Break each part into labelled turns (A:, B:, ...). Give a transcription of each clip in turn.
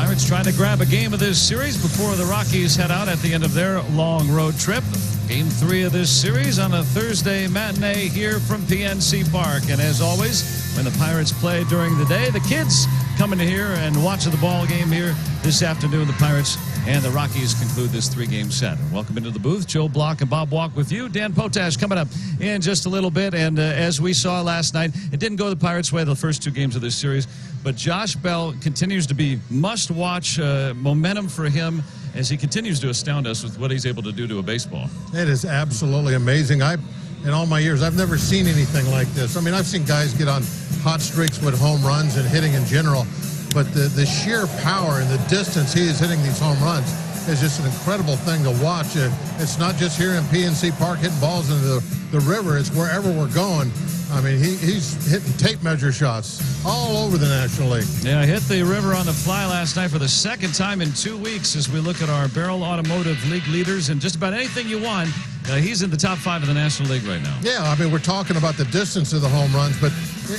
A: Pirates trying to grab a game of this series before the Rockies head out at the end of their long road trip. Game 3 of this series on a Thursday matinee here from PNC Park. And as always, when the Pirates play during the day, the kids coming here and watching the ball game here this afternoon. The Pirates and the Rockies conclude this 3-game set. Welcome into the booth. Joe Block and Bob Walk with you. Dan Potash coming up in just a little bit. And as we saw last night, it didn't go the Pirates' way the first 2 games of this series. But Josh Bell continues to be must-watch momentum for him as he continues to astound us with what he's able to do to a baseball.
B: It is absolutely amazing. In all my years, I've never seen anything like this. I mean, I've seen guys get on hot streaks with home runs and hitting in general, but the sheer power and the distance he is hitting these home runs is just an incredible thing to watch. It's not just here in PNC Park hitting balls into the river. It's wherever we're going. I mean, he's hitting tape measure shots all over the National League.
A: Yeah, hit the river on the fly last night for the 2nd time in 2 weeks as we look at our Barrel Automotive League leaders. And just about anything you want, he's in the top 5 of the National League right now.
B: Yeah, I mean, we're talking about the distance of the home runs, but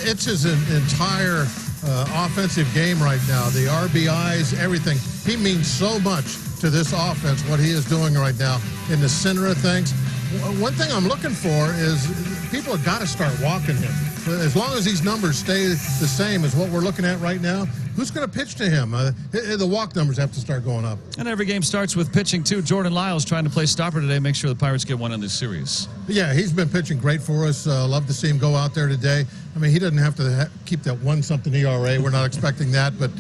B: it's his entire offensive game right now. The RBIs, everything. He means so much to this offense, what he is doing right now in the center of things. One thing I'm looking for is people have got to start walking him. As long as these numbers stay the same as what we're looking at right now, who's going to pitch to him? The walk numbers have to start going up.
A: And every game starts with pitching, too. Jordan Lyles trying to play stopper today, make sure the Pirates get one in this series.
B: Yeah, he's been pitching great for us. Love to see him go out there today. I mean, he doesn't have to keep that 1-something ERA. We're not expecting that. But,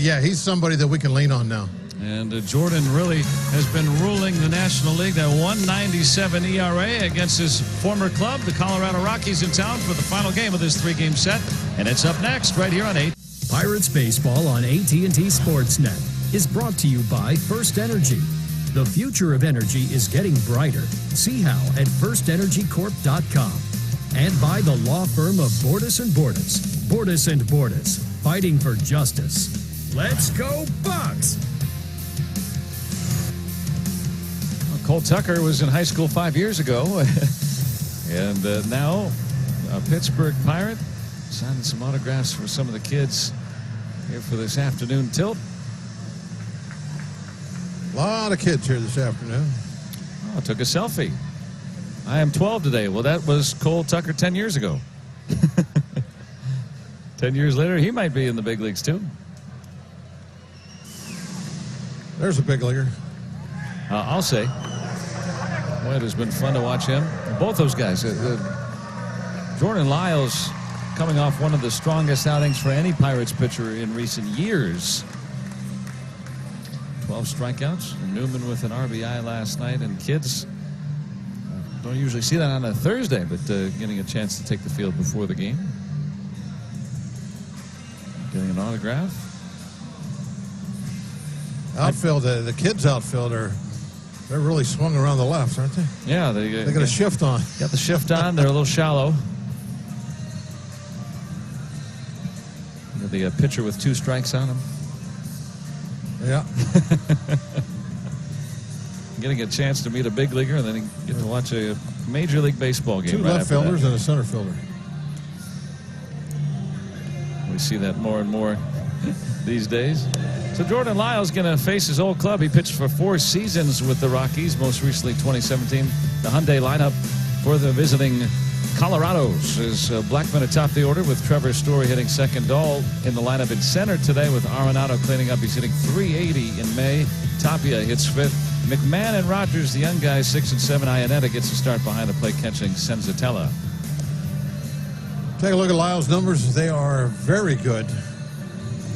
B: yeah, he's somebody that we can lean on now.
A: And Jordan really has been ruling the National League. That 1.97 ERA against his former club, the Colorado Rockies, in town for the final game of this 3-game set. And it's up next right here on 8.
C: Pirates Baseball on AT&T Sportsnet is brought to you by First Energy. The future of energy is getting brighter. See how at firstenergycorp.com. And by the law firm of Bordas & Bordas. Bordas & Bordas, fighting for justice. Let's go Bucks!
A: Cole Tucker was in high school 5 years ago, and now a Pittsburgh Pirate, signing some autographs for some of the kids here for this afternoon tilt.
B: A lot of kids here this afternoon.
A: Oh, took a selfie. I am 12 today. Well, that was Cole Tucker 10 years ago. 10 years later, he might be in the big leagues, too.
B: There's a big leaguer.
A: I'll say. Boy, it has been fun to watch him. Both those guys. Jordan Lyles coming off one of the strongest outings for any Pirates pitcher in recent years. 12 strikeouts. Newman with an RBI last night. And kids don't usually see that on a Thursday, but getting a chance to take the field before the game. Getting an autograph.
B: Outfield, the kids' outfield they're really swung around the left, aren't they?
A: Yeah,
B: they got a shift on.
A: Got the shift on. They're a little shallow. The pitcher with 2 strikes on him.
B: Yeah.
A: Getting a chance to meet a big leaguer, and then get to watch a Major League Baseball game.
B: 2
A: right
B: left fielders and a center fielder.
A: We see that more and more these days. So Jordan Lyles going to face his old club. He pitched for 4 seasons with the Rockies, most recently 2017. The Hyundai lineup for the visiting Colorados is Blackman atop the order with Trevor Story hitting second. Dahl in the lineup in center today with Arenado cleaning up. He's hitting .380 in May. Tapia hits 5th. McMahon and Rogers, the young guys, 6 and 7. Iannetta gets a start behind the plate catching Senzatella.
B: Take a look at Lyles' numbers. They are very good.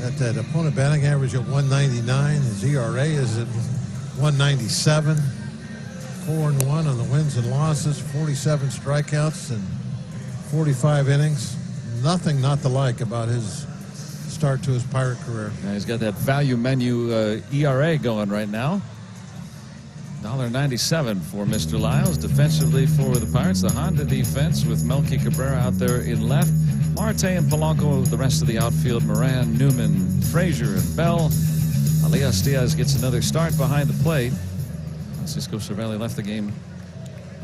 B: At that opponent batting average at 199. His ERA is at 197. 4-1 on the wins and losses. 47 strikeouts and 45 innings. Nothing not to like about his start to his Pirate career.
A: Yeah, he's got that value menu ERA going right now. $1.97 for Mr. Lyles. Defensively for the Pirates, the Honda defense with Melky Cabrera out there in left. Marte and Polanco, the rest of the outfield, Moran, Newman, Frazier, and Bell. Elias Diaz gets another start behind the plate. Francisco Cervelli left the game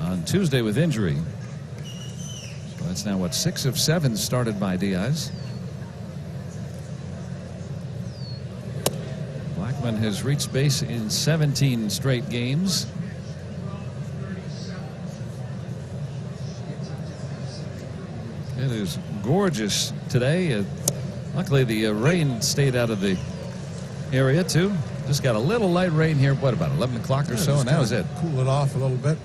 A: on Tuesday with injury. So that's now, what, 6 of 7 started by Diaz. Blackman has reached base in 17 straight games. It is gorgeous today. Luckily, the rain stayed out of the area, too. Just got a little light rain here, what, about 11 o'clock or so, and that was it.
B: Cool it off a little bit.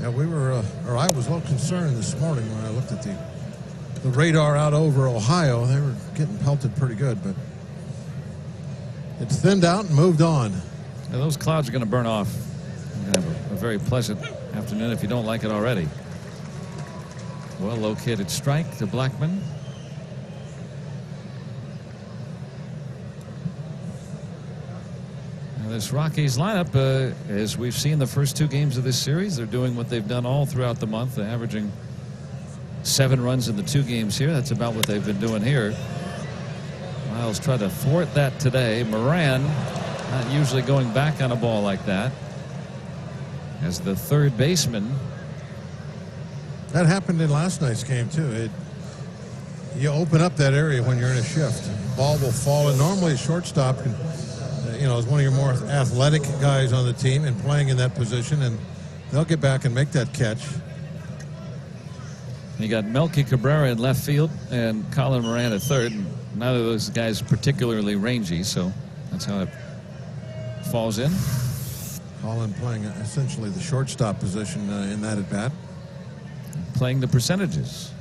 B: Yeah, we were, or I was a little concerned this morning when I looked at the radar out over Ohio. They were getting pelted pretty good, but it's thinned out and moved on.
A: Now, those clouds are going to burn off. You're going to have a very pleasant afternoon if you don't like it already. Well-located strike to Blackman. Now this Rockies lineup, as we've seen the first 2 games of this series, they're doing what they've done all throughout the month. They're averaging 7 runs in the 2 games here. That's about what they've been doing here. Lyles tried to thwart that today. Moran not usually going back on a ball like that as the third baseman.
B: That happened in last night's game, too. You open up that area when you're in a shift. The ball will fall, and normally a shortstop can, is one of your more athletic guys on the team and playing in that position, and they'll get back and make that catch.
A: You got Melky Cabrera in left field and Colin Moran at third. And neither of those guys particularly rangy, so that's how it falls in.
B: Colin playing essentially the shortstop position in that at bat.
A: Playing the percentages.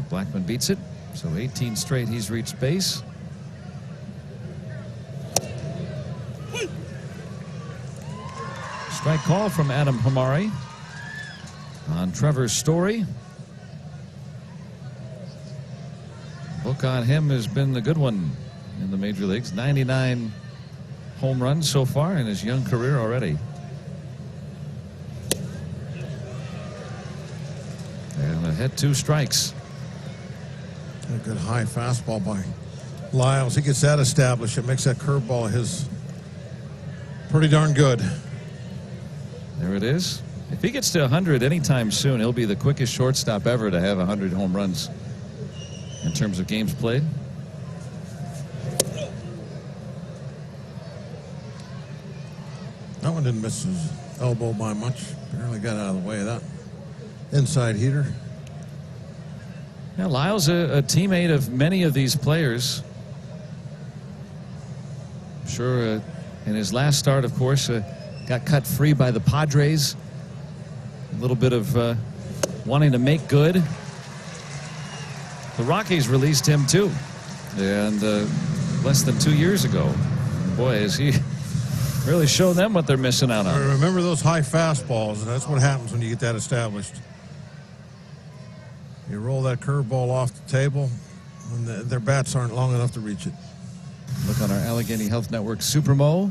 A: Blackman beats it, so 18 straight he's reached base. Strike call from Adam Hamari on Trevor Story. Book on him has been the good one in the major leagues. 99 home runs so far in his young career already. And ahead 2 strikes.
B: A good high fastball by Lyles. He gets that established. It makes that curveball of his pretty darn good.
A: There it is. If he gets to 100 anytime soon, he'll be the quickest shortstop ever to have 100 home runs in terms of games played.
B: That one didn't miss his elbow by much. Barely got out of the way of that inside heater.
A: Yeah, Lyles, a teammate of many of these players. I'm sure in his last start, of course, got cut free by the Padres. A little bit of wanting to make good. The Rockies released him too, and less than 2 years ago. Boy, has he really shown them what they're missing out on.
B: Remember those high fastballs, and that's what happens when you get that established. You roll that curveball off the table, and their bats aren't long enough to reach it.
A: Look on our Allegheny Health Network Supermo.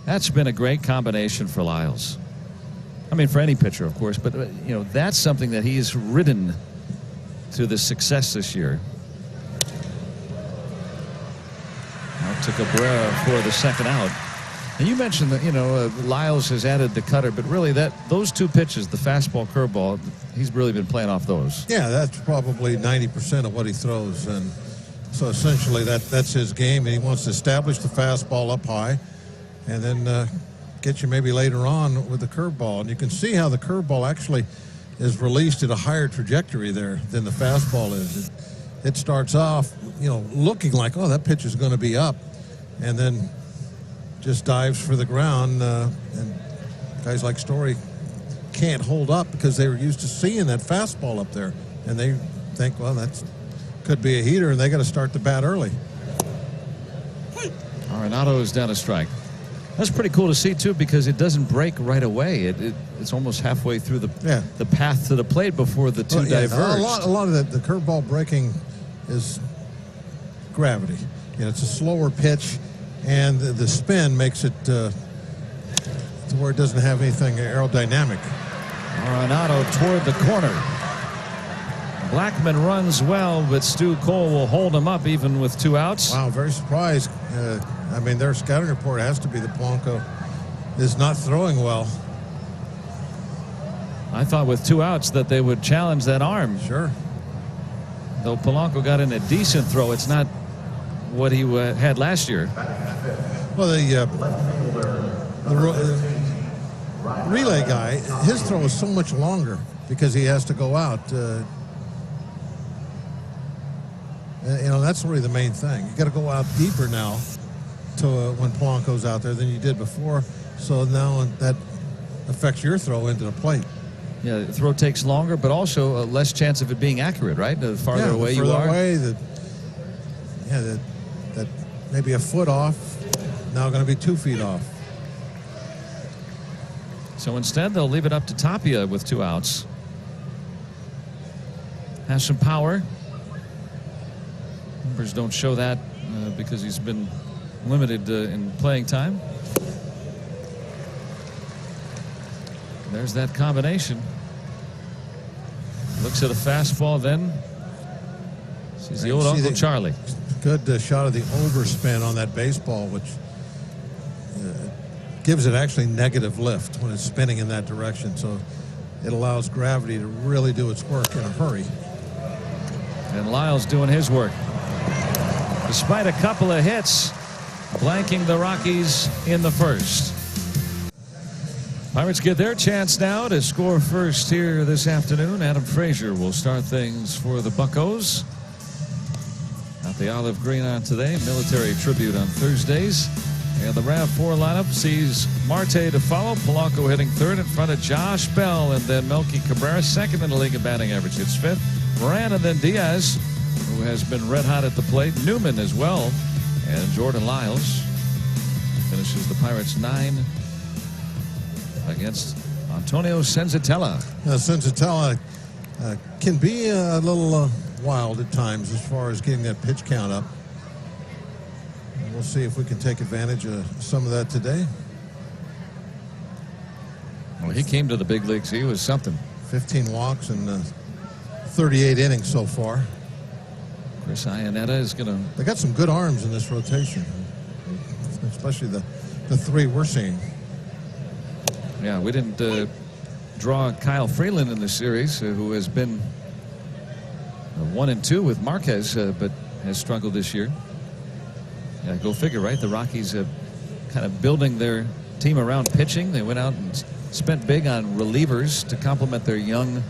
A: That's been a great combination for Lyles. I mean, for any pitcher, of course, but that's something that he's ridden to the success this year. Out to Cabrera for the second out. And you mentioned that Lyles has added the cutter, but really those 2 pitches, the fastball, curveball, he's really been playing off those.
B: Yeah, that's probably 90% of what he throws, and so essentially that's his game, and he wants to establish the fastball up high, and then get you maybe later on with the curveball. And you can see how the curveball actually is released at a higher trajectory there than the fastball is. It starts off, looking like, oh, that pitch is going to be up, and then just dives for the ground, and guys like Story can't hold up because they were used to seeing that fastball up there, and they think, well, that could be a heater, and they got to start the bat early.
A: Arenado is down a strike. That's pretty cool to see too, because it doesn't break right away. It's almost halfway through the path to the plate before the two diverge.
B: A lot of the curveball breaking is gravity. It's a slower pitch, and the spin makes it to where it doesn't have anything aerodynamic.
A: Arenado toward the corner. Blackman runs well, but Stu Cole will hold him up even with 2 outs.
B: Wow, very surprised. I mean, their scouting report has to be that Polanco is not throwing well.
A: I thought with 2 outs that they would challenge that arm.
B: Sure.
A: Though Polanco got in a decent throw, it's not what he had last year.
B: Well, the relay guy, his throw is so much longer because he has to go out. You know, that's really the main thing. You got to go out deeper now to when Polanco's out there than you did before. So now that affects your throw into the plate.
A: Yeah, the throw takes longer, but also a less chance of it being accurate, right? The farther away you are.
B: That maybe a foot off, now going to be 2 feet off.
A: So instead, they'll leave it up to Tapia with 2 outs. Has some power. Numbers don't show that because he's been limited in playing time. There's that combination. Looks at a fastball, then sees the old Uncle Charlie.
B: Good shot of the overspin on that baseball, which gives it actually negative lift when it's spinning in that direction. So it allows gravity to really do its work in a hurry.
A: And Lyle's doing his work. Despite a couple of hits, blanking the Rockies in the first. Pirates get their chance now to score first here this afternoon. Adam Frazier will start things for the Buccos. Got the olive green on today. Military tribute on Thursdays. And the RAV4 lineup sees Marte to follow. Polanco hitting third in front of Josh Bell. And then Melky Cabrera, second in the league in batting average, hits fifth. Moran and then Diaz, who has been red hot at the plate. Newman as well. And Jordan Lyles finishes the Pirates 9 against Antonio Senzatella.
B: Senzatella can be a little wild at times as far as getting that pitch count up. And we'll see if we can take advantage of some of that today.
A: Well, he came to the big leagues. He was something.
B: 15 walks and 38 innings so far.
A: Chris Iannetta is going to...
B: They got some good arms in this rotation, especially the 3 we're seeing.
A: Yeah, we didn't draw Kyle Freeland in the series, who has been 1-2 with Marquez, but has struggled this year. Yeah, go figure, right? The Rockies kind of building their team around pitching. They went out and spent big on relievers to complement their young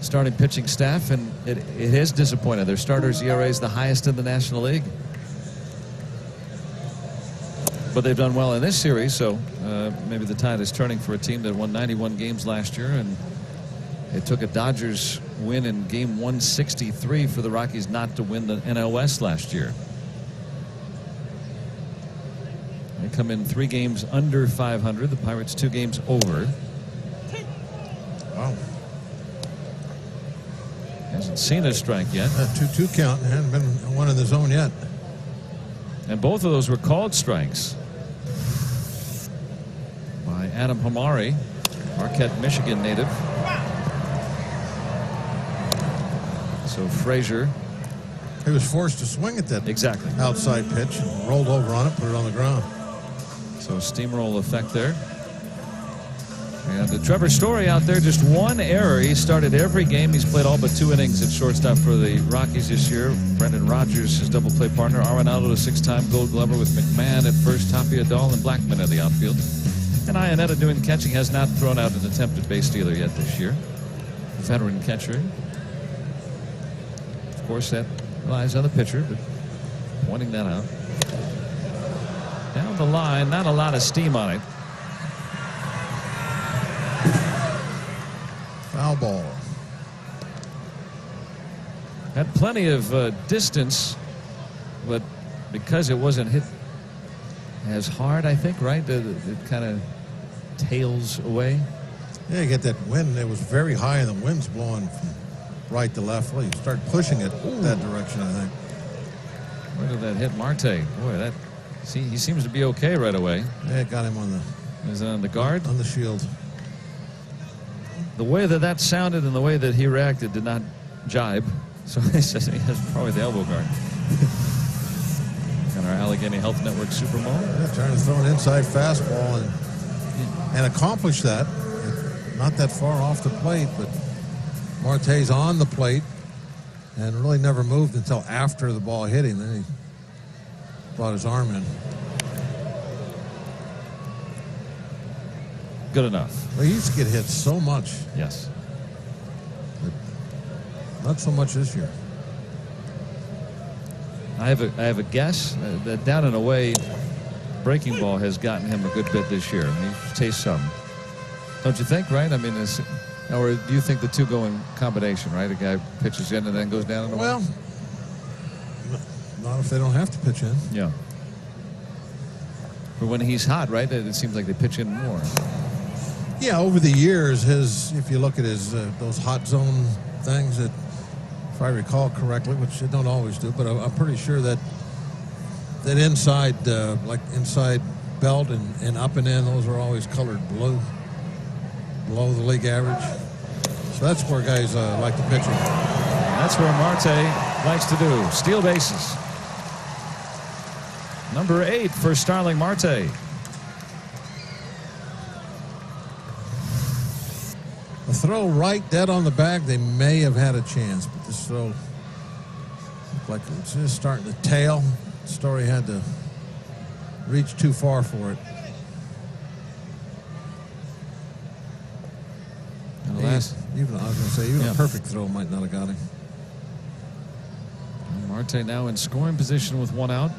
A: starting pitching staff, and it has disappointed. Their starters' ERA is the highest in the National League. But they've done well in this series, so maybe the tide is turning for a team that won 91 games last year, and it took a Dodgers win in game 163 for the Rockies not to win the NL West last year. They come in 3 games under 500. The Pirates 2 games over.
B: Wow.
A: Hasn't seen a strike yet.
B: 2-2 count, and hasn't been one in the zone yet.
A: And both of those were called strikes by Adam Hamari, Marquette, Michigan native. So Frazier.
B: He was forced to swing at that outside pitch, rolled over on it, put it on the ground.
A: So steamroll effect there. And Trevor Story out there, just 1 error. He started every game. He's played all but 2 innings at shortstop for the Rockies this year. Brendan Rodgers, his double play partner. Arenado, the 6-time Gold Glover with McMahon at first, Tapia, Dahl, and Blackman at the outfield. And Iannetta doing the catching, has not thrown out an attempted base stealer yet this year. Veteran catcher. Of course, that lies on the pitcher, but pointing that out. Down the line, not a lot of steam on it.
B: Foul ball.
A: Had plenty of distance, but because it wasn't hit as hard, I think, right? It kind of tails away.
B: Yeah, you get that wind. It was very high, and the wind's blowing from right to left. Well, you start pushing it that direction, I think.
A: Where did that hit Marte? Boy, he seems to be okay right away.
B: Yeah, it got him on the...
A: Is it on the guard?
B: On the shield.
A: The way that sounded and the way that he reacted did not jibe. So he says he has probably the elbow guard. And our Allegheny Health Network Supermall.
B: Yeah, trying to throw an inside fastball and accomplish that. Not that far off the plate, but Marte's on the plate and really never moved until after the ball hit him. Then he brought his arm in.
A: Good enough.
B: Well, he used to get hit so much.
A: Yes.
B: Not so much this year.
A: I have a guess that down and away breaking ball has gotten him a good bit this year. He tastes some. Don't you think, right? I mean, or do you think the two go in combination, right? A guy pitches in and then goes down and away?
B: Well, not if they don't have to pitch in.
A: Yeah. But when he's hot, right, it seems like they pitch in more.
B: Yeah, over the years, if you look at his those hot zone things, that, if I recall correctly, which they don't always do, but I'm pretty sure that inside, like inside belt and up and in, those are always colored blue, below the league average. So that's where guys like to pitch it.
A: That's where Marte likes to do. Steal bases. Number 8 for Starling Marte.
B: A throw right dead on the bag, they may have had a chance, but this throw looked like it was just starting to tail. Story had to reach too far for it.
A: And the last,
B: even I was going to say, even
A: yeah,
B: a perfect throw might not have got him.
A: Marte now in scoring position with 1 out.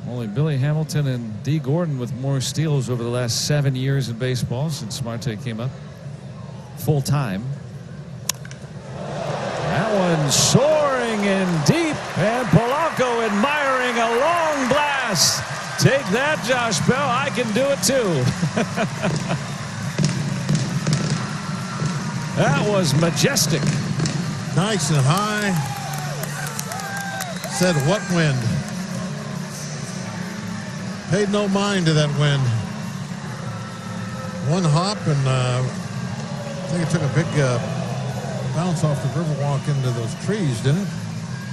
A: Only Billy Hamilton and D. Gordon with more steals over the last 7 years in baseball since Marte came up full time. That one soaring in deep, and Polanco admiring a long blast. Take that, Josh Bell. I can do it too. That was majestic.
B: Nice and high. Said, what wind? Paid no mind to that wind. One hop, and I think it took a big bounce off the Riverwalk into those trees, didn't it?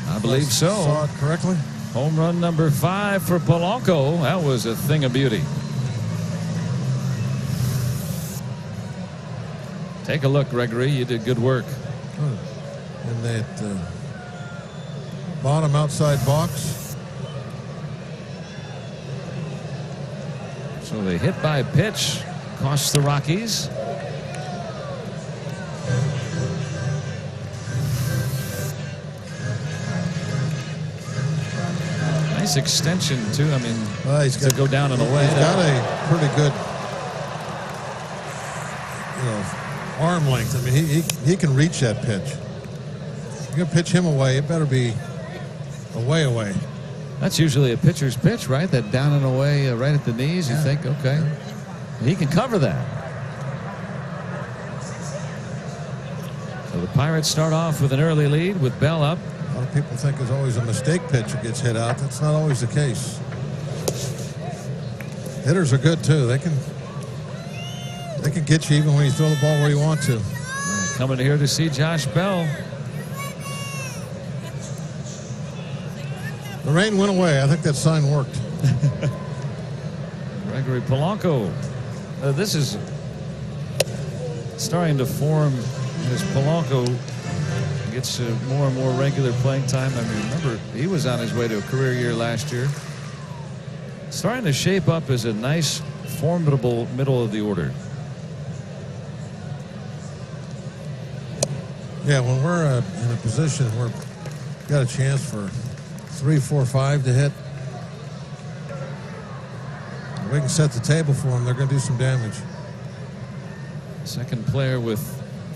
A: I believe so.
B: Saw it correctly.
A: Home run number 5 for Polanco. That was a thing of beauty. Take a look, Gregory. You did good work.
B: In that bottom outside box.
A: So the hit by pitch costs the Rockies. Nice extension, too. I mean,
B: He's got
A: to go down and away.
B: He's got a pretty good, arm length. I mean, he can reach that pitch. You're going to pitch him away, it better be away.
A: That's usually a pitcher's pitch, right? That down and away right at the knees. You think, okay, he can cover that. So the Pirates start off with an early lead with Bell up.
B: A lot of people think there's always a mistake pitch that gets hit out. That's not always the case. Hitters are good too. They can get you even when you throw the ball where you want to.
A: Coming here to see Josh Bell.
B: The rain went away. I think that sign worked.
A: Gregory Polanco. This is starting to form as Polanco gets more and more regular playing time. I mean, remember, he was on his way to a career year last year. Starting to shape up as a nice, formidable middle of the order.
B: Yeah, when we're in a position where we've got a chance for 3, 4, 5 to hit, we can set the table for them. They're going to do some damage.
A: Second player with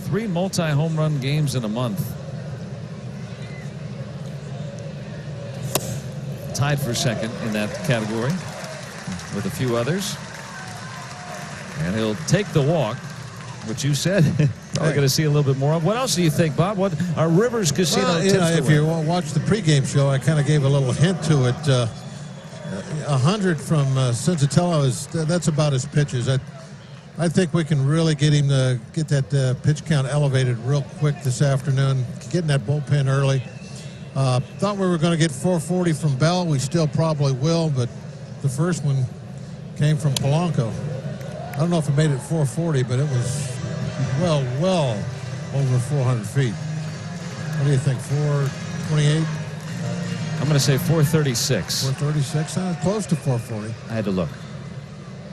A: 3 multi-home run games in a month. Tied for second in that category with a few others. And he'll take the walk, which you said probably going to see a little bit more of. What else do you think, Bob? What are Rivers Casino tips to
B: if
A: win?
B: you watch the pregame show, I kind of gave a little hint to it. 100 from Senzatello that's about his pitches. I think we can really get him to get that pitch count elevated real quick this afternoon. Getting that bullpen early. Thought we were going to get 440 from Bell. We still probably will, but the first one came from Polanco. I don't know if it made it 440, but it was well over 400 feet. What do you think, 428?
A: I'm going to say 436.
B: 436, close to 440.
A: I had to look.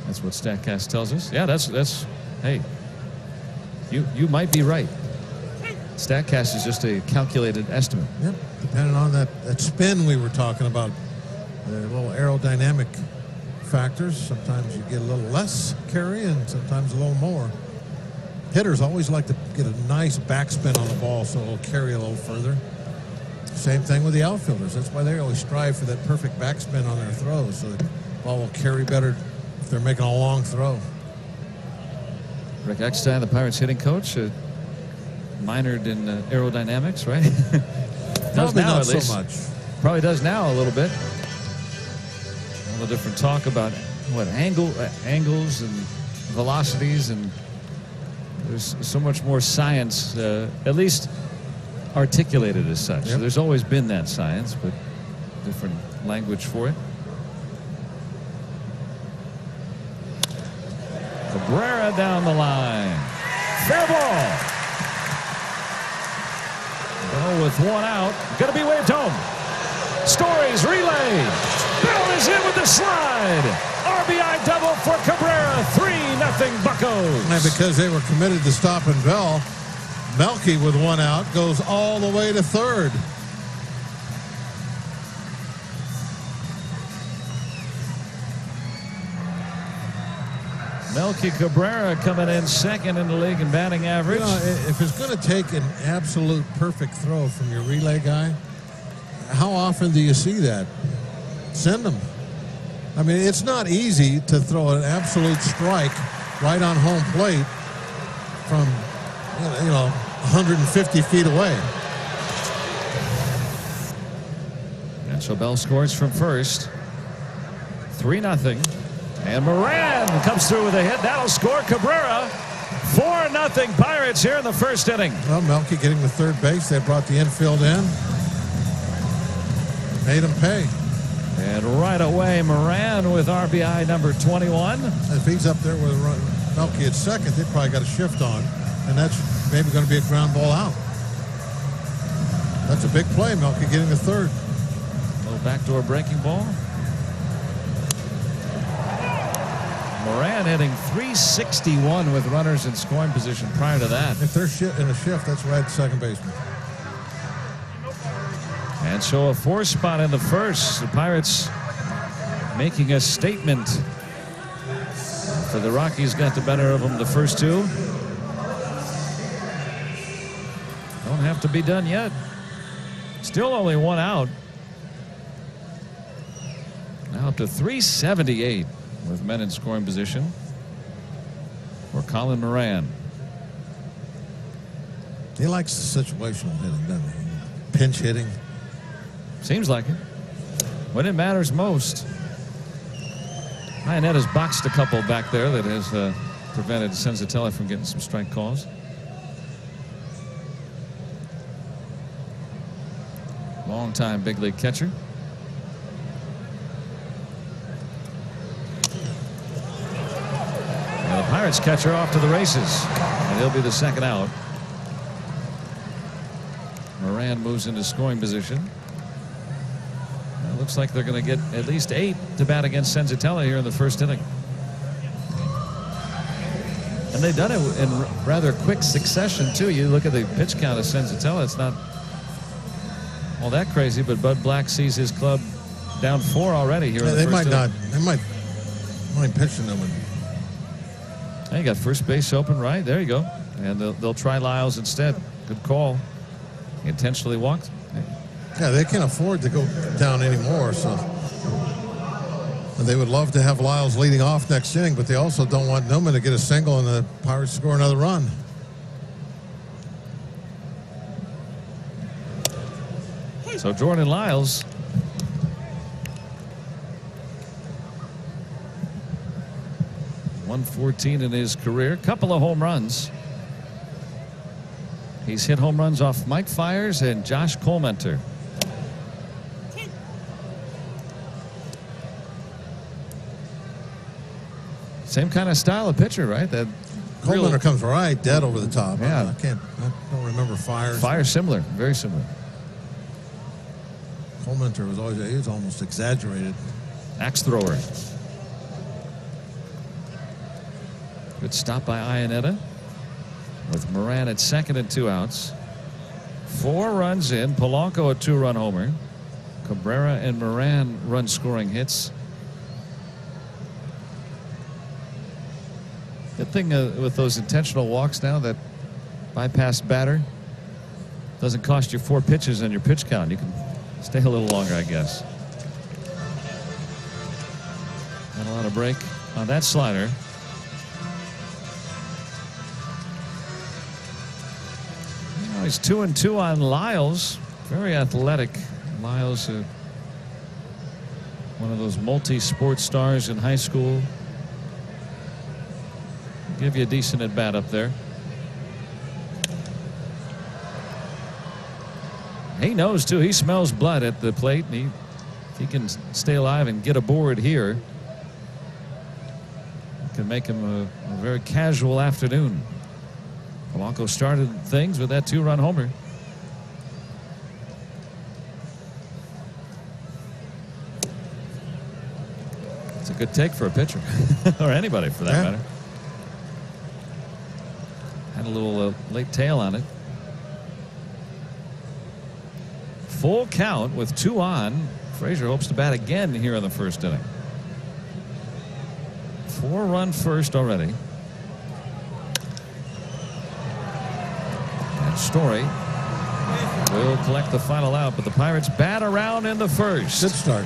A: That's what StatCast tells us. Yeah, that's hey, you might be right. StatCast is just a calculated estimate.
B: Yep, depending on that spin we were talking about, the little aerodynamic factors. Sometimes you get a little less carry and sometimes a little more. Hitters always like to get a nice backspin on the ball so it'll carry a little further. Same thing with the outfielders. That's why they always strive for that perfect backspin on their throws so the ball will carry better if they're making a long throw.
A: Rick Eckstein, the Pirates hitting coach, minored in aerodynamics, right? Does
B: Probably
A: now,
B: not
A: at least.
B: so much.
A: Probably does now a little bit. All the different talk about what angles and velocities, and there's so much more science, at least articulated as such.
B: Yep.
A: So there's always been that science, but different language for it. Cabrera down the line. Fair ball. Bell with one out. Going to be waved home. Stories relay. Bell is in with the slide. RBI double for Cabrera. 3-0 Buccos.
B: And because they were committed to stopping Bell, Melky with one out goes all the way to third.
A: Melky Cabrera coming in second in the league in batting average.
B: You know, if it's going to take an absolute perfect throw from your relay guy, how often do you see that? Send them. I mean, it's not easy to throw an absolute strike right on home plate from, 150 feet away.
A: And so Bell scores from first. 3-0. And Moran comes through with a hit. That'll score Cabrera. 4-0 Pirates here in the first inning.
B: Well, Melky getting to third base. They brought the infield in. Made him pay.
A: And right away, Moran with RBI number 21.
B: If he's up there with Melky at second, they probably got a shift on. And that's maybe going to be a ground ball out. That's a big play, Melky getting to third.
A: A little backdoor breaking ball. Moran hitting .361 with runners in scoring position prior to that.
B: If they're in a shift, that's right at second baseman.
A: And so a 4 spot in the first. The Pirates making a statement. For the Rockies got the better of them the first two. Don't have to be done yet. Still only one out. Now up to .378 with men in scoring position for Colin Moran.
B: He likes the situational hitting, doesn't he? Pinch hitting.
A: Seems like it. When it matters most. Iannetta has boxed a couple back there that has prevented Senzatella from getting some strike calls. Long-time big league catcher. And the Pirates catcher off to the races. And he'll be the second out. Moran moves into scoring position. It looks like they're going to get at least 8 to bat against Senzatella here in the first inning. And they've done it in rather quick succession, too. You look at the pitch count of Senzatella, it's not all that crazy, but Bud Black sees his club down 4 already here in the first inning.
B: They might mind pitching them.
A: Hey, you got first base open, right? There you go. And they'll try Lyles instead. Good call. He intentionally walked.
B: Yeah, they can't afford to go down anymore, so they would love to have Lyles leading off next inning, but they also don't want Newman to get a single and the Pirates score another run.
A: So Jordan Lyles .114 in his career, couple of home runs. He's hit home runs off Mike Fiers and Josh Colmenter. Same kind of style of pitcher, right? That
B: Colmenter comes right dead over the top.
A: Yeah.
B: I don't remember Fiers.
A: Fiers similar, very similar.
B: Fulminter was almost exaggerated.
A: Axe thrower. Good stop by Iannetta with Moran at second and 2 outs. 4 runs in. Polanco a 2-run homer. Cabrera and Moran run scoring hits. Good thing with those intentional walks now, that bypass batter doesn't cost you 4 pitches on your pitch count. You can stay a little longer, I guess. Not a lot of break on that slider. Now he's 2-2 on Lyles. Very athletic. Lyles, one of those multi-sport stars in high school. Give you a decent at bat up there. He knows too. He smells blood at the plate, and if he can stay alive and get aboard here, it can make him a very casual afternoon. Polanco started things with that 2-run homer. It's a good take for a pitcher, or anybody for that matter. Had a little late tail on it. Full count with 2 on. Frazier hopes to bat again here in the first inning. 4-run first already. And Story will collect the final out, but the Pirates bat around in the first.
B: Good start.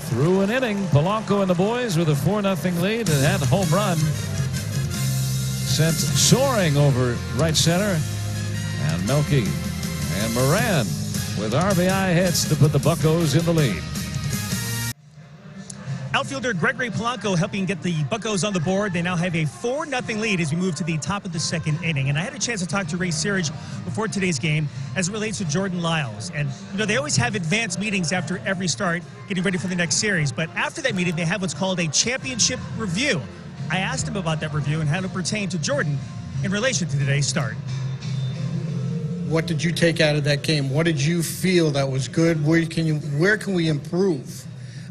A: Through an inning, Polanco and the boys with a 4-0 lead, and had a home run sent soaring over right center. And Melky and Moran with RBI hits to put the Buccos in the lead.
D: Outfielder Gregory Polanco helping get the Buccos on the board. They now have a 4-0 lead as we move to the top of the second inning. And I had a chance to talk to Ray Searage before today's game as it relates to Jordan Lyles. And, you know, they always have advanced meetings after every start, getting ready for the next series. But after that meeting, they have what's called a championship review. I asked him about that review and how it pertained to Jordan in relation to today's start.
E: What did you take out of that game? What did you feel that was good? Where can we improve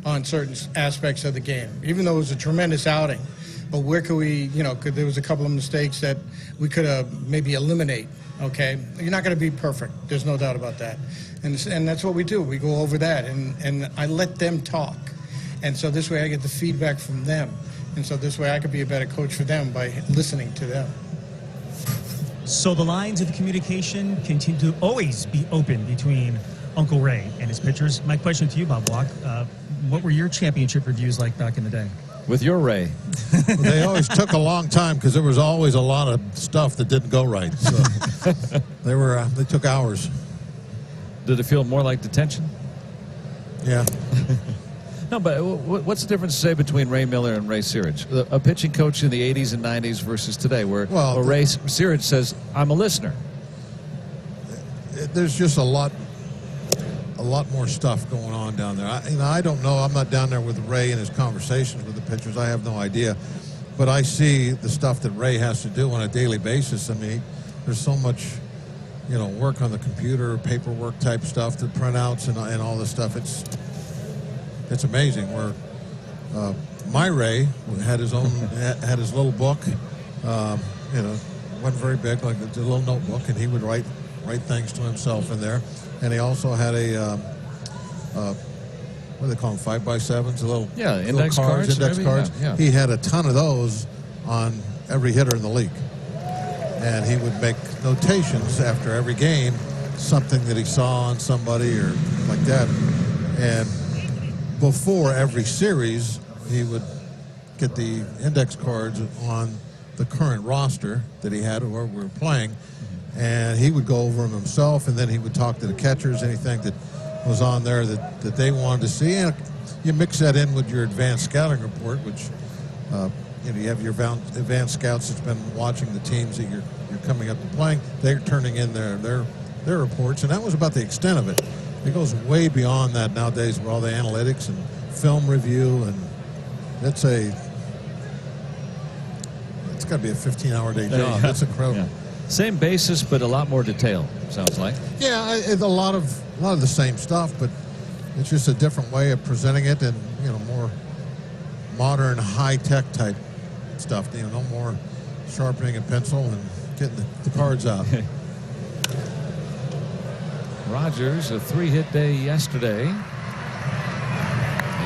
E: on certain aspects of the game? Even though it was a tremendous outing, but where could we, there was a couple of mistakes that we could maybe eliminate. Okay, you're not going to be perfect. There's no doubt about that, and that's what we do. We go over that, and I let them talk, and so this way I get the feedback from them, and so this way I could be a better coach for them by listening to them.
D: So the lines of the communication continue to always be open between Uncle Ray and his pitchers. My question to you, Bob Walk, what were your championship reviews like back in the day?
A: With your Ray.
B: Well, they always took a long time because there was always a lot of stuff that didn't go right. So they took hours.
A: Did it feel more like detention?
B: Yeah.
A: No, but what's the difference, say, between Ray Miller and Ray Searage? A pitching coach in the 80s and 90s versus today, where Ray Searage says, I'm a listener.
B: There's just a lot more stuff going on down there. I don't know. I'm not down there with Ray and his conversations with the pitchers. I have no idea. But I see the stuff that Ray has to do on a daily basis. I mean, there's so much, work on the computer, paperwork type stuff, the printouts and all this stuff. It's amazing. Where my Ray had his own, had his little book, wasn't very big, like a little notebook, and he would write things to himself in there. And he also had a, what do they call them, 5x7s,
A: index cards.
B: Yeah. He had a ton of those on every hitter in the league. And he would make notations after every game, something that he saw on somebody or like that. And before every series, he would get the index cards on the current roster that he had or we were playing, and he would go over them himself, and then he would talk to the catchers, anything that was on there that they wanted to see. And you mix that in with your advanced scouting report, which you have your advanced scouts that's been watching the teams that you're coming up to playing. They're turning in their reports, and that was about the extent of it. It goes way beyond that nowadays with all the analytics and film review, and it's got to be a 15-hour day job.
A: Yeah.
B: That's incredible.
A: Yeah. Same basis, but a lot more detail, sounds like.
B: Yeah, a lot of a lot of the same stuff, but it's just a different way of presenting it, and more modern, high-tech type stuff. No more sharpening a pencil and getting the cards out.
A: Rogers, a 3-hit day yesterday.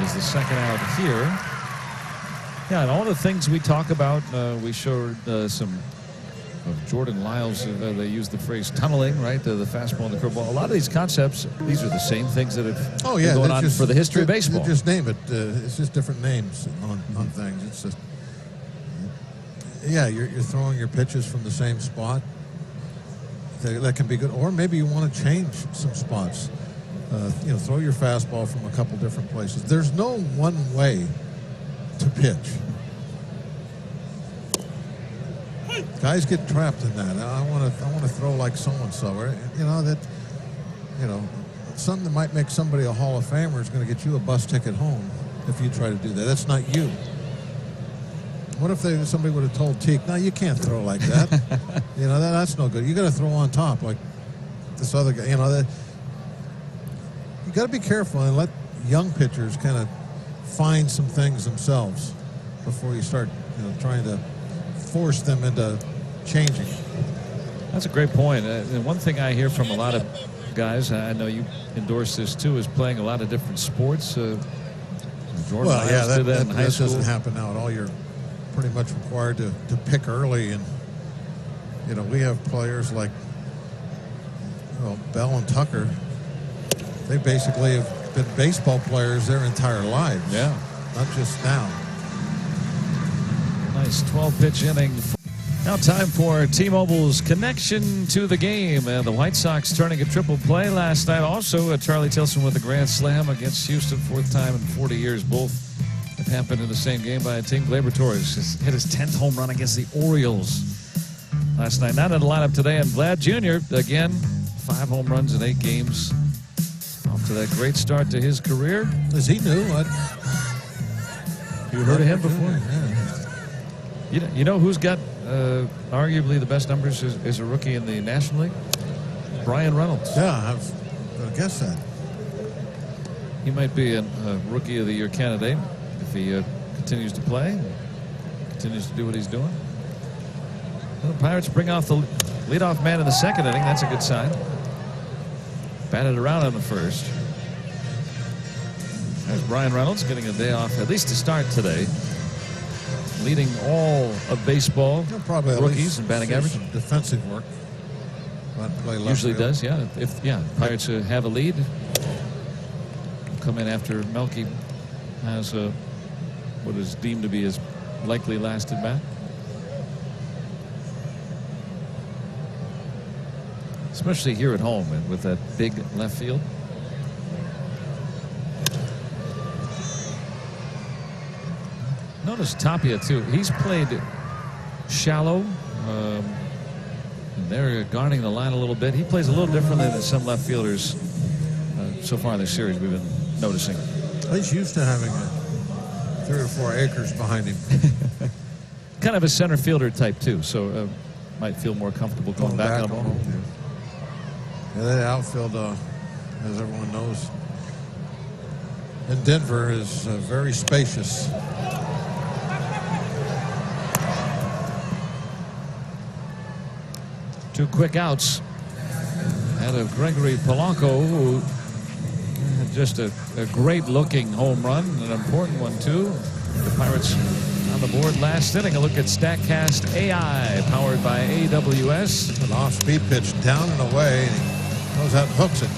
A: Is the second out here. Yeah, and all the things we talk about, we showed some of Jordan Lyles. They used the phrase tunneling, right? The fastball and the curveball. A lot of these concepts, these are the same things that have been going on for the history of baseball.
B: Just name it. It's just different names on things. It's just, yeah, you're throwing your pitches from the same spot. That can be good. Or maybe you want to change some spots. Throw your fastball from a couple different places. There's no one way to pitch. Guys get trapped in that. I want to throw like so and so, or something that might make somebody a Hall of Famer is going to get you a bus ticket home if you try to do that. That's not you. What if somebody would have told Teak, no, you can't throw like that. That's no good. You got to throw on top like this other guy. You got to be careful and let young pitchers kind of find some things themselves before you start trying to force them into changing.
A: That's a great point. And one thing I hear from a lot of guys, I know you endorse this too, is playing a lot of different sports. Jordan Lyles did that in high school.
B: That doesn't happen now at all. You're pretty much required to pick early, and we have players like Bell and Tucker. They basically have been baseball players their entire lives.
A: Yeah.
B: Not just now.
A: Nice 12-pitch inning. Now time for T-Mobile's connection to the game. And the White Sox turning a triple play last night. Also, Charlie Tilson with a grand slam against Houston, 4th time in 40 years. Both have happened in the same game by a team. Gleyber Torres just hit his 10th home run against the Orioles last night. Not in the lineup today. And Vlad Jr., again, 5 home runs in 8 games. Off to that great start to his career.
B: Is he new?
A: You heard of him before?
B: Yeah.
A: You know who's got arguably the best numbers as a rookie in the National League? Brian Reynolds.
B: Yeah, I've guessed that.
A: He might be a Rookie of the Year candidate if he continues to play, continues to do what he's doing. Well, the Pirates bring off the leadoff man in the 2nd inning. That's a good sign. Batted around on the 1st. There's Brian Reynolds getting a day off, at least to start today. Leading all of baseball rookies in batting average.
B: Defensive work.
A: Usually does, yeah. If Pirates have a lead, come in after Melky has what is deemed to be his likely last at bat. Especially here at home and with that big left field. Notice Tapia, too. He's played shallow. And they're guarding the line a little bit. He plays a little differently than some left fielders so far in this series we've been noticing.
B: He's used to having 3 or 4 acres behind him.
A: Kind of a center fielder type, too, so might feel more comfortable going back on the ball.
B: Yeah, that outfield, as everyone knows, in Denver is very spacious.
A: 2 quick outs out of Gregory Polanco, who had just a great-looking home run, an important one, too. The Pirates on the board last inning. A look at StatCast AI, powered by AWS.
B: An off-speed pitch down and away, and he goes out and hooks it.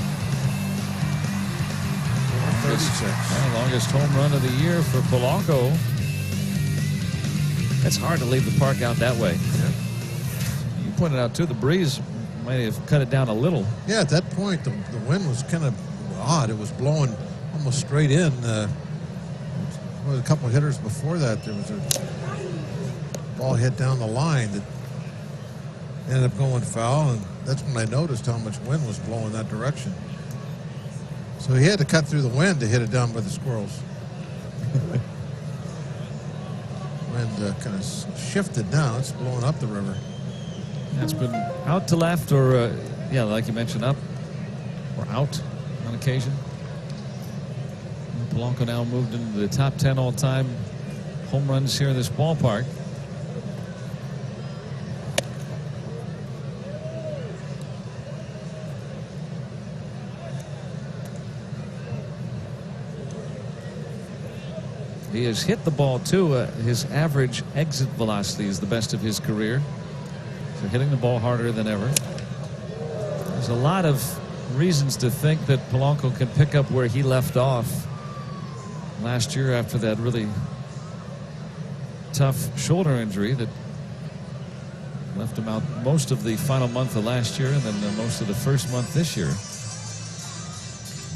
B: 36.
A: Longest home run of the year for Polanco. It's hard to leave the park out that way.
B: Yeah.
A: You pointed out, too, the breeze might have cut it down a little.
B: Yeah, at that point, the wind was kind of odd. It was blowing almost straight in. A couple of hitters before that, there was a ball hit down the line that ended up going foul, and that's when I noticed how much wind was blowing that direction. So he had to cut through the wind to hit it down by the squirrels. Wind kind of shifted now. It's blowing up the river.
A: It's been out to left or, like you mentioned, up or out. on occasion. Polanco now moved into the top 10 all-time home runs here in this ballpark. He has hit the ball too. His average exit velocity is the best of his career. So hitting the ball harder than ever. There's a lot of reasons to think that Polanco can pick up where he left off last year after that really tough shoulder injury that left him out most of the final month of last year and then most of the first month this year.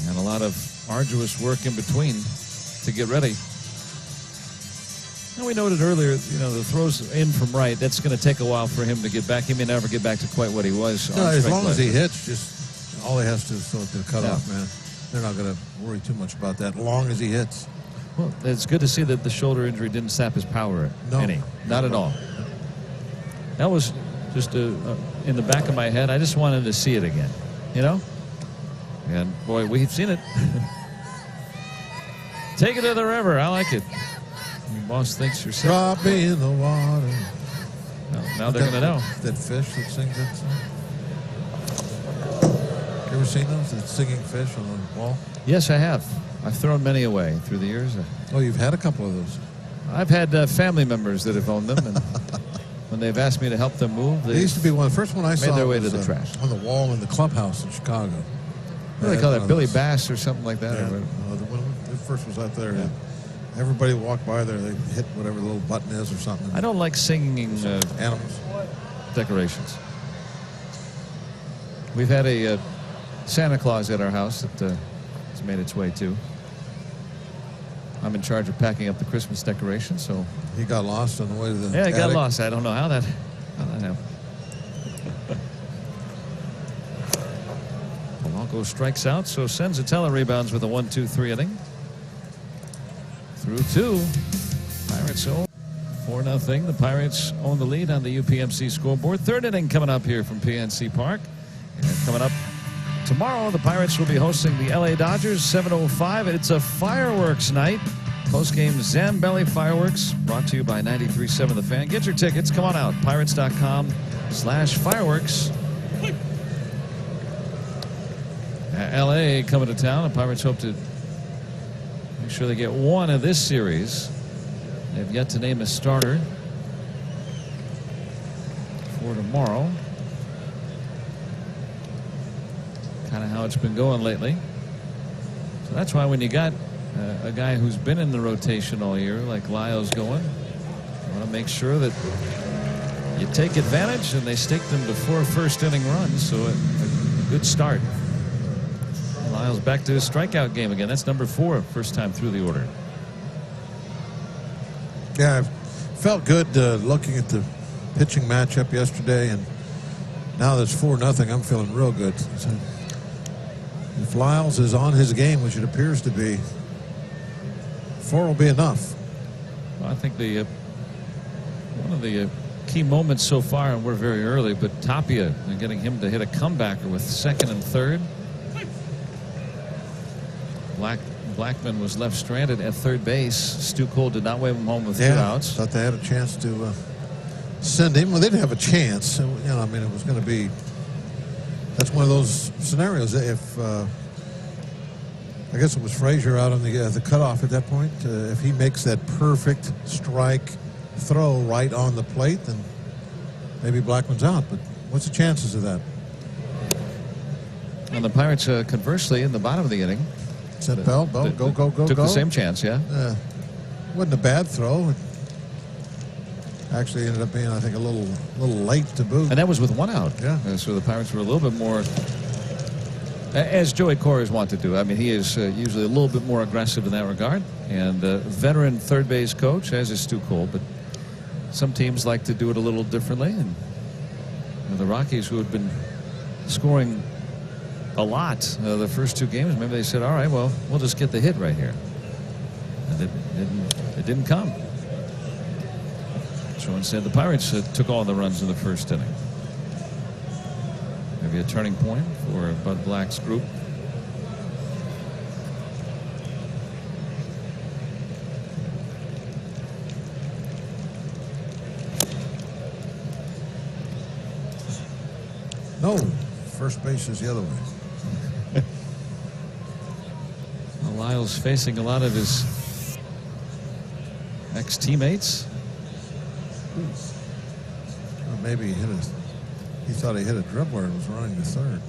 A: And a lot of arduous work in between to get ready. And we noted earlier, you know, the throws in from right, that's going to take a while for him to get back. He may never get back to quite what he was.
B: No, as long as he hits, just all he has to do is throw it to the cutoff, man. They're not going to worry too much about that, as long as he hits.
A: Well, it's good to see that the shoulder injury didn't sap his power any. Not at all. That was just in the back of my head. I just wanted to see it again, you know? And, boy, we've seen it. Take it to the river. I like it. Your boss thinks you're sick.
B: Drop me in the water.
A: Now they're going to know.
B: That fish that sings that song. You ever seen those? That singing fish on the wall?
A: Yes, I have. I've thrown many away through the years.
B: Oh, you've had a couple of those.
A: I've had family members that have owned them, and when they've asked me to help them move,
B: They used to be one of the first one I saw.
A: made their way to the trash.
B: On the wall in the clubhouse in Chicago.
A: What do they call that? Billy Bass or something like that?
B: Yeah. The first was out there. Yeah. Everybody walked by there. They hit whatever the little button is or something.
A: I don't like singing
B: animals
A: decorations. We've had a Santa Claus at our house that has made its way too. I'm in charge of packing up the Christmas decorations, so
B: he got lost on the way to the
A: he got
B: attic.
A: lost. I don't know how that happened. Polanco strikes out, so Senzatella rebounds with a 1-2-3 inning. Through two. Pirates 4-0. The Pirates own the lead on the UPMC scoreboard. Third inning coming up here from PNC Park. And coming up tomorrow, the Pirates will be hosting the LA Dodgers, 7:05. It's a fireworks night. Post-game Zambelli fireworks brought to you by 93.7 The Fan. Get your tickets. Come on out. Pirates.com/fireworks. LA coming to town. The Pirates hope to make sure they get one of this series. They've yet to name a starter for tomorrow. Kind of how it's been going lately. So that's why when you got a guy who's been in the rotation all year, like Lyles going, you want to make sure that you take advantage, and they staked them to 4 first-inning runs, so a good start. Lyles back to his strikeout game again. That's number 4, first time through the order.
B: Yeah, I felt good looking at the pitching matchup yesterday, and now that's 4-0. I'm feeling real good. So if Lyles is on his game, which it appears to be, 4 will be enough.
A: Well, I think one of the key moments so far, and we're very early, but Tapia and getting him to hit a comebacker with second and third. Blackman was left stranded at third base. Stu Cole did not wave him home with 2 outs.
B: Thought they had a chance to send him. Well, they didn't have a chance. You know, I mean, it was going to be. That's one of those scenarios. If I guess it was Frazier out on the cutoff at that point. If he makes that perfect strike throw right on the plate, then maybe Blackman's out. But what's the chances of that?
A: And the Pirates, conversely, in the bottom of the inning,
B: Said Bell, go.
A: Took the same chance, yeah.
B: Wasn't a bad throw. It actually ended up being, I think, a little late to boot.
A: And that was with 1 out.
B: Yeah.
A: So the Pirates were a little bit more, as Joey Cora is wont to do. I mean, he is usually a little bit more aggressive in that regard. And veteran third base coach, as is Stu Cole. But some teams like to do it a little differently. And the Rockies, who had been scoring a lot the first 2 games, maybe they said, all right, well, we'll just get the hit right here. And it didn't come. So instead, the Pirates took all the runs in the first inning. Maybe a turning point for Bud Black's group.
B: No, first base is the other way.
A: Well, Lyles facing a lot of his ex-teammates.
B: Or maybe he thought he hit a dribbler and was running to third.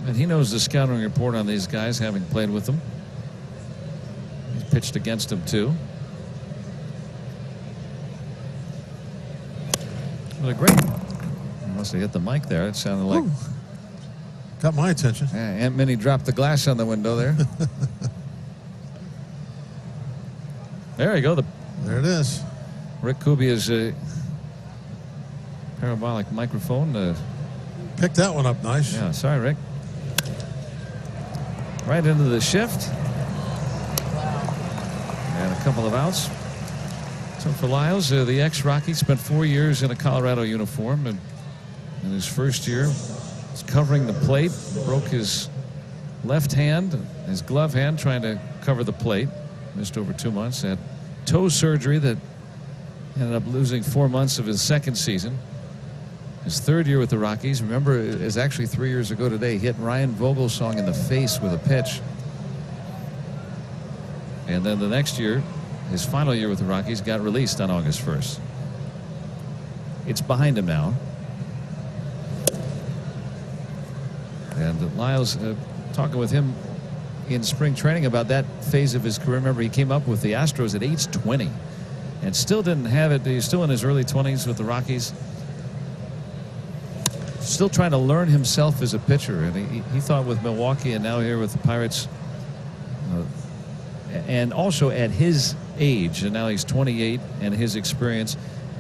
A: And he knows the scouting report on these guys, having played with them. He's pitched against them too. What a great. Must have hit the mic there. It sounded like.
B: Ooh. Got my attention.
A: Aunt Minnie dropped the glass on the window there. There you go.
B: There it is.
A: Rick Kubia's parabolic microphone.
B: Picked that one up nice.
A: Yeah, sorry, Rick. Right into the shift. And a couple of outs. So for Lyles, the ex-Rocky spent 4 years in a Colorado uniform, and in his first year, was covering the plate, broke his left hand, his glove hand, trying to cover the plate. Missed over 2 months. Had toe surgery that ended up losing 4 months of his second season. His third year with the Rockies, remember, it was actually 3 years ago today, hit Ryan Vogelsong in the face with a pitch. And then the next year, his final year with the Rockies, got released on August 1st. It's behind him now. And Lyles, talking with him in spring training about that phase of his career. Remember, he came up with the Astros at age 20 and still didn't have it. He's still in his early 20s with the Rockies. Still trying to learn himself as a pitcher. And he thought with Milwaukee and now here with the Pirates, and also at his age, and now he's 28, and his experience,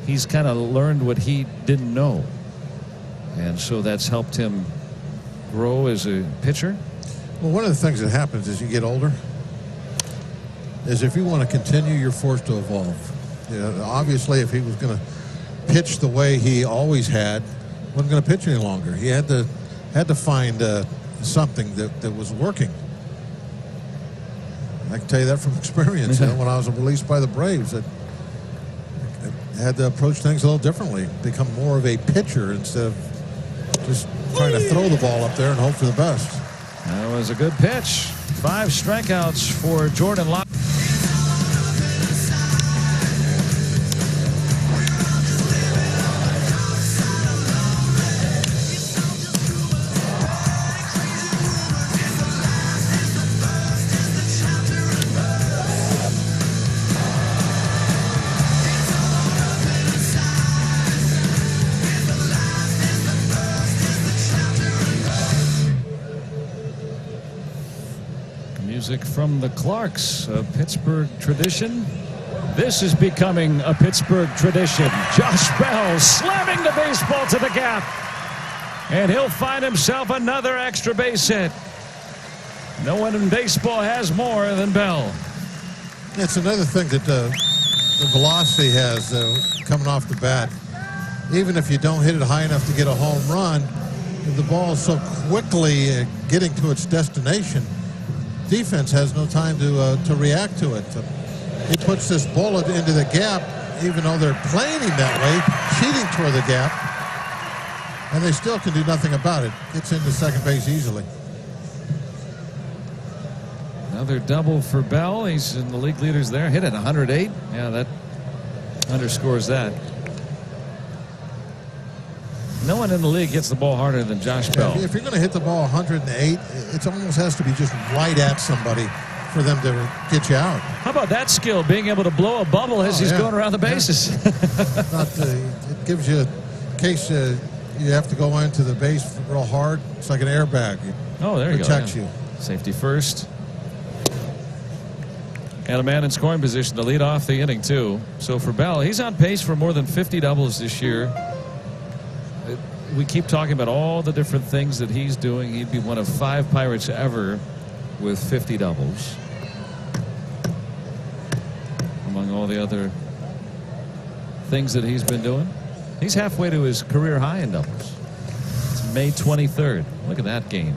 A: he's kind of learned what he didn't know. And so that's helped him grow as a pitcher.
B: Well, one of the things that happens as you get older is if you want to continue, you're forced to evolve. You know, obviously, if he was going to pitch the way he always had, wasn't going to pitch any longer. He had to find something that was working. I can tell you that from experience. You know, when I was released by the Braves, I had to approach things a little differently, become more of a pitcher instead of just trying to throw the ball up there and hope for the best.
A: That was a good pitch. 5 strikeouts for Jordan Lyles. Music from the Clarks, a Pittsburgh tradition. This is becoming a Pittsburgh tradition. Josh Bell slamming the baseball to the gap. And he'll find himself another extra base hit. No one in baseball has more than Bell.
B: It's another thing that the velocity has coming off the bat. Even if you don't hit it high enough to get a home run, the ball is so quickly getting to its destination, defense has no time to react to it. He puts this bullet into the gap, even though they're playing him that way, cheating toward the gap, and they still can do nothing about it. Gets into second base easily.
A: Another double for Bell. He's in the league leaders there. Hit it 108. Yeah, that underscores that. No one in the league gets the ball harder than Josh Bell.
B: If you're going to hit the ball 108, it almost has to be just right at somebody for them to get you out.
A: How about that skill, being able to blow a bubble as he's going around the bases?
B: It gives you, in case you have to go into the base real hard, it's like an airbag.
A: There you go.
B: Protects you.
A: Safety first. And a man in scoring position to lead off the inning, too. So for Bell, he's on pace for more than 50 doubles this year. We keep talking about all the different things that he's doing. He'd be one of 5 Pirates ever with 50 doubles. Among all the other things that he's been doing. He's halfway to his career high in doubles. It's May 23rd. Look at that game.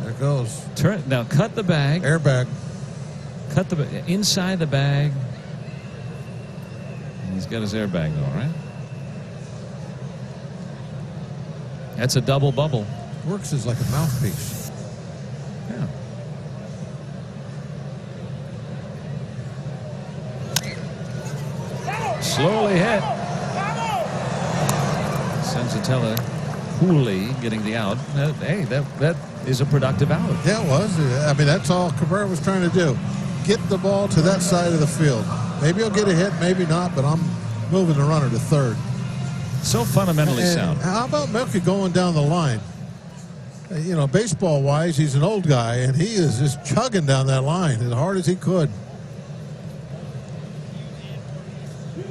B: There it goes.
A: Now cut the bag.
B: Airbag.
A: Cut the inside the bag. He's got his airbag though, right? That's a double bubble.
B: Works as like a mouthpiece.
A: Yeah. Slowly hit. Senzatella coolly getting the out. Hey, that is a productive out.
B: Yeah, it was. I mean, that's all Cabrera was trying to do. Get the ball to that side of the field. Maybe he'll get a hit, maybe not, but I'm moving the runner to third.
A: So fundamentally sound.
B: How about Melky going down the line? You know, baseball-wise, he's an old guy, and he is just chugging down that line as hard as he could.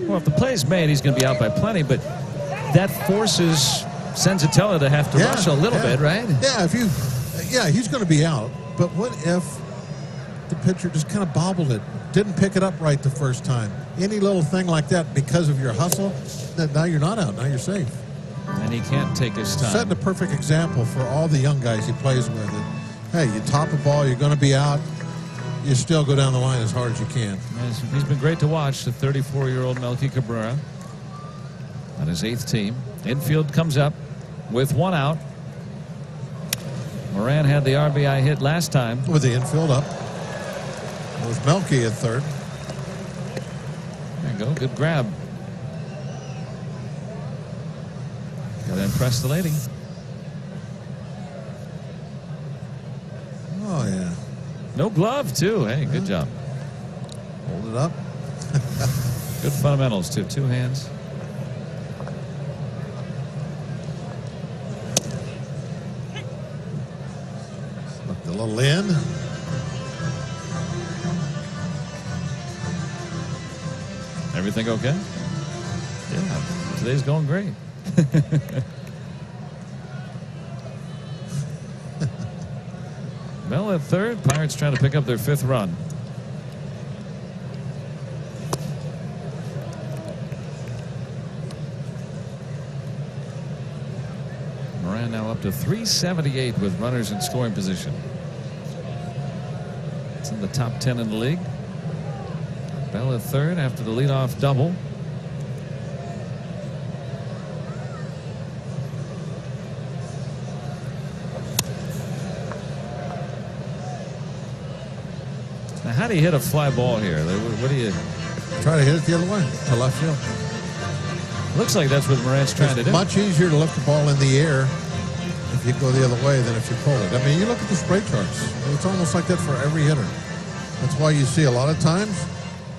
A: Well, if the play's made, he's going to be out by plenty, but that forces Senzatella to have to rush a little bit, right?
B: Yeah, he's going to be out. But what if the pitcher just kind of bobbled it, didn't pick it up right the first time? Any little thing like that because of your hustle, then now you're not out. Now you're safe.
A: And he can't take his time.
B: Setting a perfect example for all the young guys he plays with. And, hey, you top a ball, you're going to be out. You still go down the line as hard as you can.
A: He's been great to watch, the 34-year-old Melky Cabrera on his 8th team. Infield comes up with 1 out. Moran had the RBI hit last time.
B: With the infield up. It was Melky at third.
A: There you go. Good grab. Got to impress the lady.
B: Oh, yeah.
A: No glove, too. Hey, good job.
B: Hold it up.
A: Good fundamentals, too. 2 hands.
B: Look a little in.
A: Everything okay? Yeah. Today's going great. Mel at third. Pirates trying to pick up their 5th run. Moran now up to 378 with runners in scoring position. It's in the top 10 in the league. Bell at third after the leadoff double. Now, how do you hit a fly ball here? What do you...
B: Try to hit it the other way, to left field.
A: Looks like that's what Moran's trying to do.
B: It's much easier to lift the ball in the air if you go the other way than if you pull it. I mean, you look at the spray charts. It's almost like that for every hitter. That's why you see a lot of times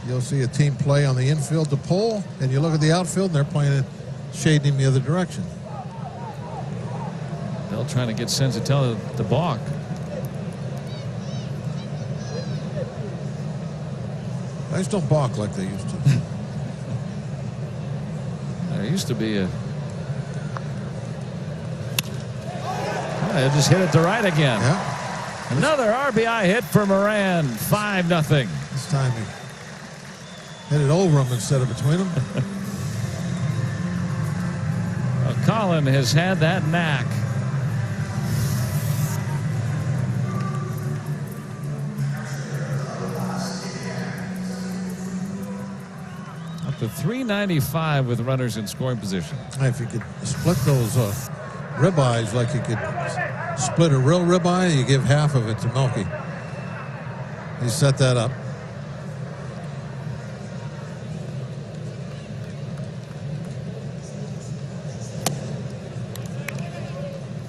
B: you'll see a team play on the infield to pull, and you look at the outfield, and they're playing it, shading the other direction.
A: Bell trying to get Senzatella to balk.
B: Guys don't balk like they used to.
A: There used to be a... Oh, they just hit it to right again.
B: Yeah.
A: Another RBI hit for Moran. 5-0.
B: This time he hit it over him instead of between them.
A: Well, Colin has had that knack. Up to 395 with runners in scoring position.
B: If you could split those ribeyes like you could split a real ribeye, you give half of it to Melky. He set that up.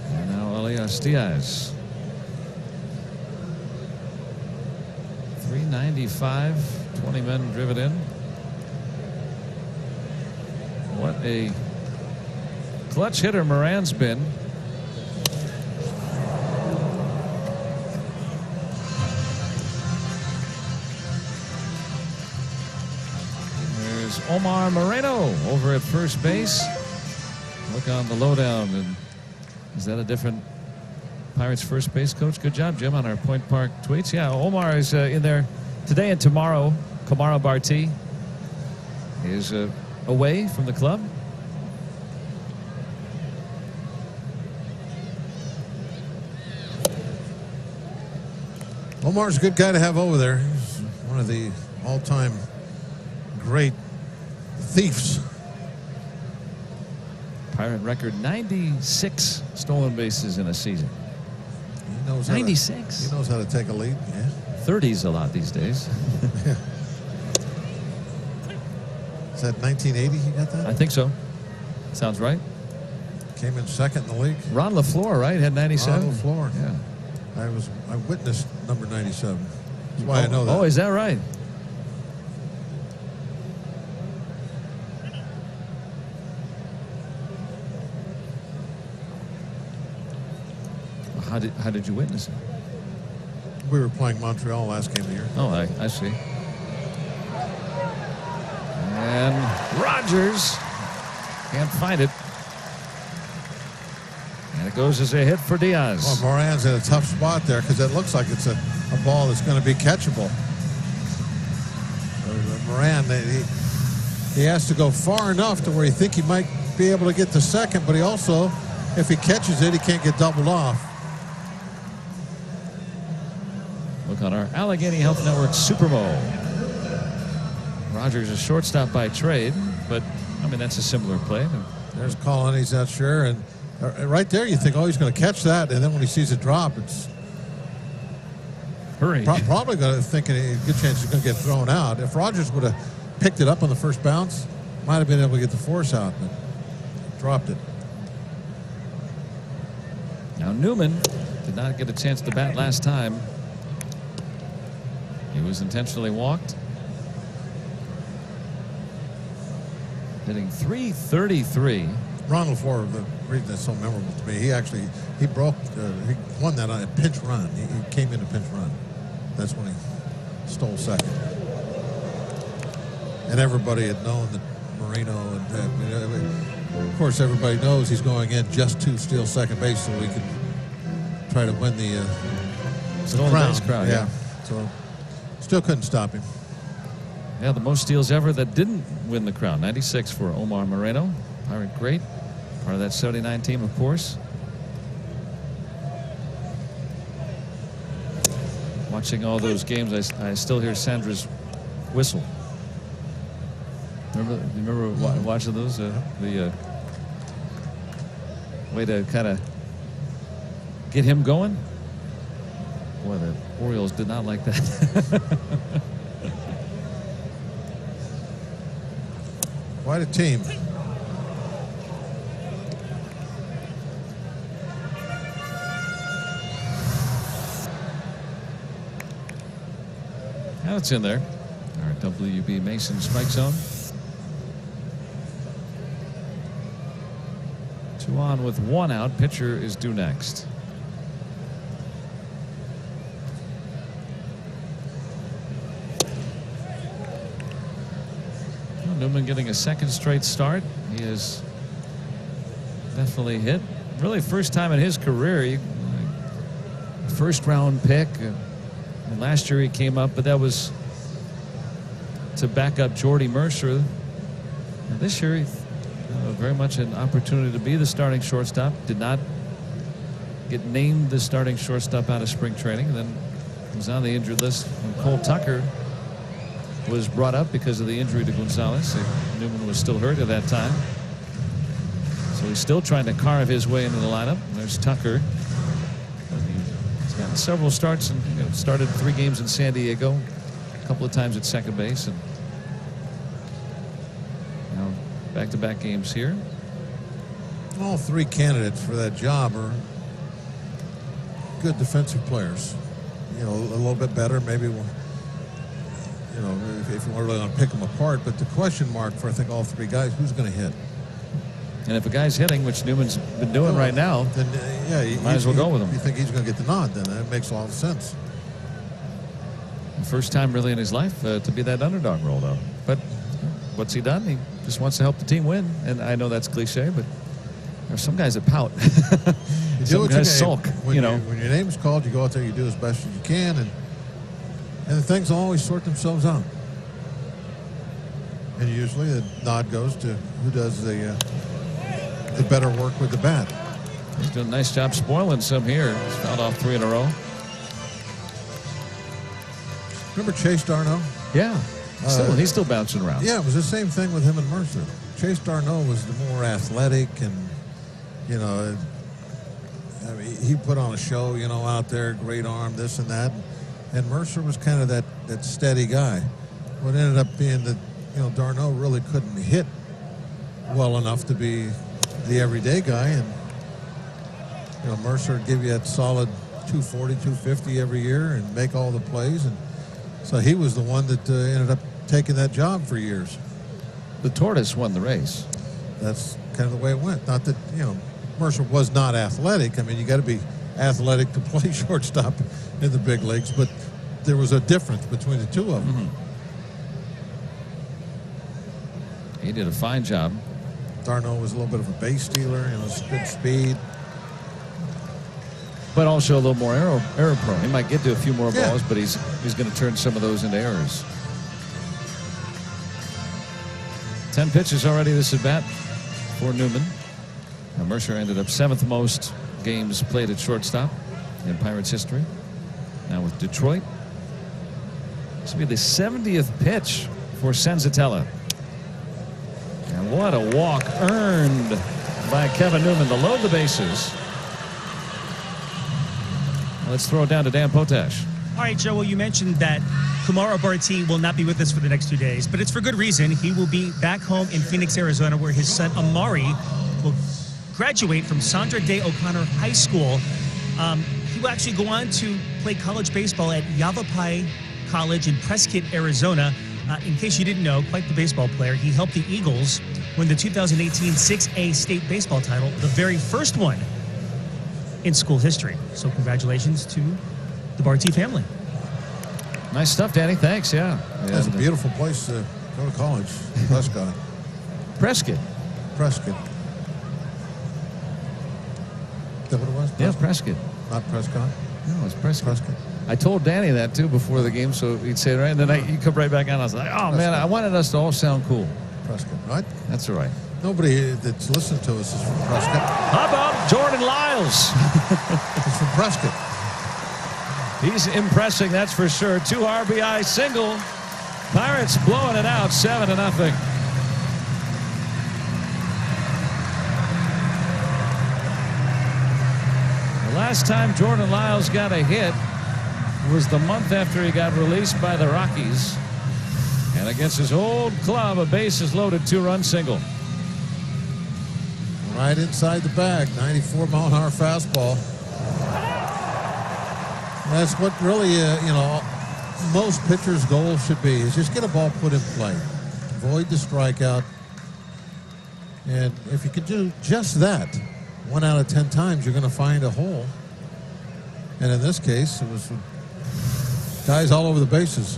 A: And now Elias Diaz. 395, 20 men driven in. What a clutch hitter Moran's been. There's Omar Moreno over at first base. Look on the lowdown. And is that a different Pirates first base coach? Good job, Jim, on our Point Park tweets. Yeah, Omar is in there today and tomorrow. Kamara Barti is away from the club.
B: Omar's a good guy to have over there. He's one of the all-time great thieves.
A: Pirate record 96 stolen bases in a season.
B: He knows
A: 96.
B: He knows how to take a lead. Yeah.
A: 30's a lot these days.
B: Is that 1980 he got that?
A: I think so. Sounds right.
B: Came in second in the league.
A: Ron LaFleur, right? Had 97.
B: Ron LaFleur.
A: Yeah.
B: I witnessed number 97. That's why I know that.
A: Oh, is that right? How did you witness it?
B: We were playing Montreal last game of the year.
A: Oh, I see. And Rogers can't find it. And it goes as a hit for Diaz.
B: Well, Moran's in a tough spot there because it looks like it's a ball that's going to be catchable. Moran, he has to go far enough to where you think he might be able to get to second, but he also, if he catches it, he can't get doubled off.
A: Look on our Allegheny Health Network Supermo. Rogers a shortstop by trade, but I mean that's a similar play.
B: There's Colin, he's not sure, and right there you think, oh, he's going to catch that, and then when he sees it drop, it's
A: hurry.
B: Probably going to think a good chance he's going to get thrown out. If Rogers would have picked it up on the first bounce, might have been able to get the force out, but dropped it.
A: Now Newman did not get a chance to bat last time. He was intentionally walked. Hitting .333.
B: Ron LaFleur, the reason that's so memorable to me, he won that on a pinch run. He came in a pinch run. That's when he stole second. And everybody had known that Moreno, and of course everybody knows he's going in just to steal second base so he can try to win the
A: crown.
B: Yeah. So still couldn't stop him.
A: Yeah, the most steals ever that didn't win the crown. 96 for Omar Moreno. Pirate great. Part of that 79 team, of course. Watching all those games, I still hear Sandra's whistle. Remember watching those? The way to kind of get him going? Boy, the Orioles did not like that.
B: Quite a team.
A: Now it's in there. Our WB Mason strike zone. 2 on with 1 out. Pitcher is due next. Newman getting a second straight start. He is definitely hit. Really first time in his career. First round pick. And last year he came up, but that was to back up Jordy Mercer. And this year, he very much an opportunity to be the starting shortstop. Did not get named the starting shortstop out of spring training. And then was on the injured list when Cole Tucker was brought up because of the injury to Gonzalez. Newman was still hurt at that time. So he's still trying to carve his way into the lineup. There's Tucker. He's got several starts and started 3 games in San Diego, a couple of times at second base, and now back-to-back games here.
B: All 3 candidates for that job are good defensive players. A little bit better, maybe. If you really want to pick them apart, but the question mark for I think all 3 guys, who's going to hit?
A: And if a guy's hitting, which Newman's been doing right now,
B: then you
A: might as well go with him.
B: You think he's going to get the nod? Then that makes a lot of sense.
A: First time really in his life to be that underdog role, though. But what's he done? He just wants to help the team win. And I know that's cliche, but there's some guys that pout. Some guys sulk.
B: When your name's called, you go out there, you do as best as you can, and the things will always sort themselves out. And usually the nod goes to who does the better work with the bat.
A: He's doing a nice job spoiling some here. He's fouled off 3 in a row.
B: Remember Chase Darno?
A: Yeah. He's still bouncing around.
B: Yeah, it was the same thing with him and Mercer. Chase Darno was the more athletic, and I mean, he put on a show, out there, great arm, this and that. And Mercer was kind of that steady guy. What ended up being that, Darno really couldn't hit well enough to be the everyday guy. And, Mercer would give you that solid 240, 250 every year and make all the plays. And so he was the one that ended up taking that job for years.
A: The Tortoise won the race.
B: That's kind of the way it went. Not that, Mercer was not athletic. I mean, you got to be athletic to play shortstop in the big leagues, but there was a difference between the two of them.
A: Mm-hmm. He did a fine job.
B: Darno was a little bit of a base stealer, good speed.
A: But also a little more error prone. He might get to a few more balls, but he's going to turn some of those into errors. 10 pitches already this at bat for Newman. Now Mercer ended up 7th most games played at shortstop in Pirates history. Now with Detroit. This will be the 70th pitch for Senzatella. And what a walk earned by Kevin Newman to load the bases. Let's throw it down to Dan Potash.
D: All right, Joe, well, you mentioned that Kumaro Barti will not be with us for the next 2 days, but it's for good reason. He will be back home in Phoenix, Arizona, where his son Amari will graduate from Sandra Day O'Connor High School. He will actually go on to play college baseball at Yavapai College in Prescott, Arizona. In case you didn't know, quite the baseball player. He helped the Eagles win the 2018 6A state baseball title, the very first one in school history. So congratulations to the Barti family.
A: Nice stuff, Danny. Thanks. Yeah.
B: That's a beautiful place to go to college. Prescott.
A: Prescott.
B: Prescott. Is that what it was?
A: Prescott? Yeah, Prescott.
B: Not Prescott?
A: No, it's Prescott.
B: Prescott.
A: I told Danny that, too, before the game, so he'd say it right. And then you come right back on. I was like, oh, Prescott. Man, I wanted us to all sound cool.
B: Prescott, right?
A: That's all right.
B: Nobody that's listened to us is from Prescott.
A: How about Jordan Lyles?
B: He's from Prescott.
A: He's impressing, that's for sure. 2 RBI single. Pirates blowing it out 7-0. The last time Jordan Lyles got a hit was the month after he got released by the Rockies. And against his old club, a bases loaded 2-run single.
B: Right inside the bag, 94-mile-an-hour fastball. That's what really, most pitchers' goal should be, is just get a ball put in play. Avoid the strikeout. And if you can do just that, 1 out of 10 times, you're going to find a hole. And in this case, it was guys all over the bases.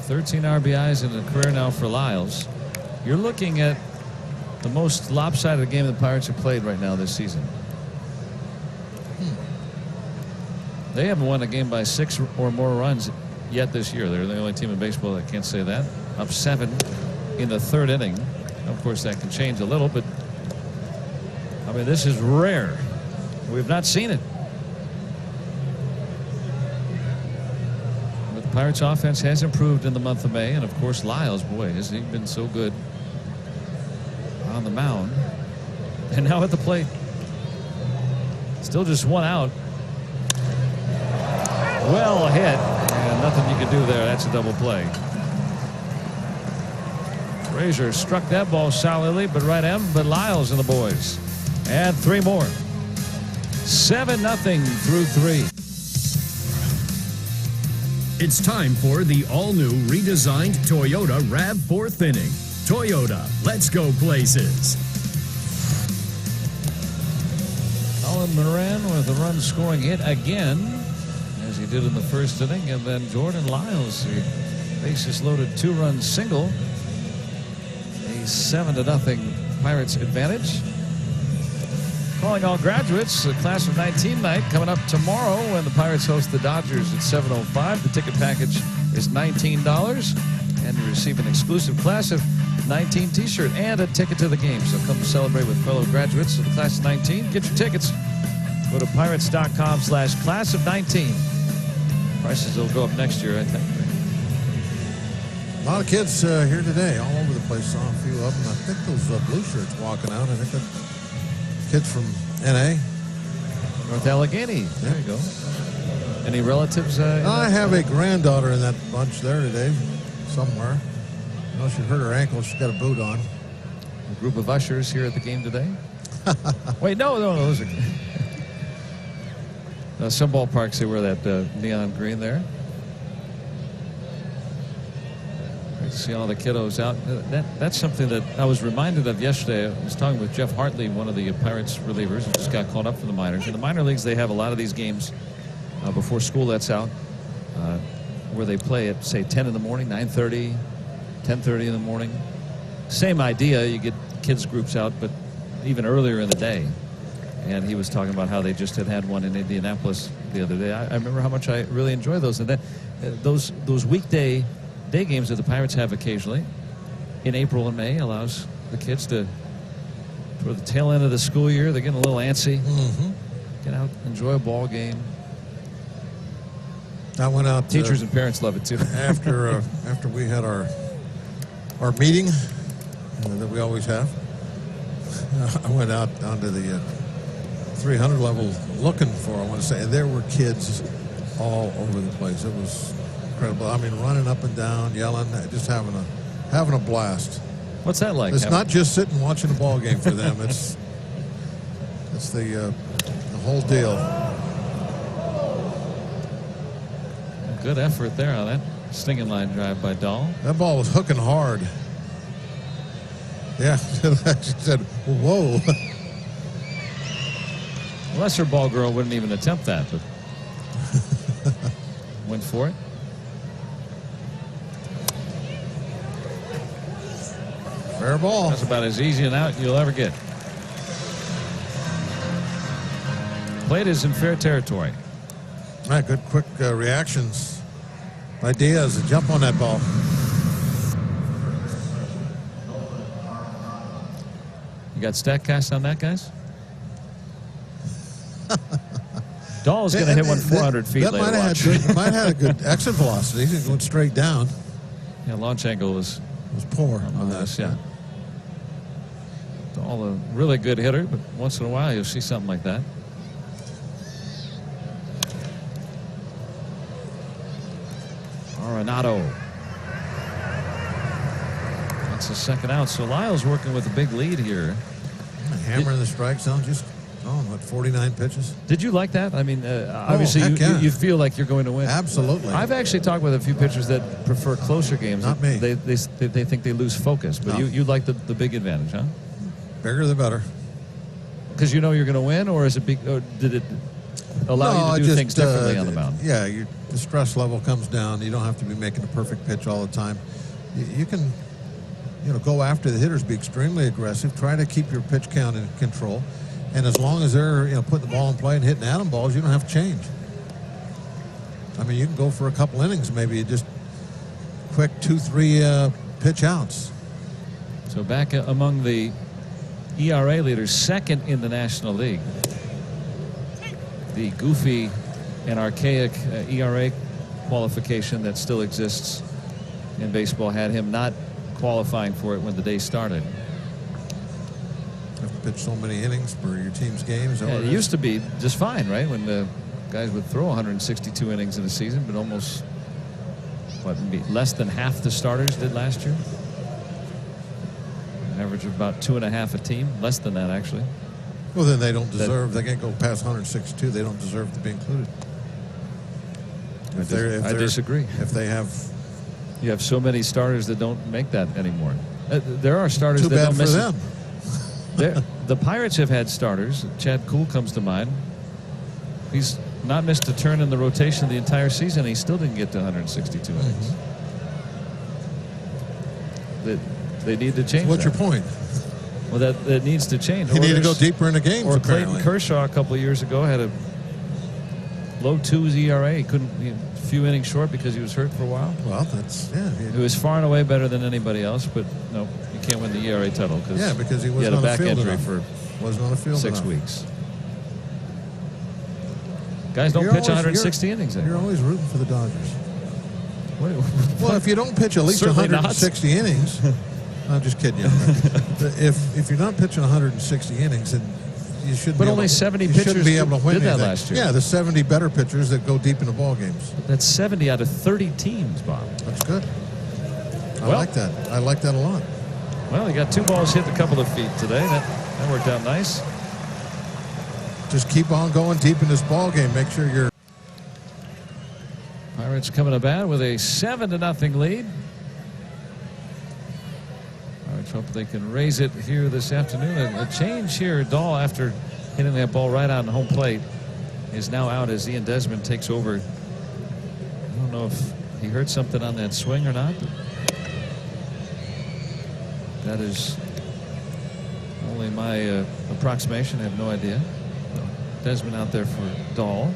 A: 13 RBIs in a career now for Lyles. You're looking at the most lopsided game the Pirates have played right now this season. They haven't won a game by 6 or more runs yet this year. They're the only team in baseball that can't say that. Up 7 in the 3rd inning. Of course, that can change a little, but I mean, this is rare. We've not seen it. But the Pirates offense has improved in the month of May, and of course, Lyles, boy, has he been so good on the mound. And now at the plate. Still just 1 out. Well hit, and nothing you can do there. That's a double play. Frazier struck that ball solidly, but right at him, but Lyles and the boys. And 3 more. 7-0 through 3.
C: It's time for the all-new redesigned Toyota RAV4 Thinning. Toyota, let's go places.
A: Colin Moran with a run-scoring hit again, as he did in the 1st inning, and then Jordan Lyles, the bases-loaded 2-run single. A 7-0 Pirates advantage. Calling all graduates, the class of 19 night coming up tomorrow when the Pirates host the Dodgers at 7:05. The ticket package is $19, and you receive an exclusive class of 19 t-shirt and a ticket to the game. So come celebrate with fellow graduates of the class of 19. Get your tickets. Go to pirates.com/class of 19. Prices will go up next year, I think.
B: A lot of kids here today, all over the place. Saw a few of them. I think those blue shirts walking out. I think they're kids from NA.
A: North Allegheny. There you go. Any relatives?
B: I have a granddaughter in that bunch there today, somewhere. I know she hurt her ankle. She's got a boot on.
A: A group of ushers here at the game today. Wait, no. Those are some ballparks. They wear that neon green there. Great to see all the kiddos out. That's something that I was reminded of yesterday. I was talking with Jeff Hartley, one of the Pirates relievers, who just got called up for the minors. In the minor leagues, they have a lot of these games before school lets out, where they play at, say, 10 in the morning, 9:30, 10:30 in the morning. Same idea. You get kids groups out, but even earlier in the day. And he was talking about how they just had one in Indianapolis the other day. I remember how much I really enjoy those. And then those weekday day games that the Pirates have occasionally in April and May allows the kids to, toward the tail end of the school year, they're getting a little antsy. Get out, enjoy a ball game.
B: I went out.
A: Teachers and parents love it too.
B: after we had our meeting that we always have, I went out onto the 300 level looking for, I want to say, and there were kids all over the place. It was incredible. I mean, running up and down, yelling, just having a blast.
A: What's that like?
B: It's not just sitting watching a ball game for them. It's the whole deal.
A: Good effort there on that stinging line drive by Dahl.
B: That ball was hooking hard. Yeah, she said, whoa.
A: Lesser ball girl wouldn't even attempt that, but went for it.
B: Fair ball.
A: That's about as easy an out you'll ever get. Plate is in fair territory.
B: All right, good quick reactions by Diaz to jump on that ball.
A: You got StatCast on that, guys? Dahl's going to hit one 400 feet later.
B: Might have had a good exit velocity. He's going straight down.
A: Yeah, launch angle was
B: poor on that.
A: Yeah. Dahl, a really good hitter, but once in a while you'll see something like that. Arenado. That's the second out. So Lyle's working with a big lead here.
B: Hammering the strike zone, just 49 pitches.
A: Did you like that? I mean, obviously you feel like you're going to win.
B: Absolutely.
A: I've actually talked with a few pitchers that prefer closer games.
B: Not me.
A: They think they lose focus, but
B: no.
A: you like the big advantage, huh?
B: Bigger the better.
A: Because you know you're going to win, or is it or did it allow you to do things differently on the mound?
B: Yeah, the stress level comes down. You don't have to be making a perfect pitch all the time. You can, go after the hitters, be extremely aggressive, try to keep your pitch count in control, and as long as they're putting the ball in play and hitting atom balls, you don't have to change. I mean, you can go for a couple innings, maybe just quick 2-3 pitch outs.
A: So back among the ERA leaders, second in the National League. The goofy and archaic ERA qualification that still exists in baseball had him not qualifying for it when the day started.
B: You have to pitch so many innings for your team's games.
A: Yeah, it used to be just fine, right? When the guys would throw 162 innings in a season, but almost, maybe less than half the starters did last year. An average of about 2.5 a team, less than that actually.
B: Well, then they don't deserve. They can't go past 162. They don't deserve to be included.
A: I disagree.
B: If they have,
A: you have so many starters that don't make that anymore. There are starters
B: too
A: that
B: bad
A: don't
B: for
A: miss
B: them.
A: The Pirates have had starters. Chad Kuhl comes to mind. He's not missed a turn in the rotation the entire season. He still didn't get to 162 innings. They need to change.
B: What's
A: that.
B: your point?
A: Well, that needs to change.
B: You need to go deeper in the games.
A: Or
B: apparently.
A: Clayton Kershaw a couple of years ago had a low 2s ERA. He couldn't, a few innings short because he was hurt for a while.
B: Well,
A: He was far and away better than anybody else, but no, you can't win the ERA title
B: because he
A: had a back injury
B: enough.
A: for
B: wasn't on the field
A: 6
B: enough.
A: weeks. Guys don't pitch 160 innings.
B: You're always rooting for the Dodgers. Well, if you don't pitch at least
A: Certainly
B: 160 innings, I'm just kidding you. If you're not pitching 160 innings, then you shouldn't.
A: But
B: be
A: only
B: able to,
A: 70
B: you
A: pitchers
B: shouldn't be able to win
A: did that
B: anything.
A: last year.
B: Yeah, the 70 better pitchers that go deep into ball games.
A: That's 70 out of 30 teams, Bob.
B: That's good. I
A: Well-
B: like that. I like that a lot.
A: Well, he got 2 balls hit a couple of feet today. That worked out nice.
B: Just keep on going deep in this ball game. Make sure you're.
A: Pirates coming to bat with a 7-0 lead. Pirates hope they can raise it here this afternoon. A change here. Dahl, after hitting that ball right on home plate, is now out as Ian Desmond takes over. I don't know if he heard something on that swing or not. That is only my approximation. I have no idea. Desmond out there for Dahl.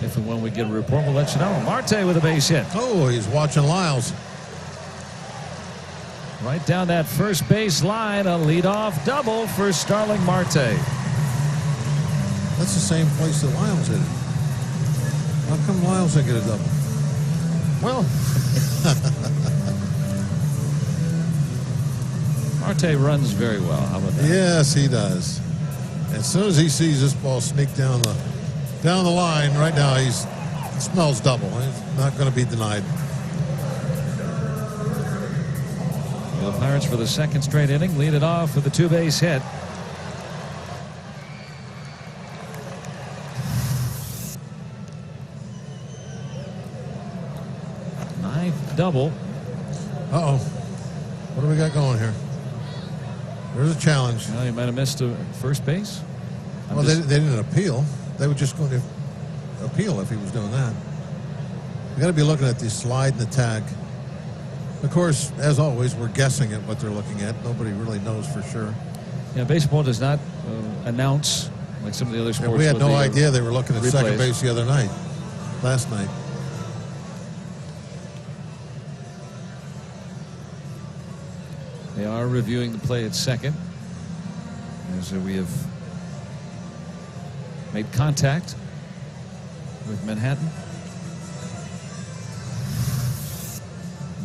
A: If and when we get a report, we'll let you know. Marte with a base hit.
B: Oh, he's watching Lyles.
A: Right down that first base line, a leadoff double for Starling Marte.
B: That's the same place that Lyles hit it. How come Lyles didn't get a double?
A: Well, Marte runs very well. How about that?
B: Yes, he does. As soon as he sees this ball sneak down the line, right now he smells double. He's not going to be denied.
A: The Pirates for the second straight inning lead it off with a 2-base hit. Ninth double.
B: Uh-oh. What do we got going here? There's a challenge.
A: Well, he might have missed a first base.
B: Well, they didn't appeal. They were just going to appeal if he was doing that. You got to be looking at the slide and the tag. Of course, as always, we're guessing at what they're looking at. Nobody really knows for sure.
A: Yeah, baseball does not announce like some of the other sports.
B: Yeah, we had
A: with
B: no
A: the,
B: idea they were looking at
A: replays.
B: second base the other night, last night.
A: They are reviewing the play at second. As we have made contact with Manhattan.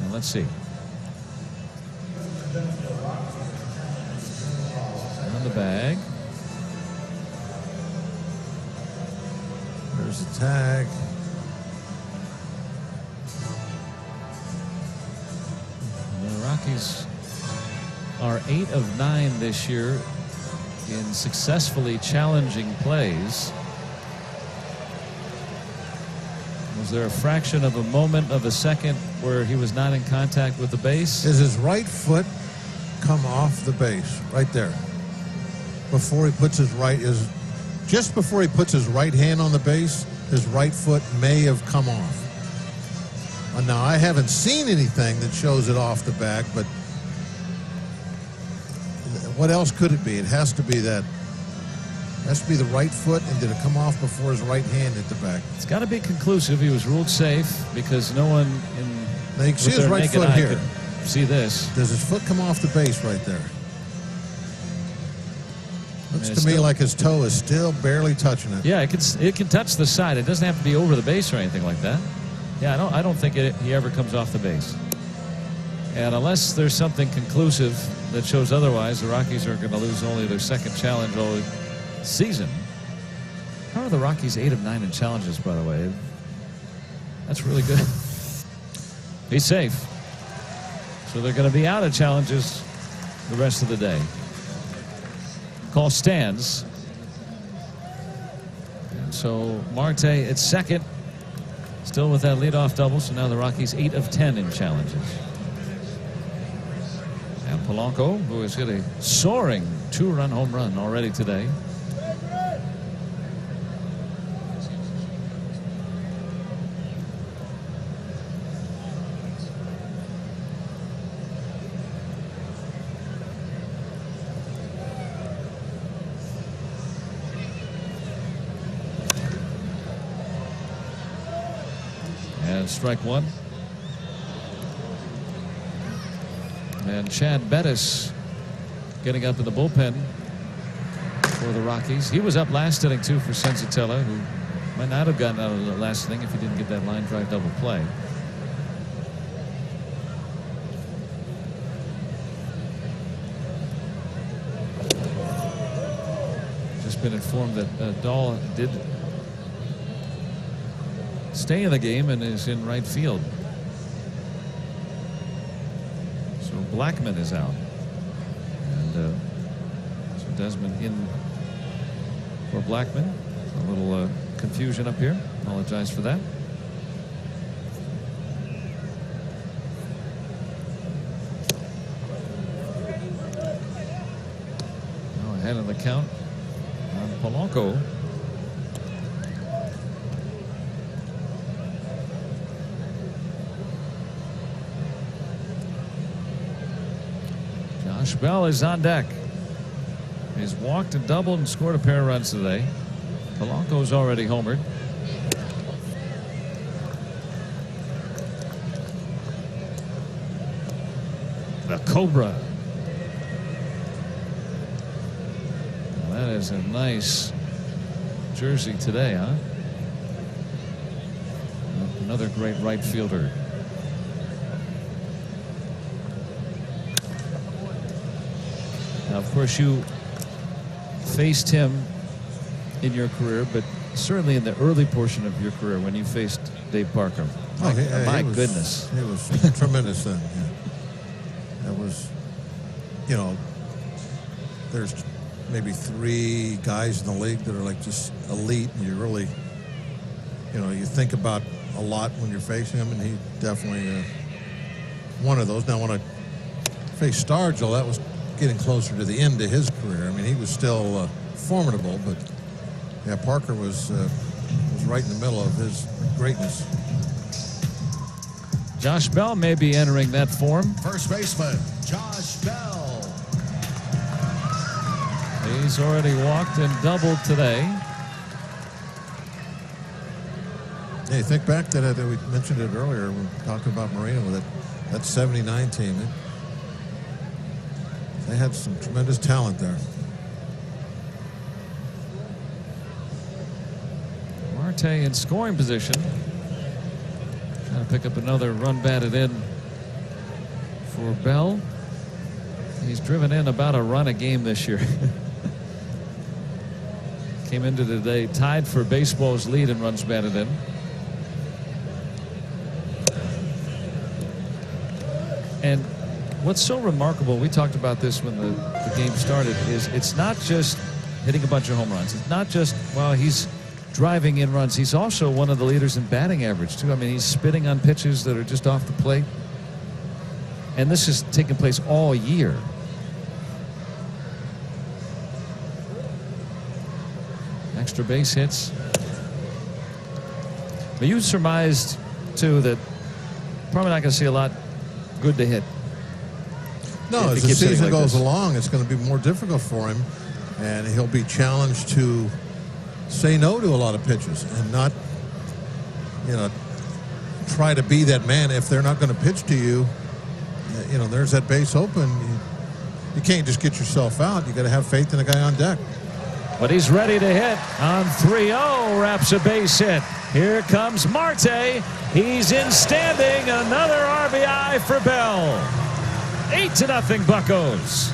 A: Now let's see. On the bag.
B: There's the tag.
A: The Rockies are 8 of 9 this year in successfully challenging plays. Was there a fraction of a moment of a second where he was not in contact with the base?
B: Does his right foot come off the base right there before he puts his just before he puts his right hand on the base, his right foot may have come off. Now, I haven't seen anything that shows it off the back, but what else could it be? It has to be that. It has to be the right foot, and did it come off before his right hand hit the back?
A: It's got to be conclusive. He was ruled safe because no one in
B: Now you can see his right foot here.
A: could see this.
B: Does his foot come off the base right there? Looks
A: it's
B: to me
A: still,
B: like his toe is still barely touching it.
A: Yeah, it can touch the side. It doesn't have to be over the base or anything like that. Yeah, I don't think he ever comes off the base. And unless there's something conclusive that shows otherwise, the Rockies are going to lose only their second challenge all season. How are the Rockies 8 of 9 in challenges, by the way? That's really good. He's safe. So they're going to be out of challenges the rest of the day. Call stands. And so Marte at second, still with that leadoff double. So now the Rockies 8 of 10 in challenges. And Polanco, who has hit a soaring 2-run home run already today. And strike one. And Chad Bettis getting up in the bullpen for the Rockies. He was up last inning, too, for Senzatella, who Might not have gotten out of the last inning if he didn't get that line drive double play. Just been informed that Dahl did stay in the game and is in right field. So Blackman is out. And so Desmond in for Blackman. A little confusion up here. Apologize for that. Now ahead of the count on Polanco. Josh Bell is on deck. He's walked and doubled and scored a pair of runs today. Polanco's already homered. The Cobra. Well, that is a nice jersey today, huh? Another great right fielder. Now, of course, you faced him in your career, but certainly in the early portion of your career when you faced Dave Parker. My goodness.
B: It was tremendous then. Yeah. That was, you know, there's maybe 3 guys in the league that are like just elite, and you really, you know, you think about a lot when you're facing him, and he definitely one of those. Now, when I faced Stargell, that was getting closer to the end of his career. I mean, he was still formidable, but yeah, Parker was right in the middle of his greatness.
A: Josh Bell may be entering that form.
F: First baseman, Josh Bell.
A: He's already walked and doubled today.
B: Hey, think back to that. We mentioned it earlier when talking about Marino with that 79 team. They had some tremendous talent there.
A: Marte in scoring position. Trying to pick up another run batted in for Bell. He's driven in about a run a game this year. Came into today tied for baseball's lead in runs batted in. And what's so remarkable, we talked about this when the game started, is it's not just hitting a bunch of home runs. It's not just, well, he's driving in runs. He's also one of the leaders in batting average, too. I mean, he's spitting on pitches that are just off the plate. And this has taken place all year. Extra base hits. But you surmised, too, that probably not going to see a lot good to hit.
B: No, as the season goes along, it's going to be more difficult for him, and he'll be challenged to say no to a lot of pitches and not, you know, try to be that man. If they're not going to pitch to you, you know, there's that base open. You can't just get yourself out. You got to have faith in the guy on deck.
A: But he's ready to hit on 3-0, wraps a base hit. Here comes Marte. He's in standing. Another RBI for Bell. 8-0 Buccos.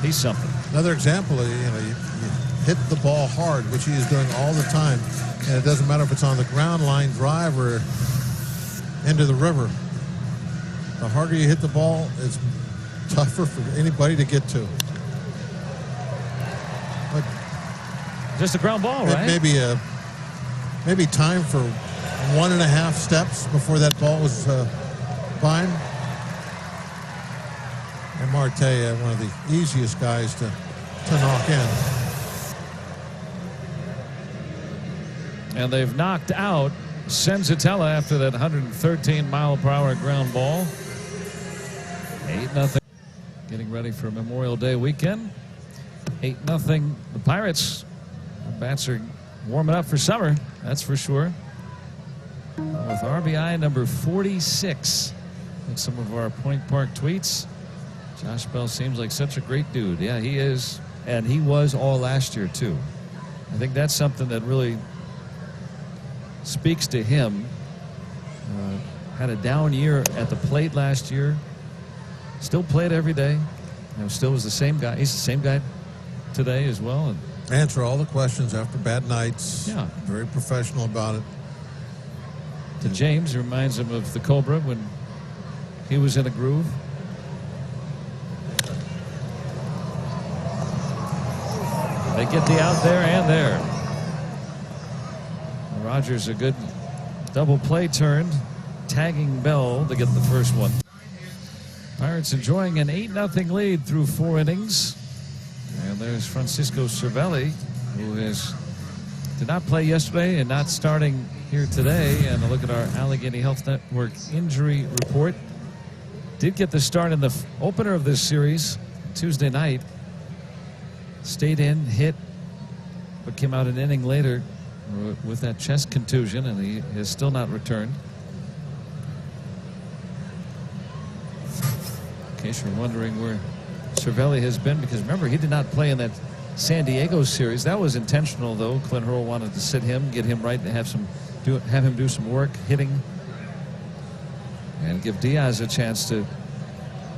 A: He's something.
B: Another example of, you know, you hit the ball hard, which he is doing all the time, and it doesn't matter if it's on the ground line drive or into the river. The harder you hit the ball, it's tougher for anybody to get to. But
A: just a ground ball, right?
B: Maybe time for 1.5 steps before that ball was by him. And Marte, one of the easiest guys to knock in.
A: And they've knocked out Senzatella after that 113-mile-per-hour ground ball. 8-0. Getting ready for Memorial Day weekend. 8-0. The Pirates. The bats are warming up for summer, that's for sure. With RBI number 46. Like some of our Point Park tweets. Josh Bell seems like such a great dude. Yeah, he is. And he was all last year, too. I think that's something that really speaks to him. Had a down year at the plate last year. Still played every day. Still was the same guy. He's the same guy today as well. And
B: answer all the questions after bad nights.
A: Yeah.
B: Very professional about it.
A: To James, reminds him of the Cobra when he was in a groove. They get the out there and there. Rogers a good double play turned, tagging Bell to get the first one. Pirates enjoying an 8-0 lead through 4 innings. And there's Francisco Cervelli, who did not play yesterday and not starting here today. And a look at our Allegheny Health Network injury report. Did get the start in the opener of this series Tuesday night. Stayed in, hit, but came out an inning later with that chest contusion, and he has still not returned. In case you're wondering where Cervelli has been, because remember, he did not play in that San Diego series. That was intentional, though. Clint Hurl wanted to sit him, get him right, and have him do some work hitting, and give Diaz a chance to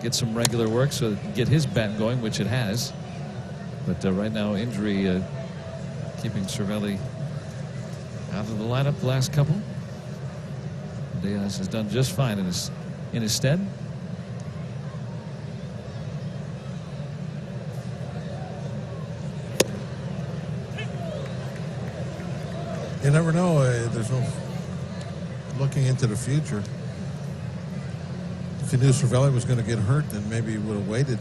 A: get some regular work so that get his bat going, which it has. But right now, injury keeping Cervelli out of the lineup the last couple. Diaz has done just fine in his stead.
B: You never know. There's no looking into the future. If you knew Cervelli was going to get hurt, then maybe you would have waited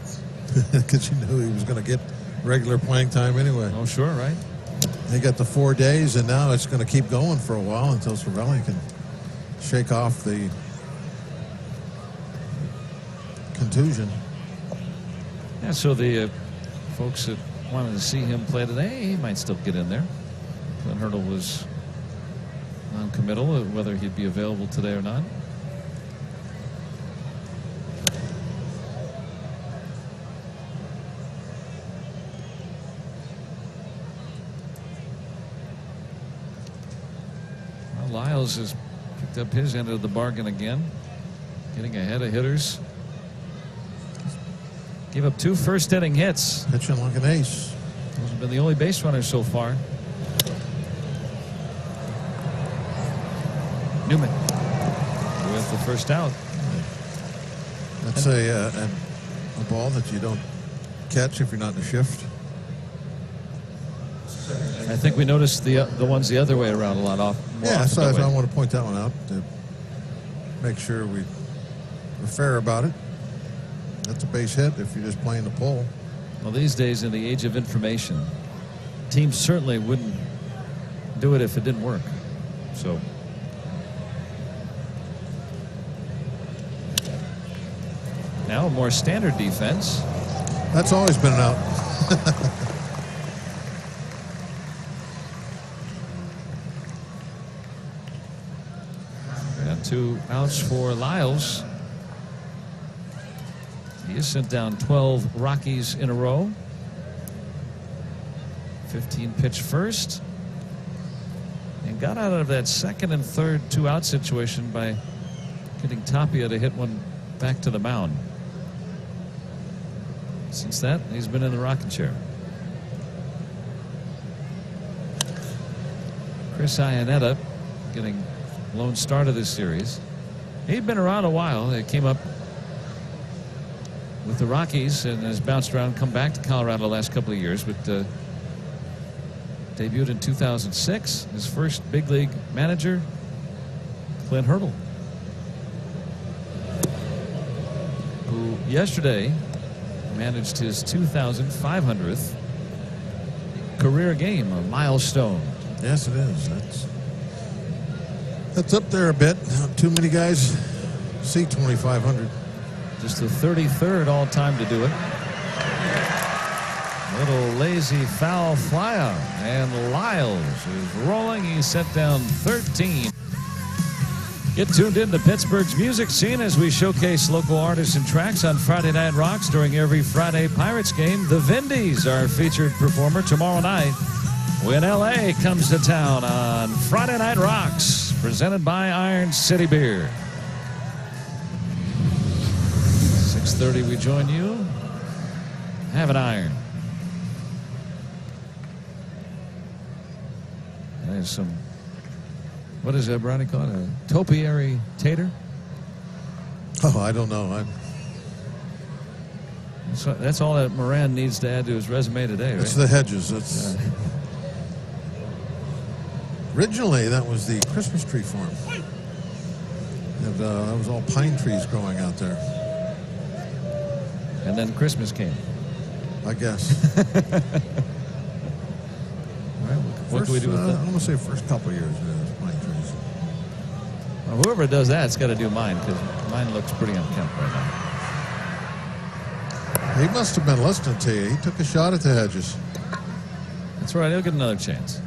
B: because you knew he was going to get regular playing time anyway.
A: Oh, sure, right.
B: They got the 4 days, and now it's going to keep going for a while until Cervelli can shake off the contusion.
A: Yeah, so the folks that wanted to see him play today, he might still get in there. Clint Hurdle was non-committal whether he'd be available today or not. Well, Lyles has picked up his end of the bargain again, getting ahead of hitters. Gave up 2 first-inning hits.
B: Pitching like an ace.
A: Those have been the only base runners so far. Newman with the first out.
B: That's a ball that you don't catch if you're not in a shift.
A: I think we noticed the ones the other way around a lot more.
B: Yeah, so
A: often,
B: I want to point that one out to make sure we're fair about it. That's a base hit if you're just playing the pull.
A: Well, these days in the age of information, teams certainly wouldn't do it if it didn't work. So now a more standard defense.
B: That's always been an out.
A: And 2 outs for Lyles. He has sent down 12 Rockies in a row. 15 pitch first. And got out of that second and third 2-out situation by getting Tapia to hit one back to the mound. Since that, he's been in the rocking chair. Chris Iannetta getting lone start of this series. He'd been around a while. He came up with the Rockies and has bounced around, come back to Colorado the last couple of years, but debuted in 2006. His first big league manager, Clint Hurdle, who yesterday managed his 2,500th career game, a milestone.
B: Yes, it is. That's up there a bit. Not too many guys see 2,500.
A: Just the 33rd all-time to do it. Little lazy foul fly out, and Lyles is rolling. He set down 13. Get tuned in to Pittsburgh's music scene as we showcase local artists and tracks on Friday Night Rocks during every Friday Pirates game. The Vindies are featured performer tomorrow night when L.A. comes to town on Friday Night Rocks, presented by Iron City Beer. 6:30 we join you. Have an iron. There's some, what is that, Brownie called? A topiary tater?
B: Oh, I don't know.
A: So that's all that Moran needs to add to his resume today, right?
B: It's the hedges. It's originally that was the Christmas tree farm. And, that was all pine trees growing out there.
A: And then Christmas came.
B: I guess.
A: All right, what can we do with that?
B: I'm going to say first couple of years, pine trees.
A: Well, whoever does that's got to do mine, because mine looks pretty unkempt right now.
B: He must have been listening to you. He took a shot at the hedges.
A: That's right. He'll get another chance.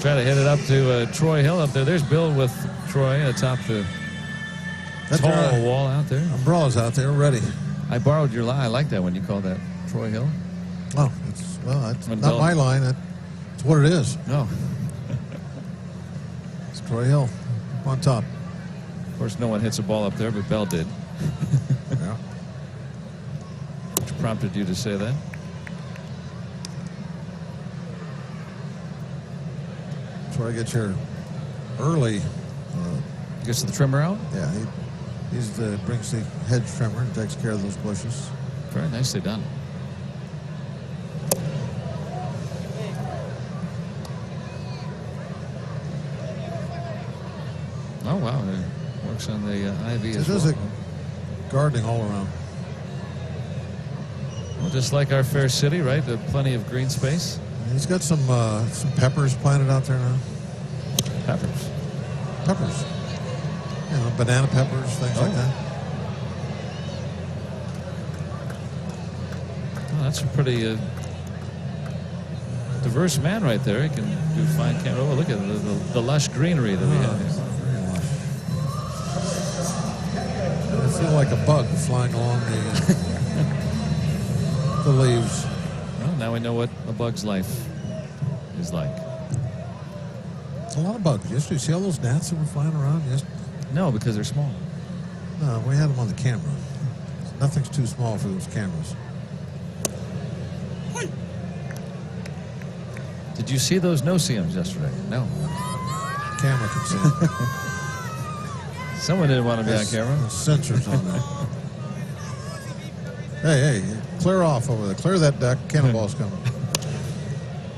A: Try to hit it up to Troy Hill up there. There's Bill with Troy atop the tall wall out there.
B: Umbrellas out there ready.
A: I borrowed your line. I like that when you call that Troy Hill.
B: Oh, that's not my line. That's what it is.
A: No.
B: It's Troy Hill up on top.
A: Of course, no one hits a ball up there, but Bell did.
B: Yeah.
A: Which prompted you to say that?
B: Troy gets here early.
A: Gets the trimmer out?
B: Yeah, he brings the hedge trimmer and takes care of those bushes.
A: Very nicely done. Oh, wow. It works on the ivy as well.
B: Gardening all around.
A: Well, just like our fair city, right? Plenty of green space.
B: He's got some peppers planted out there now.
A: Peppers.
B: Peppers. You know, banana peppers, things like that.
A: Well, that's a pretty diverse man right there. He can do fine camera. Oh, look at the lush greenery that we have here.
B: Very lush. I feel like a bug flying along the leaves.
A: Well, now we know what a bug's life is like.
B: It's a lot of bugs. Yesterday, see all those gnats that were flying around?
A: No, because they're small.
B: No, we had them on the camera. Nothing's too small for those cameras.
A: Did you see those no-see-ums yesterday? No.
B: Camera can see them.
A: Someone didn't want to be on camera.
B: Sensors on there. Hey, clear off over there. Clear that deck. Cannonball's coming.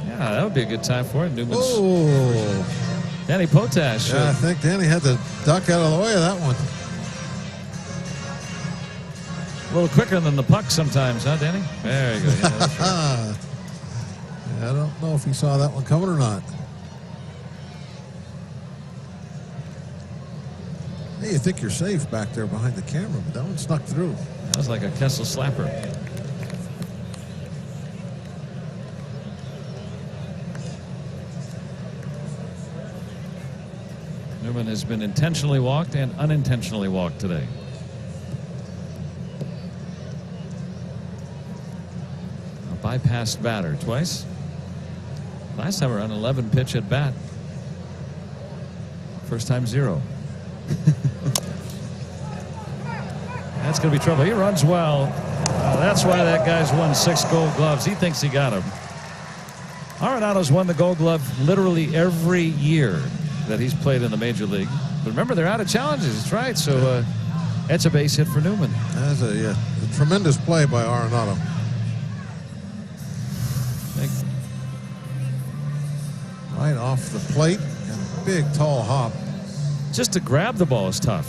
A: Yeah, that would be a good time for it. Newman's.
B: Oh.
A: Danny Potash.
B: Yeah, I think Danny had to duck out of the way of that one.
A: A little quicker than the puck sometimes, huh, Danny? There you go. Yeah, that's right.
B: I don't know if he saw that one coming or not. Hey, you think you're safe back there behind the camera, but that one snuck through.
A: That was like a Kessel slapper. Newman has been intentionally walked and unintentionally walked today. A bypassed batter twice. Last time around, 11 pitch at bat. First time 0. That's going to be trouble. He runs well. That's why that guy's won 6 Gold Gloves. He thinks he got him. Arenado's won the Gold Glove literally every year that he's played in the Major League. But remember, they're out of challenges. That's right. So it's a base hit for Newman.
B: That's a tremendous play by Arenado. Right off the plate. And big, tall hop.
A: Just to grab the ball is tough.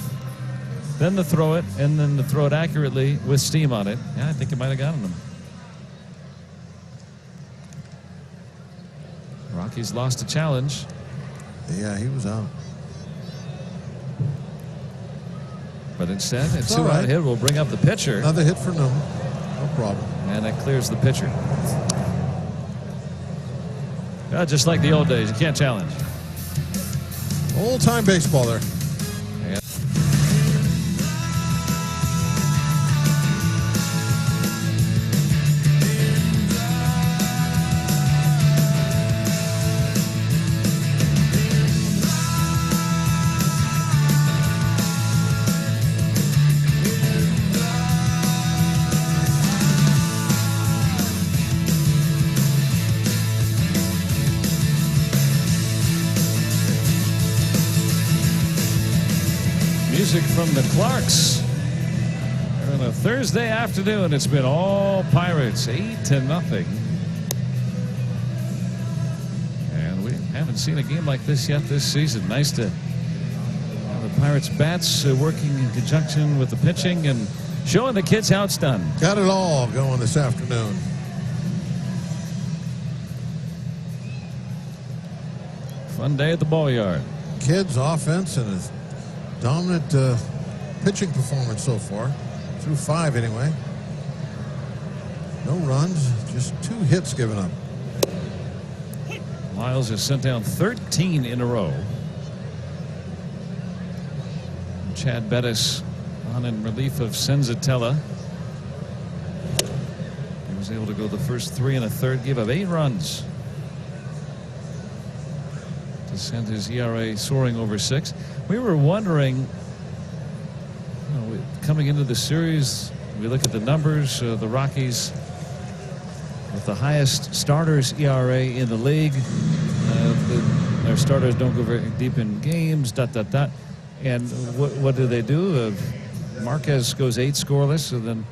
A: Then to throw it, and then to throw it accurately with steam on it. Yeah, I think it might have gotten him. Rockies lost a challenge.
B: Yeah, he was out.
A: But instead, a 2-out hit will bring up the pitcher.
B: Another hit for Newman. No problem.
A: And it clears the pitcher. Just like the old days, you can't challenge.
B: Old-time baseball there.
A: Yeah. from the Clarks. On a Thursday afternoon, it's been all Pirates, 8-0. And we haven't seen a game like this yet this season. Nice to have the Pirates bats working in conjunction with the pitching and showing the kids how it's done.
B: Got it all going this afternoon.
A: Fun day at the ball yard.
B: Kids, offense, and a dominant pitching performance so far. Through 5 anyway. No runs, just 2 hits given up.
A: Lyles has sent down 13 in a row. Chad Bettis on in relief of Senzatella. He was able to go the first 3 1/3, gave up 8 runs to send his ERA soaring over 6. We were wondering, coming into the series, we look at the numbers, the Rockies with the highest starters ERA in the league. Their starters don't go very deep in games, And what do? Marquez goes 8 scoreless, and then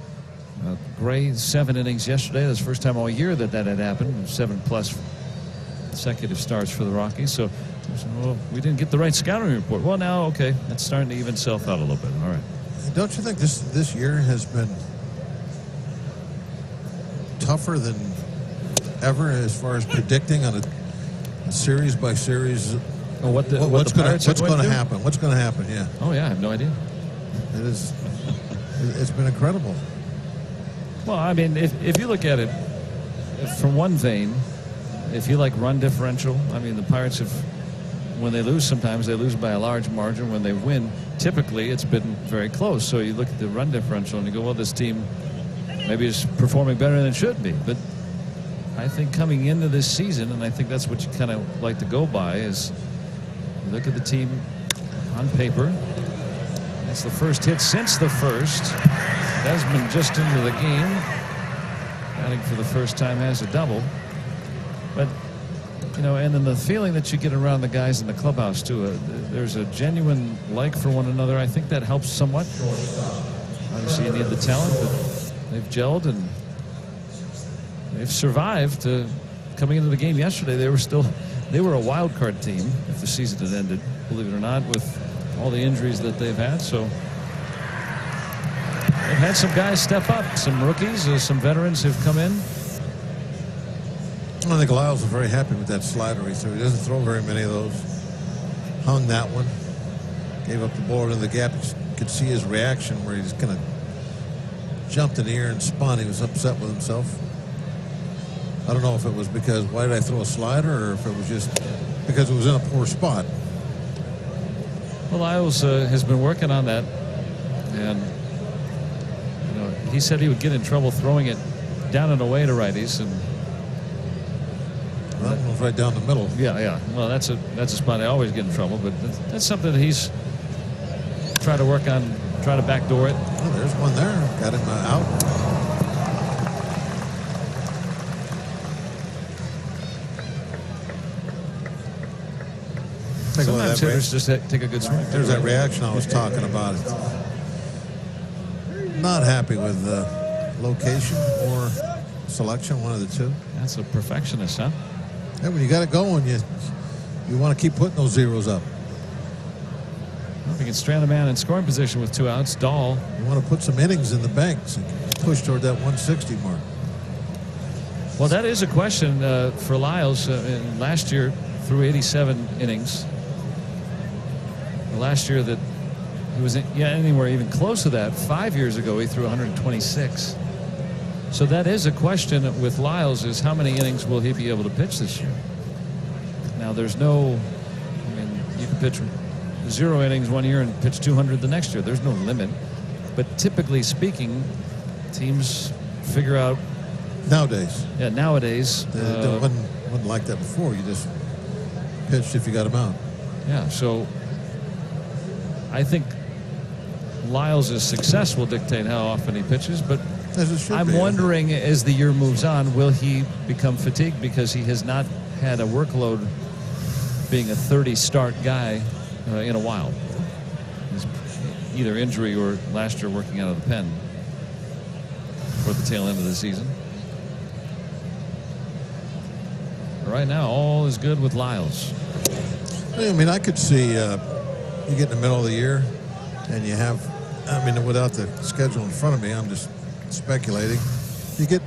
A: Gray 7 innings yesterday. That's the first time all year that had happened. 7+ consecutive starts for the Rockies. So, well, we didn't get the right scouting report. Well, now, okay, that's starting to even itself out a little bit. All right.
B: Don't you think this year has been tougher than ever as far as predicting on a series by series?
A: What's going
B: to happen? What's going to happen? Yeah.
A: Oh yeah, I have no idea.
B: It is. It's been incredible.
A: Well, I mean, if you look at it from one vein, if you like run differential, I mean, the Pirates have, when they lose, sometimes they lose by a large margin. When they win, typically it's been very close. So you look at the run differential and you go, well, this team maybe is performing better than it should be. But I think coming into this season, and I think that's what you kind of like to go by, is you look at the team on paper. That's the first hit since the first. Desmond just into the game. Batting for the first time, has a double. But, you know, and then the feeling that you get around the guys in the clubhouse, too. There's a genuine like for one another. I think that helps somewhat. Obviously, you need the talent, but they've gelled and they've survived. Coming into the game yesterday, they were a wild card team if the season had ended, believe it or not, with all the injuries that they've had. So they've had some guys step up, some rookies, some veterans who've come in.
B: I think Lyles is very happy with that slider he threw. He doesn't throw very many of those. Hung that one. Gave up the ball into the gap. You could see his reaction where he just kind of jumped in the air and spun. He was upset with himself. I don't know if it was because, why did I throw a slider, or if it was just because it was in a poor spot.
A: Well, Lyles has been working on that. And, you know, he said he would get in trouble throwing it down and away to righties. And
B: that one's right down the middle.
A: Yeah. Well, that's a spot I always get in trouble, but that's something that he's trying to work on, try to backdoor it.
B: Oh, there's one there. Got him out.
A: Sometimes hitters just take a good swing.
B: There's that reaction I was talking about. Not happy with the location or selection, one of the two.
A: That's a perfectionist, huh?
B: Yeah, when you got it going, you want to keep putting those zeros up.
A: Well, if you can strand a man in scoring position with 2 outs, Dahl.
B: You want to put some innings in the bank so push toward that 160 mark.
A: Well, that is a question for Lyles. Last year, threw 87 innings. Last year that he was anywhere even close to that. 5 years ago, he threw 126. So that is a question with Lyles, is how many innings will he be able to pitch this year? Now, there's no, I mean, you can pitch 0 innings one year and pitch 200 the next year. There's no limit. But typically speaking, teams figure out.
B: Nowadays.
A: Yeah, nowadays.
B: It wasn't like that before. You just pitched if you got him out.
A: Yeah, so I think Lyles' success will dictate how often he pitches, but I'm wondering, as the year moves on, will he become fatigued because he has not had a workload being a 30-start guy in a while. either injury or last year working out of the pen for the tail end of the season. Right now, all is good with Lyles.
B: I mean, I could see you get in the middle of the year and you have, I mean, without the schedule in front of me, I'm just speculating. You get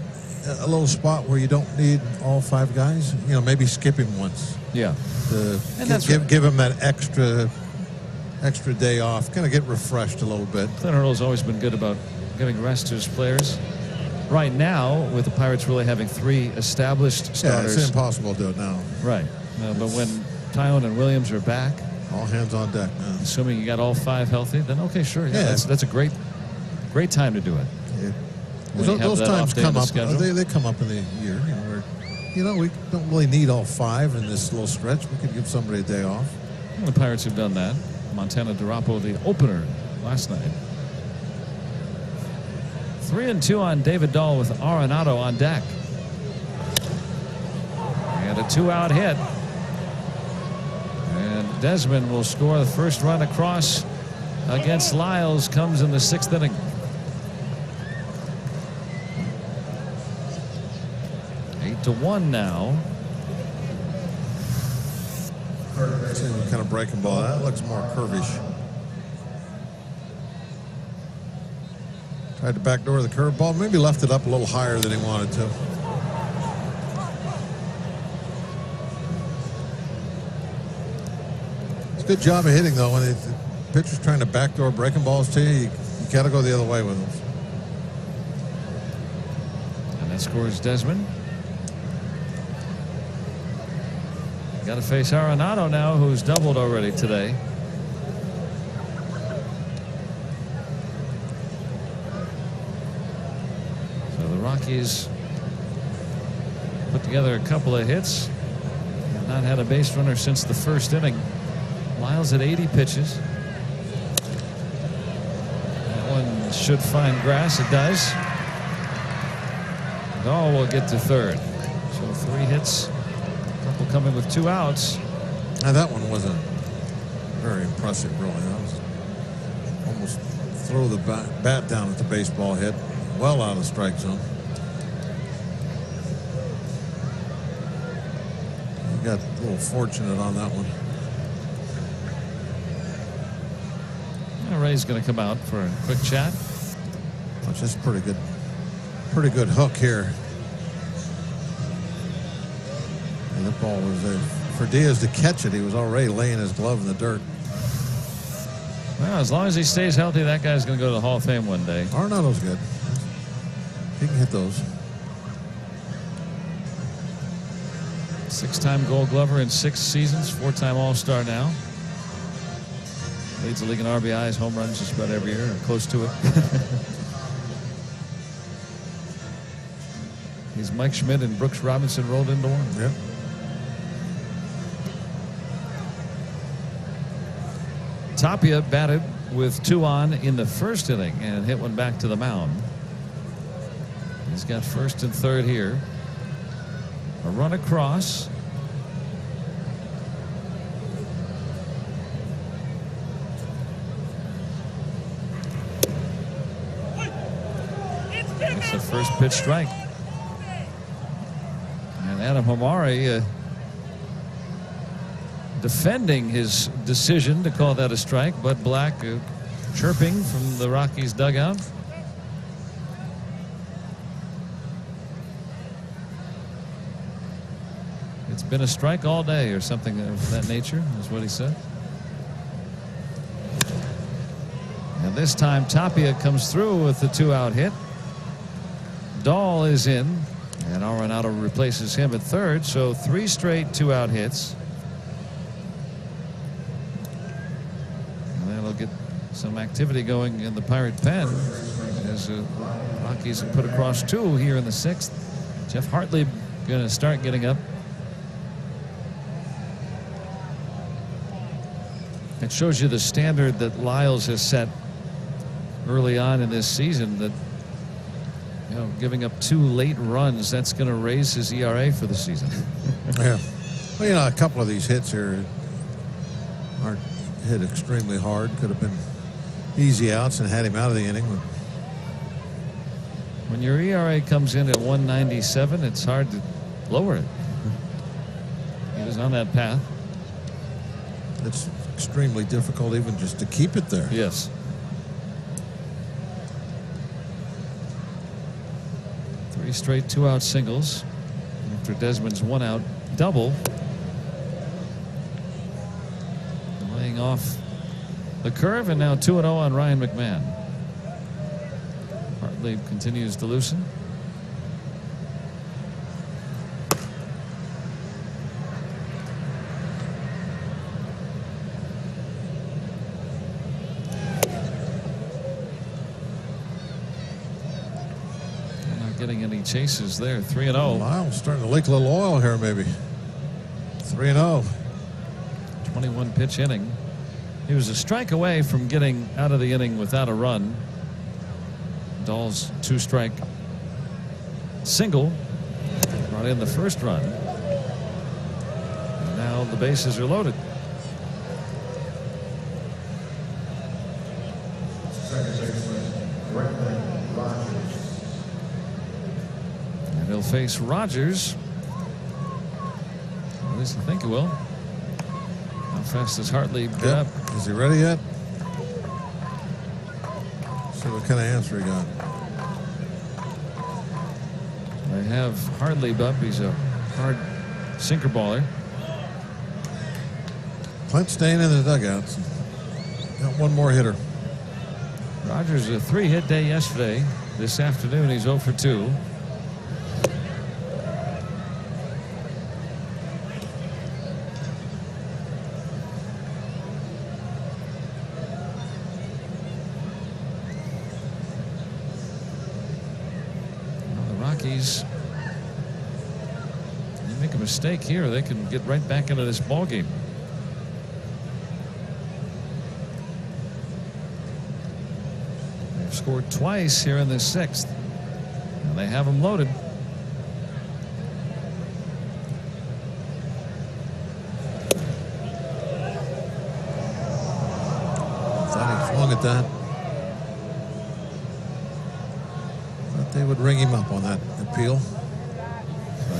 B: a little spot where you don't need all 5 guys. You know, maybe skip him once.
A: Yeah.
B: Give him that extra day off, kind of get refreshed a little bit.
A: Clint Hurdle's always been good about giving rest to his players. Right now, with the Pirates really having 3 established starters.
B: Yeah, it's impossible to do it now.
A: Right. But when Tyone and Williams are back,
B: all hands on deck now.
A: Assuming you got all 5 healthy, then okay, sure. Yeah, that's a great time to do it.
B: Yeah. Those times come up. They come up in the year, where we don't really need all 5 in this little stretch. We could give somebody a day off.
A: Well, the Pirates have done that. Montana DeRapo, the opener last night. 3-2 on David Dahl with Arenado on deck. And a 2-out hit. And Desmond will score. The first run across against Lyles comes in the 6th inning. 8-1 now.
B: Kind of breaking ball. That looks more curvish. Tried to backdoor the curveball. Maybe left it up a little higher than he wanted to. It's a good job of hitting, though. When the pitcher's trying to backdoor breaking balls to you, you got to go the other way with them.
A: And that scores Desmond. Got to face Arenado now, who's doubled already today. So the Rockies put together a couple of hits. Have not had a base runner since the 1st inning. Lyles at 80 pitches. That one should find grass. It does. Dahl will get to 3rd. So 3 hits. Couple coming with 2 outs.
B: Now that one wasn't very impressive, really. That was almost throw the bat down at the baseball hit, well out of the strike zone. You got a little fortunate on that one.
A: Ray's going to come out for a quick chat.
B: Which is pretty good hook here. And the ball was for Diaz to catch it. He was already laying his glove in the dirt.
A: Well, as long as he stays healthy, that guy's going to go to the Hall of Fame one day.
B: Arenado's good. He can hit those.
A: 6-time Gold Glover in 6 seasons, 4-time All-Star now. Leads the league in RBIs, home runs just about every year, or close to it. He's Mike Schmidt and Brooks Robinson rolled into one.
B: Yep.
A: Tapia batted with 2 on in the 1st inning and hit one back to the mound. He's got 1st and 3rd here. A run across. It's the first pitch strike. And Adam Homari defending his decision to call that a strike. Bud Black chirping from the Rockies dugout. It's been a strike all day or something of that nature, is what he said. And this time Tapia comes through with the 2-out hit. Dahl is in, and Arenado replaces him at 3rd, so 3 straight 2-out hits. And that'll get some activity going in the Pirate pen as the Rockies have put across 2 here in the 6th. Jeff Hartley going to start getting up. It shows you the standard that Lyles has set early on in this season, that giving up 2 late runs, that's going to raise his ERA for the season.
B: Yeah. Well, a couple of these hits here aren't hit extremely hard. Could have been easy outs and had him out of the inning.
A: When your ERA comes in at 197, it's hard to lower it. He was on that path.
B: It's extremely difficult even just to keep it there.
A: Yes. Three straight 2-out singles after Desmond's 1-out double. Laying off the curve, and now 2-0 on Ryan McMahon. Hartley continues to loosen. Not getting any chases there. 3-0.
B: Lyles starting to leak a little oil here, maybe. 3-0.
A: 21 pitch inning. He was a strike away from getting out of the inning without a run. Dahl's 2-strike single brought in the first run. And now the bases are loaded. And he'll face Rogers. At least I think he will. How fast does Hartley get up?
B: Is he ready yet? See what kind of answer he got.
A: They have Hartley up. He's a hard sinker baller.
B: Clint staying in the dugouts. Got one more hitter.
A: Rogers a 3-hit day yesterday. This afternoon he's 0 for 2. Rockies, you make a mistake here, they can get right back into this ball game. They've scored twice here in the 6th, and they have them loaded.
B: Thought he swung at that. They would ring him up on that appeal.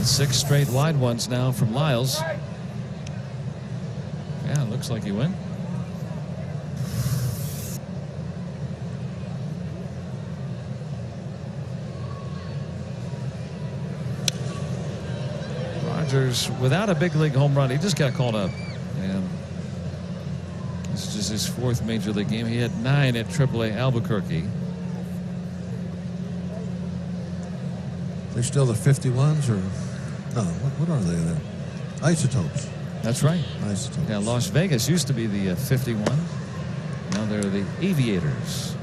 A: 6 straight wide ones now from Lyles. Yeah, it looks like he went. Rogers without a big league home run. He just got called up. And this is just his 4th major league game. He had 9 at AAA Albuquerque.
B: They're still the 51s, or no? What are they there? Isotopes.
A: That's right.
B: Isotopes.
A: Yeah, Las Vegas used to be the 51. Now they're the Aviators.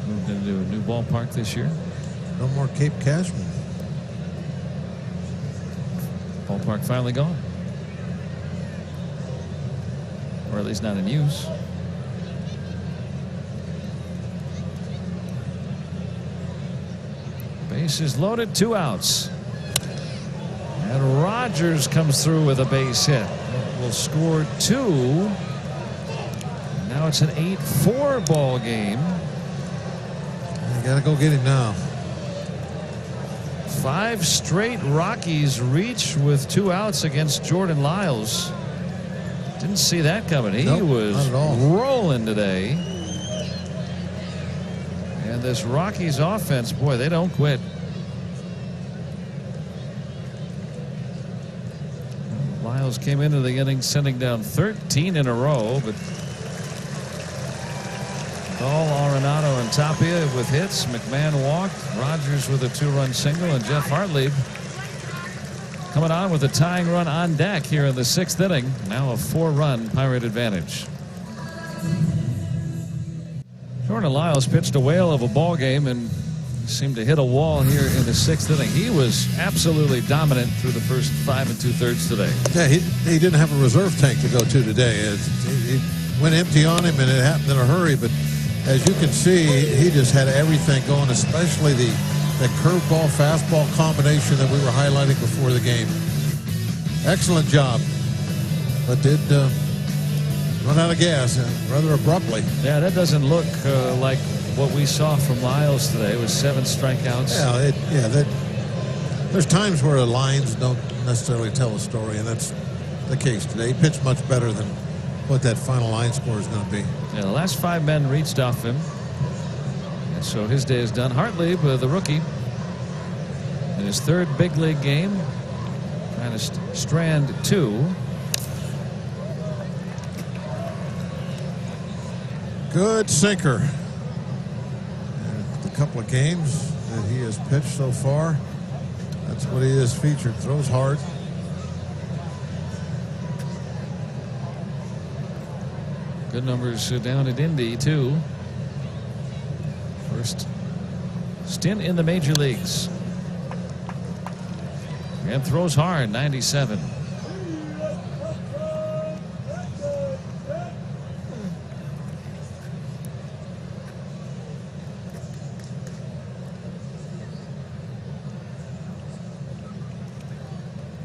A: Moved into a new ballpark this year.
B: No more Cape Cashman.
A: Ballpark finally gone, or at least not in use. Bases loaded, 2 outs. And Rogers comes through with a base hit. Will score 2. Now it's an 8-4 ball game.
B: You got to go get him now.
A: 5 straight Rockies reach with 2 outs against Jordan Lyles. Didn't see that coming. He was rolling today. And this Rockies offense, boy, they don't quit. Lyles came into the inning sending down 13 in a row, but Dahl, Arenado, and Tapia with hits. McMahon walked. Rogers with a 2-run single, and Jeff Hartley coming on with a tying run on deck here in the 6th inning. Now a 4-run Pirate advantage. Jordan Lyles pitched a whale of a ball game and seemed to hit a wall here in the 6th inning. He was absolutely dominant through the first 5 2/3 today.
B: Yeah, he didn't have a reserve tank to go to today. It went empty on him, and it happened in a hurry. But as you can see, he just had everything going, especially the curveball fastball combination that we were highlighting before the game. Excellent job, but did run out of gas rather abruptly.
A: Yeah, that doesn't look like what we saw from Lyles today. It was 7 strikeouts.
B: There's times where the lines don't necessarily tell a story, and that's the case today. He pitched much better than what that final line score is going to be.
A: Yeah, the last 5 men reached off him. And so his day is done. Hartley, the rookie, in his 3rd big league game, trying to strand 2.
B: Good sinker. And the couple of games that he has pitched so far, that's what he is featured. Throws hard.
A: Good numbers down at Indy, too. First stint in the major leagues. And throws hard, 97.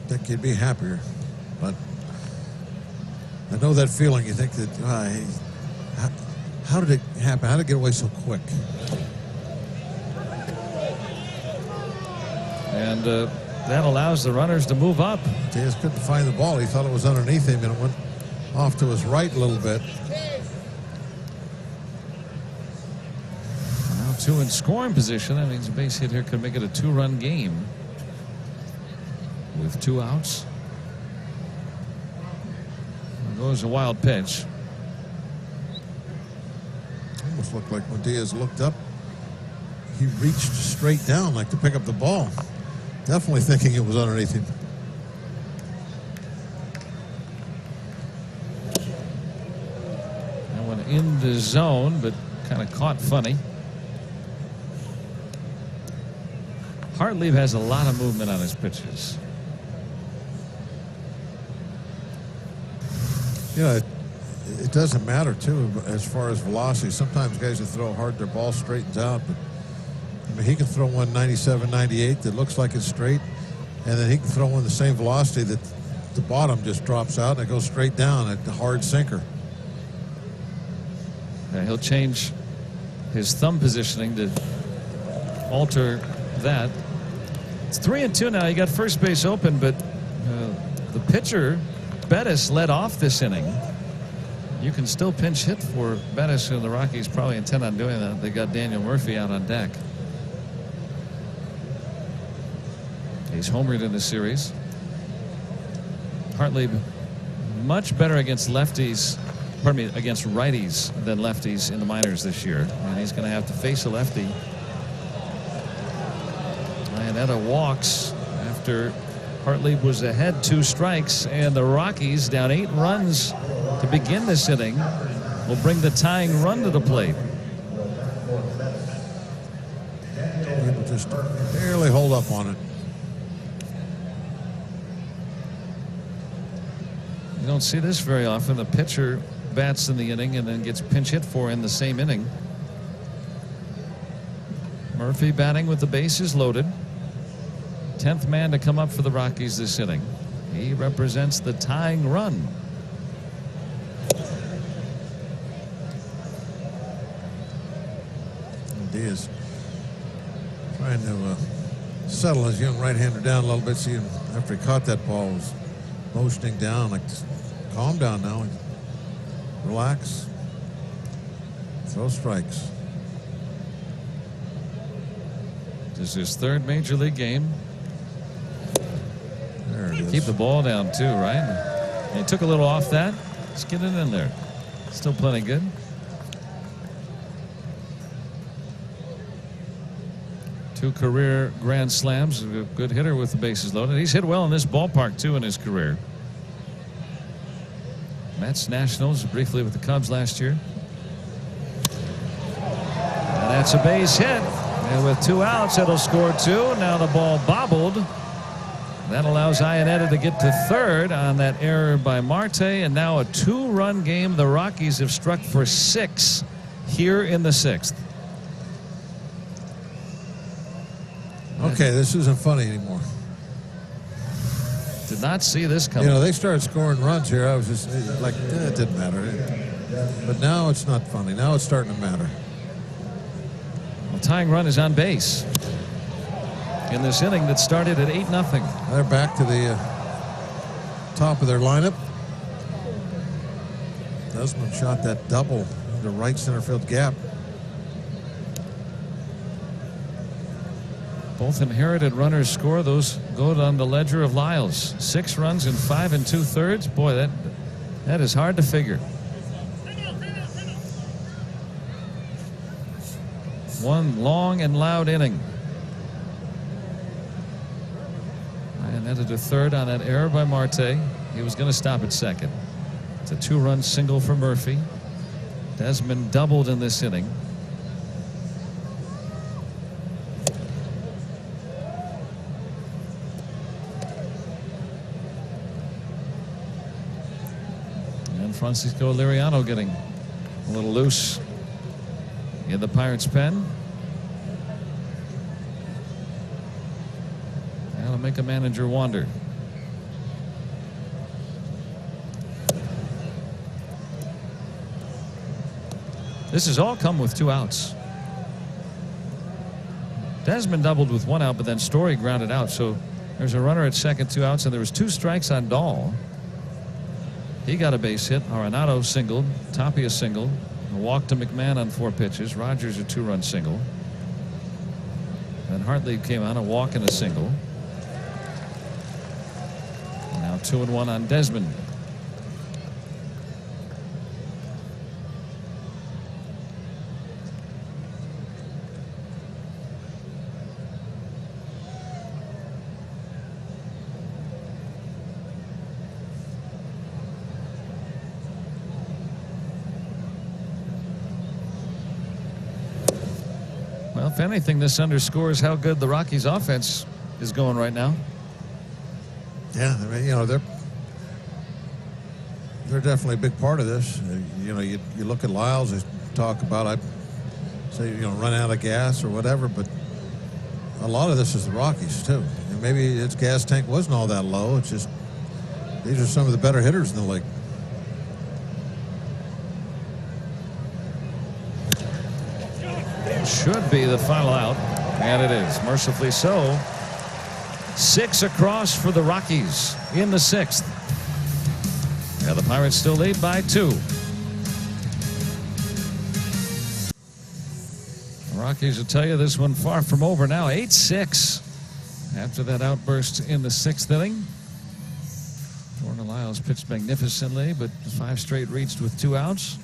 B: I think you'd be happier, but I know that feeling. You think that, how did it happen? How did it get away so quick?
A: And that allows the runners to move up.
B: Diaz couldn't find the ball. He thought it was underneath him, and it went off to his right a little bit.
A: Now 2 in scoring position. That means a base hit here could make it a 2-run game with 2 outs. There goes a wild pitch.
B: Almost looked like when Diaz looked up, he reached straight down like to pick up the ball. Definitely thinking it was underneath him.
A: That one in the zone, but kind of caught funny. Hartley has a lot of movement on his pitches.
B: Yeah, it doesn't matter, too, as far as velocity. Sometimes guys that throw hard, their ball straightens out, but I mean, he can throw one 97, 98 that looks like it's straight, and then he can throw one the same velocity that the bottom just drops out and it goes straight down at the hard sinker.
A: Yeah, he'll change his thumb positioning to alter that. It's 3-2 now. You got first base open, but the pitcher, Bettis, led off this inning. You can still pinch hit for Bettis, and the Rockies probably intend on doing that. They got Daniel Murphy out on deck. He's homered in this series. Hartley much better against lefties, pardon me, against righties than lefties in the minors this year. And he's going to have to face a lefty. Iannetta walks after Hartley was ahead 2 strikes, and the Rockies down 8 runs to begin this inning will bring the tying run to the plate.
B: People just barely hold up on it.
A: You don't see this very often. The pitcher bats in the inning and then gets pinch hit for in the same inning. Murphy batting with the bases loaded. 10th man to come up for the Rockies this inning. He represents the tying run.
B: Diaz trying to settle his young right-hander down a little bit. See him after he caught that ball, was motioning down, like, calm down now, relax, throw strikes.
A: This is his 3rd major league game.
B: There it is.
A: Keep the ball down too, right? He took a little off that. Let's get it in there. Still plenty good. Two career grand slams. A good hitter with the bases loaded. He's hit well in this ballpark too in his career. Mets, Nationals, briefly with the Cubs last year. And that's a base hit. And with 2 outs, it'll score 2. Now the ball bobbled. That allows Iannetta to get to 3rd on that error by Marte. And now a 2-run game. The Rockies have struck for 6 here in the 6th.
B: Okay, this isn't funny anymore.
A: Did not see this coming.
B: You know, they started scoring runs here. I was just like, it didn't matter. But now it's not funny. Now it's starting to matter.
A: The tying run is on base in this inning that started at 8-0.
B: They're back to the top of their lineup. Desmond shot that double into right center field gap.
A: Both inherited runners score. Those go on the ledger of Lyles. 6 runs in 5 2/3. Boy, that is hard to figure. One long and loud inning. And headed to third on that error by Marte. He was going to stop at second. It's a 2-run single for Murphy. Desmond doubled in this inning. Francisco Liriano getting a little loose in the Pirates' pen. That'll make a manager wonder. This has all come with 2 outs. Desmond doubled with 1 out, but then Story grounded out. So there's a runner at second, 2 outs, and there was 2 strikes on Dahl. He got a base hit. Arenado singled. Tapia singled. A walk to McMahon on 4 pitches. Rogers a 2-run single. Then Hartley came on a walk and a single. And now 2-1 on Desmond. Well, if anything, this underscores how good the Rockies offense is going right now.
B: Yeah, I mean, you know, they're definitely a big part of this. You know, you look at Lyles, they talk about, I'd say, you know, run out of gas or whatever, but a lot of this is the Rockies too. And maybe its gas tank wasn't all that low. It's just these are some of the better hitters in the league.
A: Should be the final out, and it is, mercifully so. 6 across for the Rockies in the 6th. Yeah, the Pirates still lead by 2. The Rockies will tell you this one far from over now. 8-6 after that outburst in the 6th inning. Jordan Lyles pitched magnificently, but 5 straight reached with 2 outs.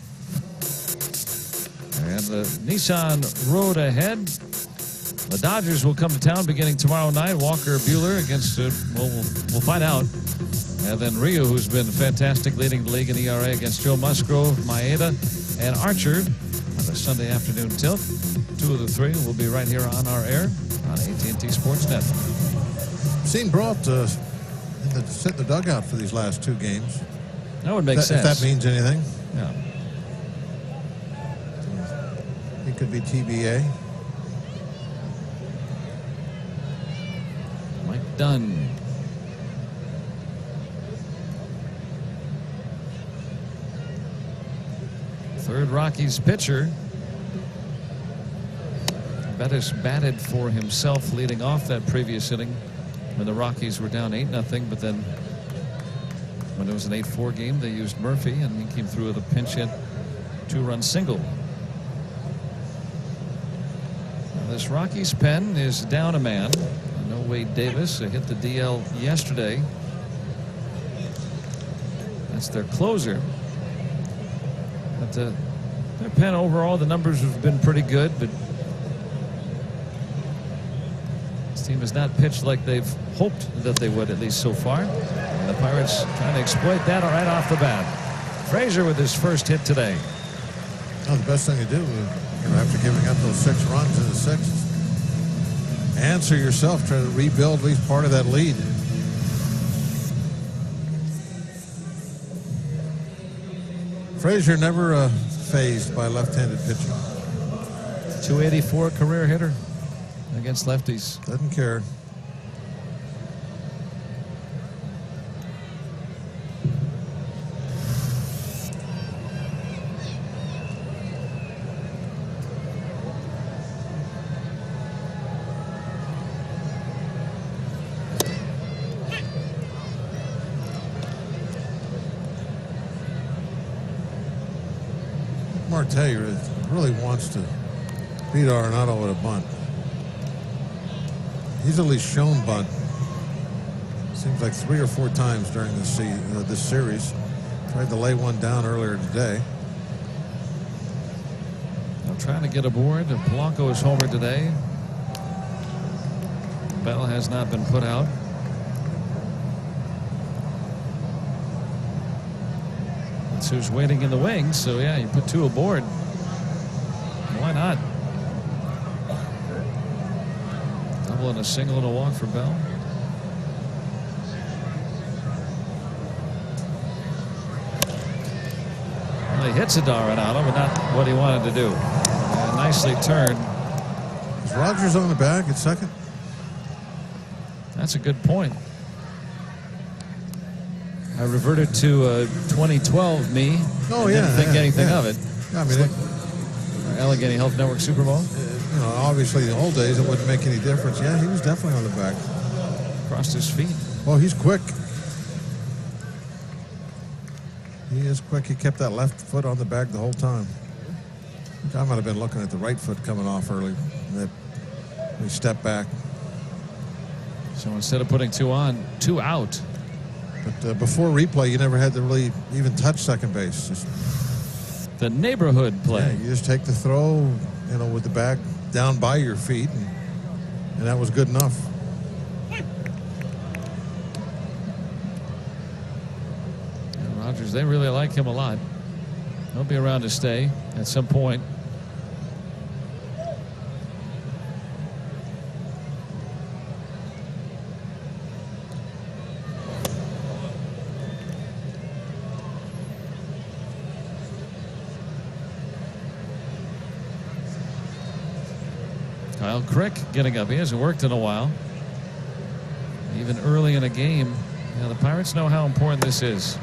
A: And the Nissan road ahead. The Dodgers will come to town beginning tomorrow night. Walker Buehler against, we'll find out. And then Ryu, who's been fantastic, leading the league in ERA, against Joe Musgrove, Maeda, and Archer on the Sunday afternoon tilt. 2 of the 3 will be right here on our air on AT&T Sportsnet.
B: Seen Brault sit in the dugout for these last 2 games.
A: That would make sense.
B: If that means anything.
A: Yeah.
B: It could be TBA.
A: Mike Dunn. Third Rockies pitcher. Bettis batted for himself leading off that previous inning when the Rockies were down 8-0, but then when it was an 8-4 game, they used Murphy, and he came through with a pinch hit 2-run single. Now this Rockies pen is down a man. No Wade Davis hit the DL yesterday. That's their closer. But their pen overall, the numbers have been pretty good, but this team has not pitched like they've hoped that they would, at least so far. And the Pirates trying to exploit that right off the bat. Frazier with his first hit today.
B: Well, the best thing to do, after giving up those 6 runs in the 6th, answer yourself, try to rebuild at least part of that lead. Frazier never phased by left-handed pitching.
A: 284 career hitter against lefties.
B: Doesn't care. Marte really wants to beat Arenado with a bunt. He's at least shown bunt. Seems like 3 or 4 times during this series. Tried to lay one down earlier today.
A: I'm trying to get aboard. Polanco is homer today. Bell has not been put out. That's who's waiting in the wings. So yeah, you put 2 aboard. Why not? Double and a single and a walk for Bell. Well, he hits a Arenado, but not what he wanted to do. Nicely turned.
B: Is Rogers on the bag at second?
A: That's a good point. I reverted to 2012 me.
B: Oh,
A: Didn't think anything
B: yeah.
A: of it.
B: Yeah, I mean,
A: Allegheny Health Network Super Bowl.
B: you know, obviously the old days it wouldn't make any difference. Yeah, he was definitely on the back.
A: Crossed his feet.
B: Well, he's quick. He is quick. He kept that left foot on the bag the whole time. I think I might have been looking at the right foot coming off early. That he stepped back.
A: So instead of putting 2 on, 2 out.
B: But before replay, you never had to really even touch second base. Just,
A: the neighborhood play.
B: yeah, you just take the throw, you know, with the bag down by your feet, and that was good enough.
A: And Rogers, they really like him a lot. He'll be around to stay at some point. Kyle Crick getting up. He hasn't worked in a while. Even early in a game. Now the Pirates know how important this is.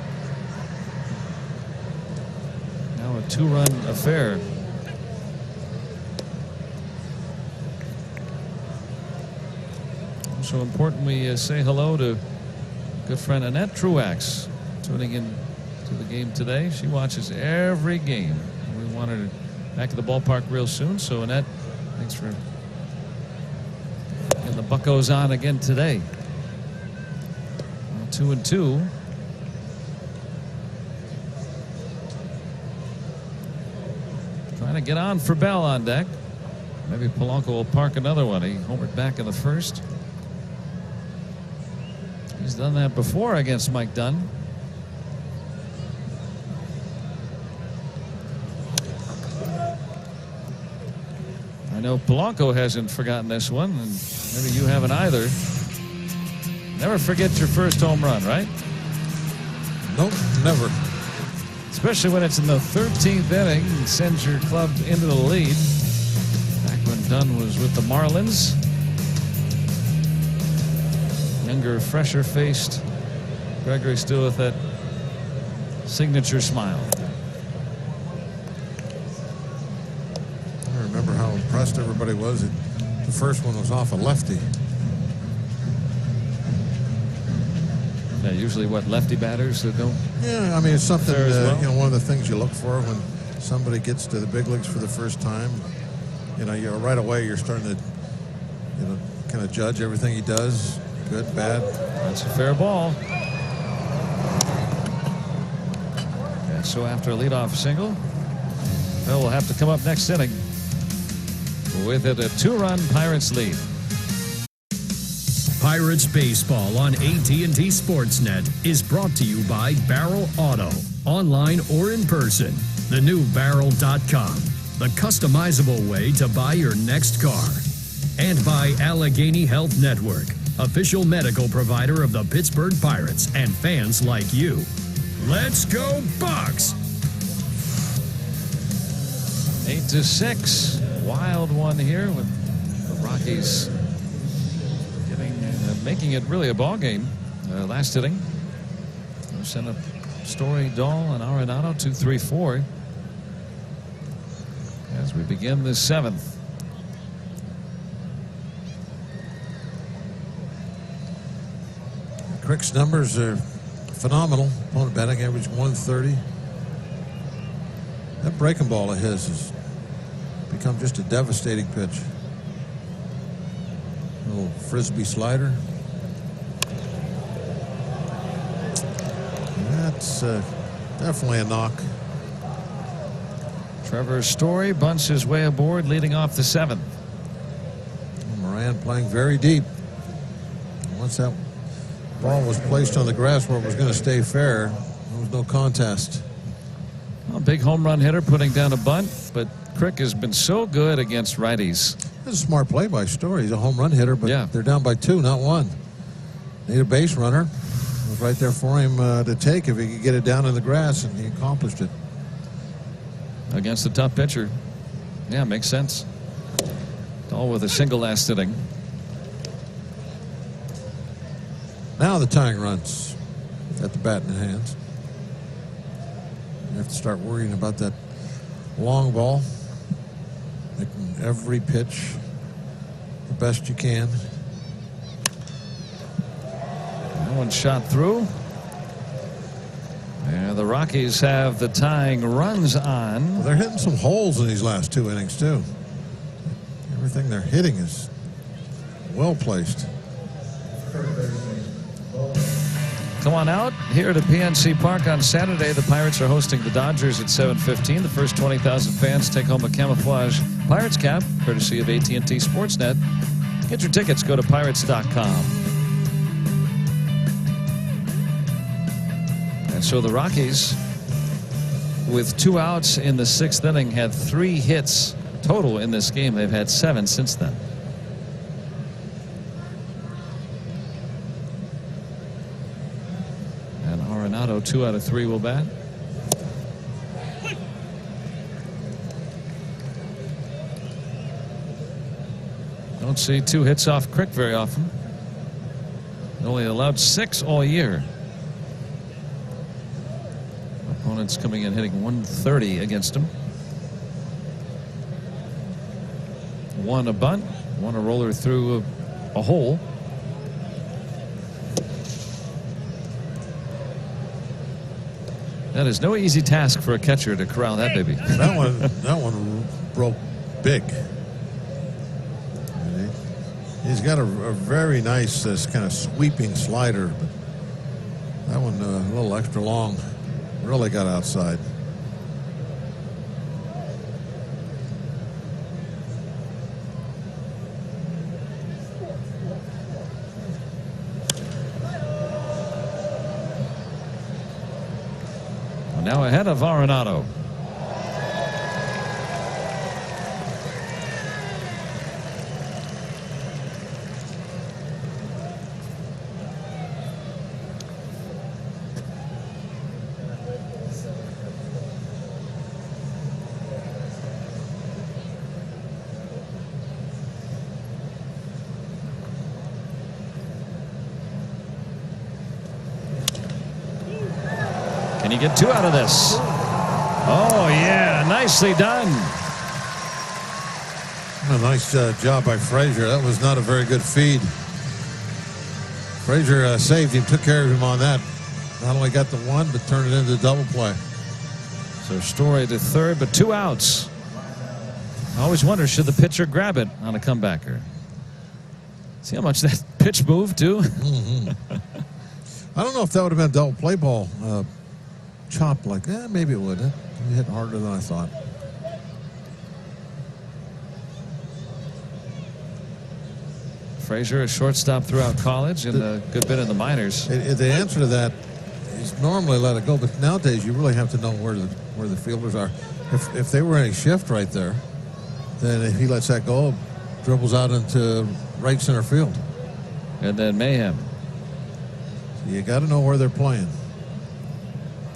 A: Now a 2-run affair. Also important we say hello to good friend Annette Truax, tuning in to the game today. She watches every game. We want her back at the ballpark real soon. So Annette, thanks for getting the Buccos on again today. 2-2. Trying to get on for Bell on deck. Maybe Polanco will park another one. He homered back in the first. He's done that before against Mike Dunn. I know Polanco hasn't forgotten this one, and maybe you haven't either. Never forget your first home run, right?
B: Nope, never.
A: Especially when it's in the 13th inning and sends your club into the lead. Back when Dunn was with the Marlins. Younger, fresher-faced Gregory still with that signature smile.
B: I remember how impressed everybody was. The first one was off a lefty.
A: Yeah, usually what, lefty batters that don't.
B: Yeah, I mean, it's something,
A: There as well.
B: you know, one of the things you look for when somebody gets to the big leagues for the first time. You know, you're right away, you're starting to, you know, kind of judge everything he does. Good, bad.
A: That's a fair ball. And so after a leadoff single, Bell will have to come up next inning with it a 2-run Pirates lead.
C: Pirates Baseball on AT&T Sportsnet is brought to you by Barrel Auto, online or in person. The new Barrel.com, the customizable way to buy your next car. And by Allegheny Health Network, official medical provider of the Pittsburgh Pirates and fans like you. Let's go Bucks!
A: 8-6, wild one here with the Rockies making it really a ball game. Last inning, sent up Story, Dahl, and Arenado 2-3-4 as we begin the 7th.
B: Crick's numbers are phenomenal. Opponent batting average 130.
G: That breaking ball of his has become just a devastating pitch. A little frisbee slider. That's definitely a knock.
A: Trevor Story bunts his way aboard, leading off the 7th.
G: Moran playing very deep. Once that ball was placed on the grass where it was going to stay fair, there was no contest.
A: A big home run hitter putting down a bunt, but Crick has been so good against righties.
G: That's a smart play by Story. He's a home run hitter, but they're down by 2, not 1. Need a base runner. It was right there for him to take if he could get it down in the grass, and he accomplished it.
A: Against a tough pitcher. Yeah, makes sense. All with a single last inning.
G: Now the tying runs at the bat in hands. You have to start worrying about that long ball. Making every pitch the best you can.
A: That one shot through. And the Rockies have the tying runs on.
G: Well, they're hitting some holes in these last 2 innings, too. Everything they're hitting is well placed.
A: Come on out here to PNC Park on Saturday. The Pirates are hosting the Dodgers at 7:15. The first 20,000 fans take home a camouflage Pirates cap, courtesy of AT&T Sportsnet. Get your tickets. Go to pirates.com. And so the Rockies, with 2 outs in the 6th inning, had 3 hits total in this game. They've had 7 since then. And Arenado, 2 out of 3 will bat. Don't see 2 hits off Crick very often. Only allowed 6 all year. Opponents coming in hitting 130 against him. 1 a bunt, 1 a roller through a hole. That is no easy task for a catcher to corral that baby.
G: That one broke big. He's got a very nice kind of sweeping slider, but that one a little extra long. Really got outside.
A: Now ahead of Arenado. Can he get 2 out of this? Oh, yeah, nicely done.
G: A nice job by Frazier. That was not a very good feed. Frazier saved him, took care of him on that. Not only got the 1, but turned it into a double play.
A: So Story to 3rd, but 2 outs. I always wonder, should the pitcher grab it on a comebacker? See how much that pitch moved, too?
G: I don't know if that would have been a double play ball. Chopped like that, maybe it would. It hit harder than I thought.
A: Frazier, a shortstop throughout college and a good bit in the minors.
G: The answer to that is normally let it go, but nowadays you really have to know where the fielders are. If they were in a shift right there, then if he lets that go, dribbles out into right center field.
A: And then mayhem.
G: So you got to know where they're playing.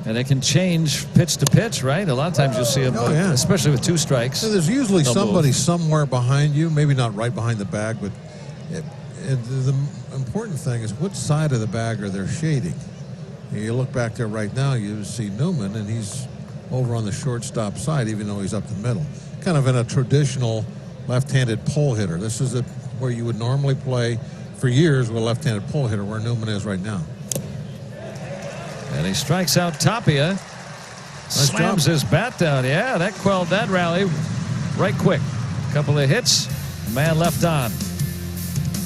A: And it can change pitch to pitch, right? A lot of times you'll see them, especially with 2 strikes.
G: So there's usually somebody somewhere behind you, maybe not right behind the bag, but the important thing is which side of the bag are they shading. You look back there right now, you see Newman, and he's over on the shortstop side, even though he's up the middle. Kind of in a traditional left-handed pull hitter. This is where you would normally play for years with a left-handed pull hitter, where Newman is right now.
A: And he strikes out Tapia. Slams his bat down. Yeah, that quelled that rally right quick. Couple of hits, man left on.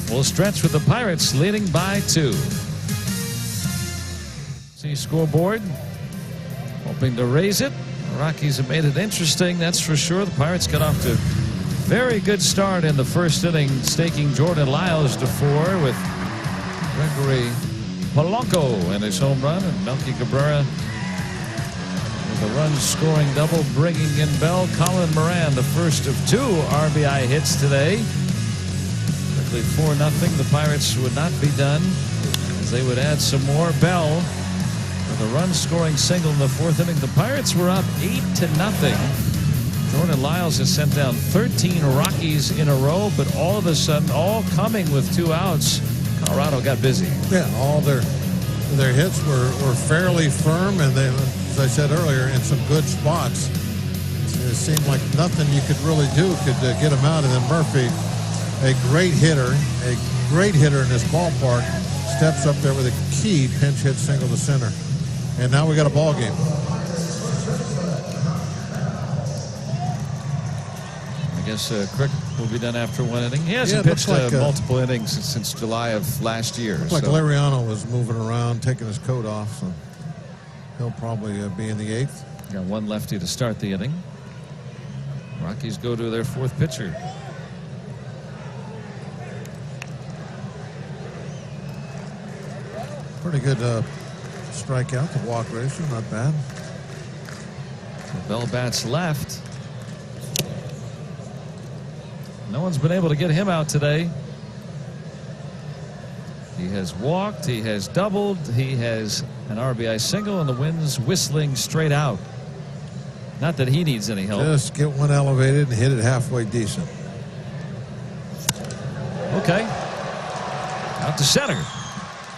A: We'll stretch with the Pirates leading by 2. See scoreboard, hoping to raise it. The Rockies have made it interesting, that's for sure. The Pirates got off to a very good start in the first inning, staking Jordan Lyles to 4 with Gregory Polanco and his home run, and Melky Cabrera with a run-scoring double, bringing in Bell. Colin Moran, the first of 2 RBI hits today. Quickly 4-0. The Pirates would not be done as they would add some more. Bell with a run-scoring single in the 4th inning. The Pirates were up 8-0. Jordan Lyles has sent down 13 Rockies in a row, but all of a sudden, all coming with 2 outs, Colorado got busy.
G: Yeah, all their hits were fairly firm, and they, as I said earlier, in some good spots. It seemed like nothing you could really do could get them out. And then Murphy, a great hitter in this ballpark, steps up there with a key pinch hit single to center. And now we got a ball game.
A: I guess Crick will be done after 1 inning. He hasn't pitched multiple innings since July of last year.
G: Looks like Lariano was moving around, taking his coat off, so he'll probably be in the 8th.
A: Got 1 lefty to start the inning. Rockies go to their 4th pitcher.
G: Pretty good strikeout to walk ratio, not bad.
A: So Bell bats left. No one's been able to get him out today. He has walked, he has doubled, he has an RBI single, and the wind's whistling straight out. Not that he needs any help.
G: Just get one elevated and hit it halfway decent.
A: Okay. Out to center.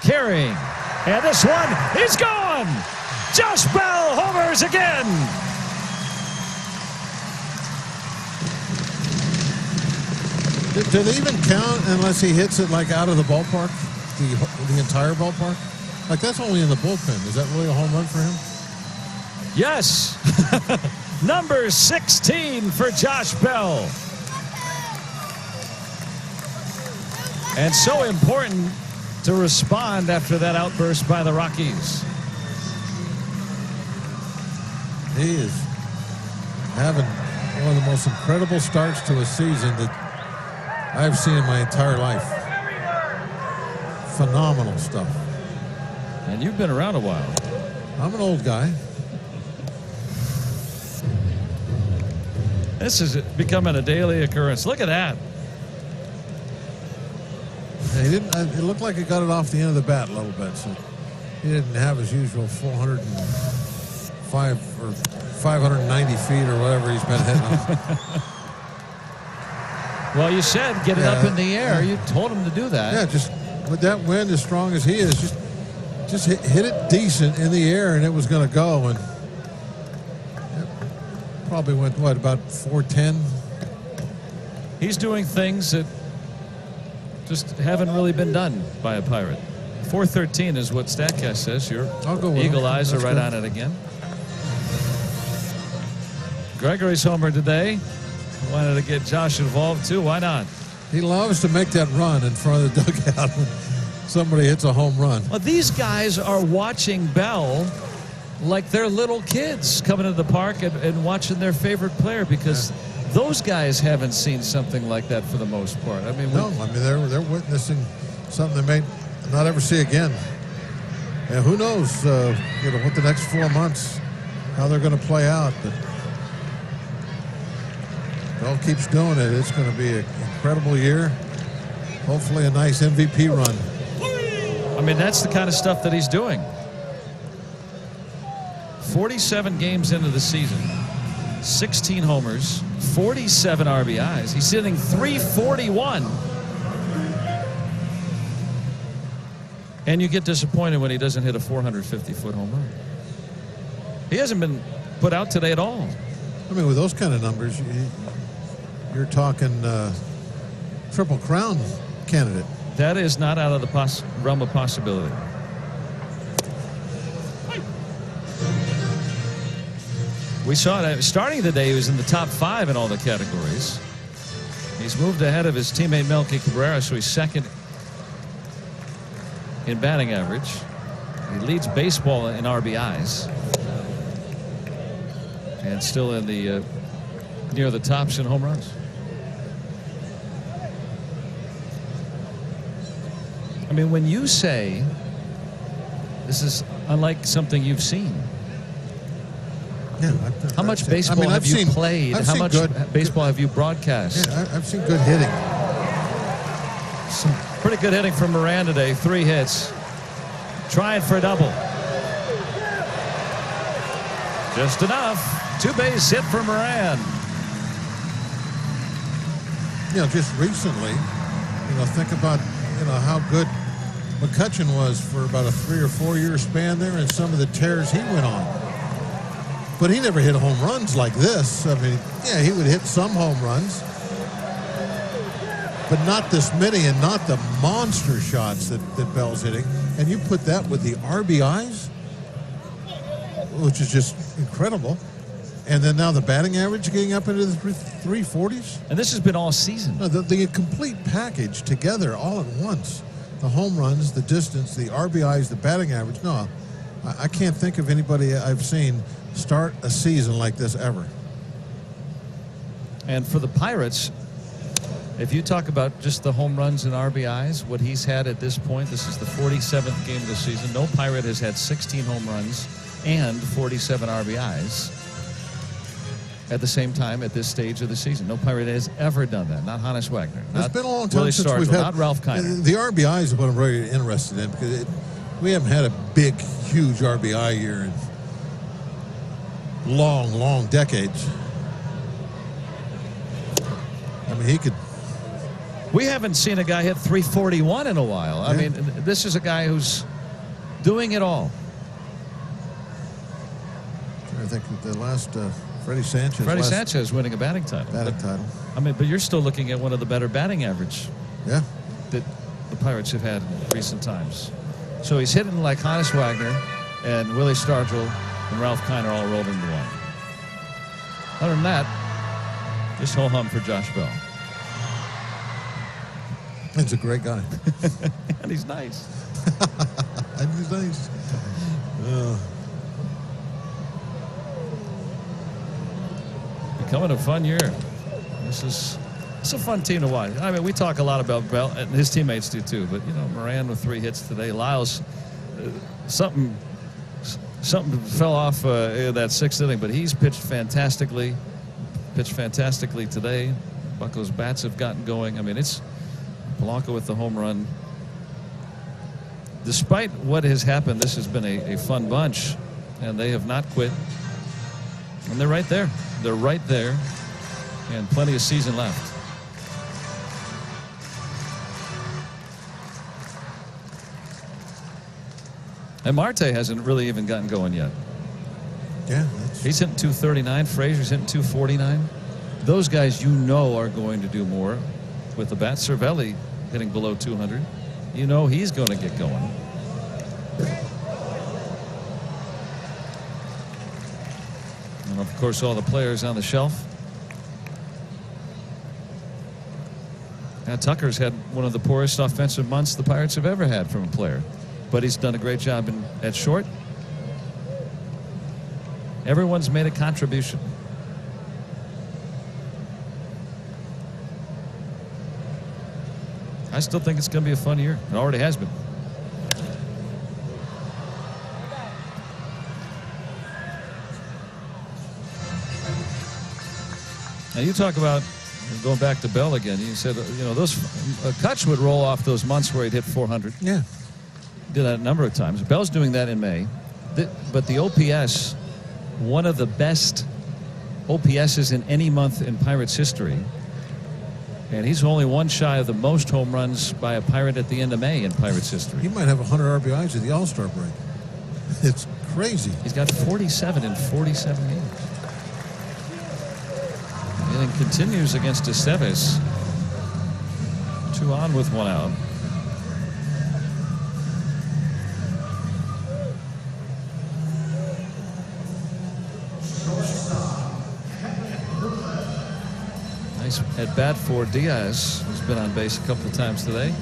A: Carrying. And this one is gone. Josh Bell homers again.
G: Do they even count unless he hits it like out of the ballpark? The entire ballpark? Like, that's only in the bullpen. Is that really a home run for him?
A: Yes. Number 16 for Josh Bell. And so important to respond after that outburst by the Rockies.
G: He is having one of the most incredible starts to a season that I've seen in my entire life. Phenomenal stuff.
A: And you've been around a while.
G: I'm an old guy.
A: This is becoming a daily occurrence. Look at that.
G: He didn't. It looked like he got it off the end of the bat a little bit, so he didn't have his usual 405 or 590 feet or whatever he's been hitting on.
A: Well, you said get it up in the air. You told him to do that.
G: Yeah, just with that wind as strong as he is, just hit it decent in the air, and it was going to go. And it probably went, what, about 410?
A: He's doing things that just haven't really been done by a Pirate. 413 is what StatCast says. Your eagle eyes are right on it again. Gregory's homer today. Wanted to get Josh involved too. Why not?
G: He loves to make that run in front of the dugout when somebody hits a home run.
A: Well, these guys are watching Bell like they're little kids coming to the park and watching their favorite player, because those guys haven't seen something like that for the most part. I mean,
G: they're witnessing something they may not ever see again. And who knows, what the next 4 months, how they're going to play out. But Bell keeps doing it. It's going to be an incredible year. Hopefully a nice MVP run.
A: I mean, that's the kind of stuff that he's doing. 47 games into the season, 16 homers, 47 RBIs. He's hitting .341. And you get disappointed when he doesn't hit a 450-foot home run. He hasn't been put out today at all.
G: I mean, with those kind of numbers, you're talking Triple Crown candidate.
A: That is not out of the realm of possibility. We saw it starting the day. He was in the top 5 in all the categories. He's moved ahead of his teammate Melky Cabrera, so he's second in batting average. He leads baseball in RBIs, and still in the near the tops in home runs. I mean, when you say this is unlike something you've seen.
B: Yeah,
A: how much baseball have you played? How much baseball have you broadcast?
B: Yeah, I've seen good hitting.
A: Some pretty good hitting from Moran today. 3 hits. Trying for a double. Just enough. 2-base hit for Moran.
G: You know, just recently, you know, think about, you know, how good McCutchen was for about a 3 or 4 year span there, and some of the tears he went on. But he never hit home runs like this. I mean, yeah, he would hit some home runs, but not this many, and not the monster shots that Bell's hitting. And you put that with the RBIs, which is just incredible. And then now the batting average getting up into the 340s.
A: And this has been all season.
G: No, the complete package together all at once. The home runs, the distance, the RBIs, the batting average. No, I can't think of anybody I've seen start a season like this ever.
A: And for the Pirates, if you talk about just the home runs and RBIs, what he's had at this point, this is the 47th game of the season. No Pirate has had 16 home runs and 47 RBIs at the same time at this stage of the season. No Pirate has ever done that. Not Hannes Wagner.
G: It's been a long time
A: Willie
G: since
A: Stargell,
G: we've had
A: not Ralph Kiner.
G: The RBIs is what I'm very interested in, because we haven't had a big, huge RBI year in long decades. I mean, he could.
A: We haven't seen a guy hit 341 in a while. I mean, this is a guy who's doing it all.
G: I think the last Freddie Sanchez.
A: Freddie Sanchez winning a batting title. I mean, but you're still looking at one of the better batting average.
G: Yeah.
A: That the Pirates have had in recent times. So he's hitting like Hannes Wagner and Willie Stargell and Ralph Kiner all rolled into one. Other than that, just ho hum for Josh Bell.
G: He's a great guy.
A: And he's nice.
G: And he's nice.
A: Becoming a fun year. It's a fun team to watch. I mean, we talk a lot about Bell, and his teammates do too. But you know, Moran with 3 hits today. Lyles, something fell off in that 6th inning, but he's pitched fantastically. Today. Bucco's bats have gotten going. I mean, it's Polanco with the home run. Despite what has happened, this has been a fun bunch, and they have not quit. And they're right there. They're right there, and plenty of season left. And Marte hasn't really even gotten going yet.
G: Yeah.
A: He's hitting 239. Frazier's hitting 249. Those guys, you know, are going to do more with the bat. Cervelli hitting below 200. You know he's going to get going. And of course, all the players on the shelf. And Tucker's had one of the poorest offensive months the Pirates have ever had from a player. But he's done a great job at short. Everyone's made a contribution. I still think it's going to be a fun year. It already has been. Now you talk about going back to Bell again. You said, you know, those Kutch would roll off those months where he'd hit 400.
G: Yeah.
A: Did that a number of times. Bell's doing that in May. But the OPS, one of the best OPSs in any month in Pirates history. And he's only one shy of the most home runs by a Pirate at the end of May in Pirates history.
G: He might have 100 RBIs at the All-Star break. It's crazy.
A: He's got 47 in 47 games. And it continues against Estevez. 2 on with 1 out. Nice at bat for Diaz, who's been on base a couple of times today.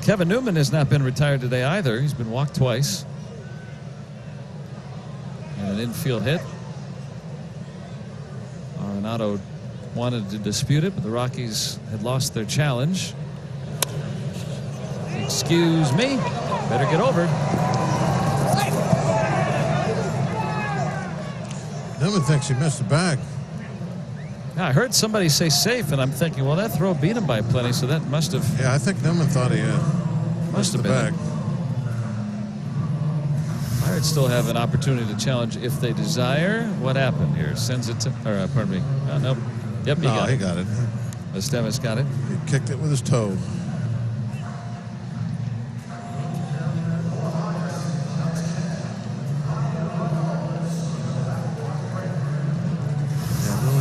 A: Kevin Newman has not been retired today either. He's been walked twice. And an infield hit. Arenado wanted to dispute it, but the Rockies had lost their challenge. Excuse me. Better get over.
G: Newman thinks he missed the bag.
A: I heard somebody say safe, and I'm thinking, well, that throw beat him by plenty, so that must have.
G: Yeah, I think Newman thought he
A: must have
G: the
A: been.
G: bag.
A: Pirates still have an opportunity to challenge if they desire. What happened here? Sends it to, or pardon me. Nope. Yep, he got it.
G: He got it.
A: Estevez got it.
G: He kicked it with his toe.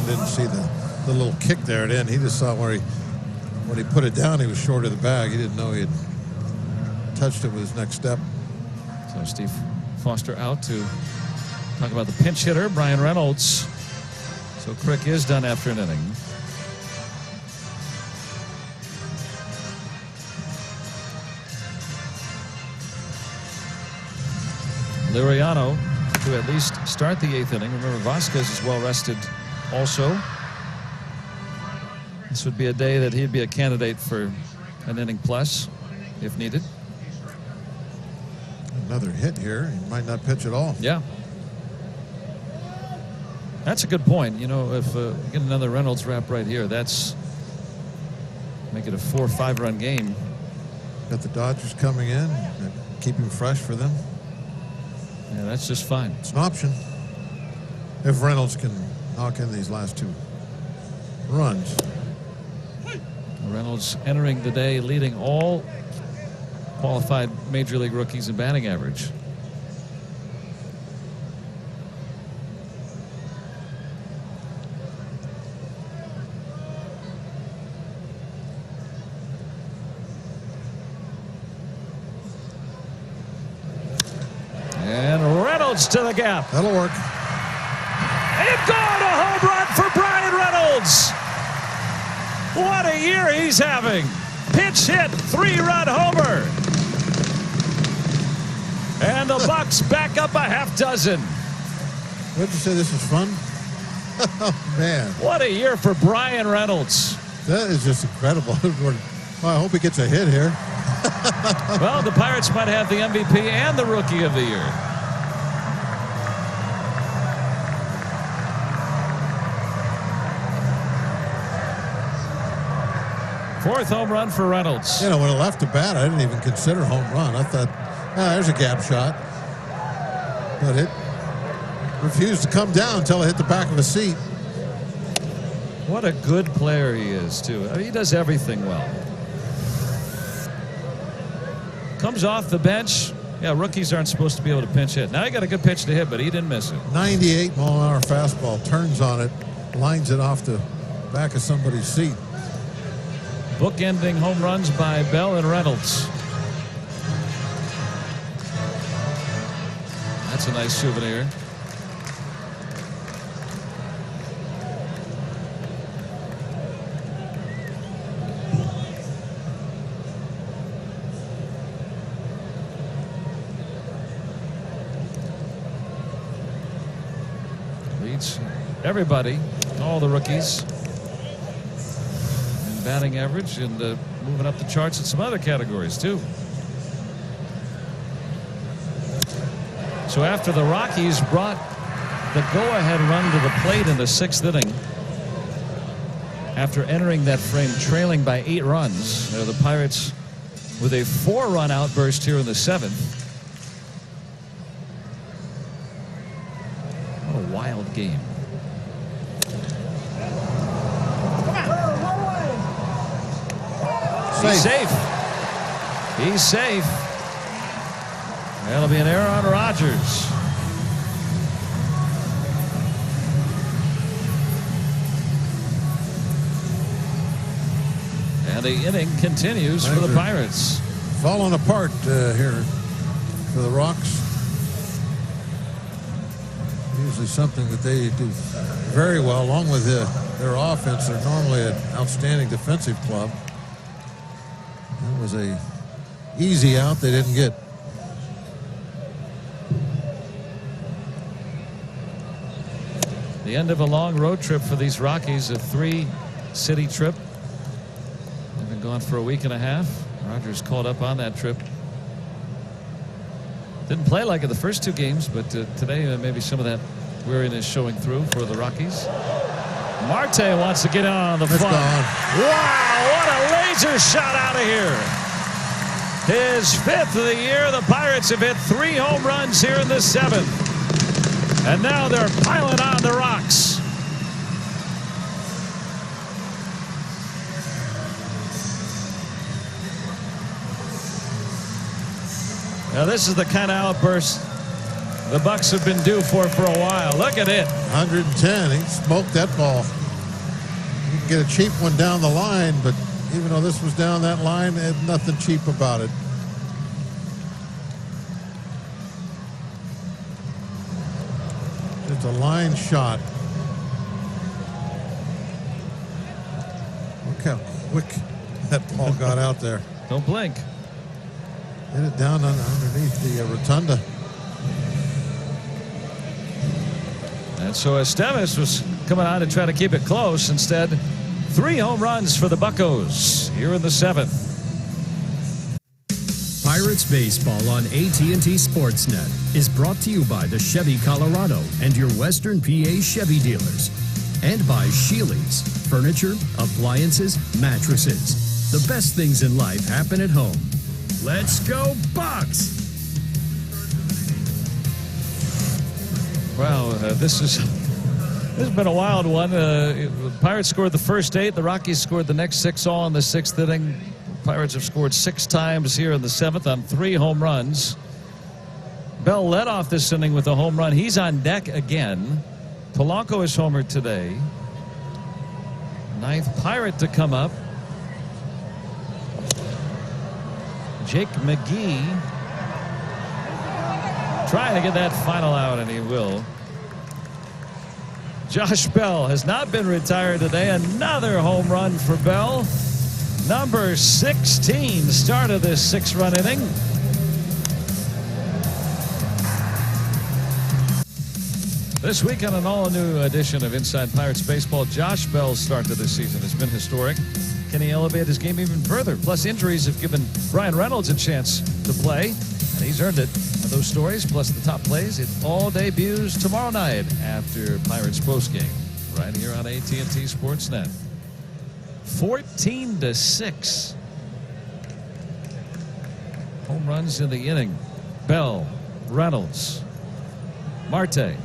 G: Didn't see the little kick there at end. He just saw where when he put it down, he was short of the bag. He didn't know he had touched it with his next step.
A: So Steve Foster out to talk about the pinch hitter, Brian Reynolds. So Crick is done after an inning. Liriano to at least start the 8th inning. Remember, Vasquez is well rested also. This would be a day that he'd be a candidate for an inning plus if needed.
G: Another hit here. He might not pitch at all.
A: Yeah. That's a good point. You know, if get another Reynolds wrap right here, that's make it a 4 or 5 run game.
G: Got the Dodgers coming in. Keep him fresh for them.
A: Yeah, that's just fine.
G: It's an option. If Reynolds can knock in these last 2 runs.
A: Reynolds entering the day leading all qualified major league rookies in batting average. And Reynolds to the gap.
G: That'll work.
A: And gone, a home run for Brian Reynolds. What a year he's having. Pitch hit, 3-run homer. And the Bucks back up a half dozen.
G: What did you say, this is fun? Oh, man.
A: What a year for Brian Reynolds.
G: That is just incredible. Well, I hope he gets a hit here.
A: Well, the Pirates might have the MVP and the Rookie of the Year. Fourth home run for Reynolds.
G: You know, when I left the bat, I didn't even consider home run. I thought, there's a gap shot. But it refused to come down until it hit the back of the seat.
A: What a good player he is, too. I mean, he does everything well. Comes off the bench. Yeah, rookies aren't supposed to be able to pinch hit. Now he got a good pitch to hit, but he didn't miss it.
G: 98-mile-an-hour fastball, turns on it, lines it off the back of somebody's seat.
A: Bookending home runs by Bell and Reynolds. That's a nice souvenir. Leads everybody, all the rookies, in batting average and moving up the charts in some other categories too. So after the Rockies brought the go-ahead run to the plate in the 6th inning, after entering that frame trailing by 8 runs, the Pirates with a 4-run outburst here in the 7th. What a wild game. He's safe. He's safe. That'll be an error on Rogers. And the inning continues for the Pirates.
G: Falling apart here for the Rocks. Usually something that they do very well, along with their offense. They're normally an outstanding defensive club. That was a easy out they didn't get.
A: The end of a long road trip for these Rockies, a 3-city trip. They've been gone for a week and a half. Rogers caught up on that trip. Didn't play like it the first 2 games, but today maybe some of that weariness showing through for the Rockies. Marte wants to get on the front. Wow, what a laser shot out of here. His 5th of the year. The Pirates have hit 3 home runs here in the 7th. And now they're piling on the Rocks. Now this is the kind of outburst the Bucks have been due for a while. Look at it.
G: 110. He smoked that ball. You can get a cheap one down the line, but even though this was down that line, there's nothing cheap about it. It's a line shot. Look how quick that ball got out there.
A: Don't blink.
G: Hit it down underneath the rotunda.
A: And so Esteves was coming on to try to keep it close. Instead, 3 home runs for the Buccos here in the 7th.
C: Pirates Baseball on AT&T Sportsnet is brought to you by the Chevy Colorado and your Western PA Chevy dealers. And by Sheely's, furniture, appliances, mattresses. The best things in life happen at home. Let's go Bucks!
A: Wow, this has been a wild one. The Pirates scored the first 8. The Rockies scored the next 6 all in the 6th inning. Pirates have scored 6 times here in the 7th on 3 home runs. Bell led off this inning with a home run. He's on deck again. Polanco is homered today. 9th Pirate to come up. Jake McGee trying to get that final out, and he will. Josh Bell has not been retired today. Another home run for Bell. Number 16 start of this 6-run inning. This week on an all-new edition of Inside Pirates Baseball, Josh Bell's start to this season has been historic. Can he elevate his game even further? Plus, injuries have given Brian Reynolds a chance to play, and he's earned it. And those stories, plus the top plays, it all debuts tomorrow night after Pirates postgame, right here on AT&T Sportsnet. 14-6. Home runs in the inning. Bell, Reynolds, Marte.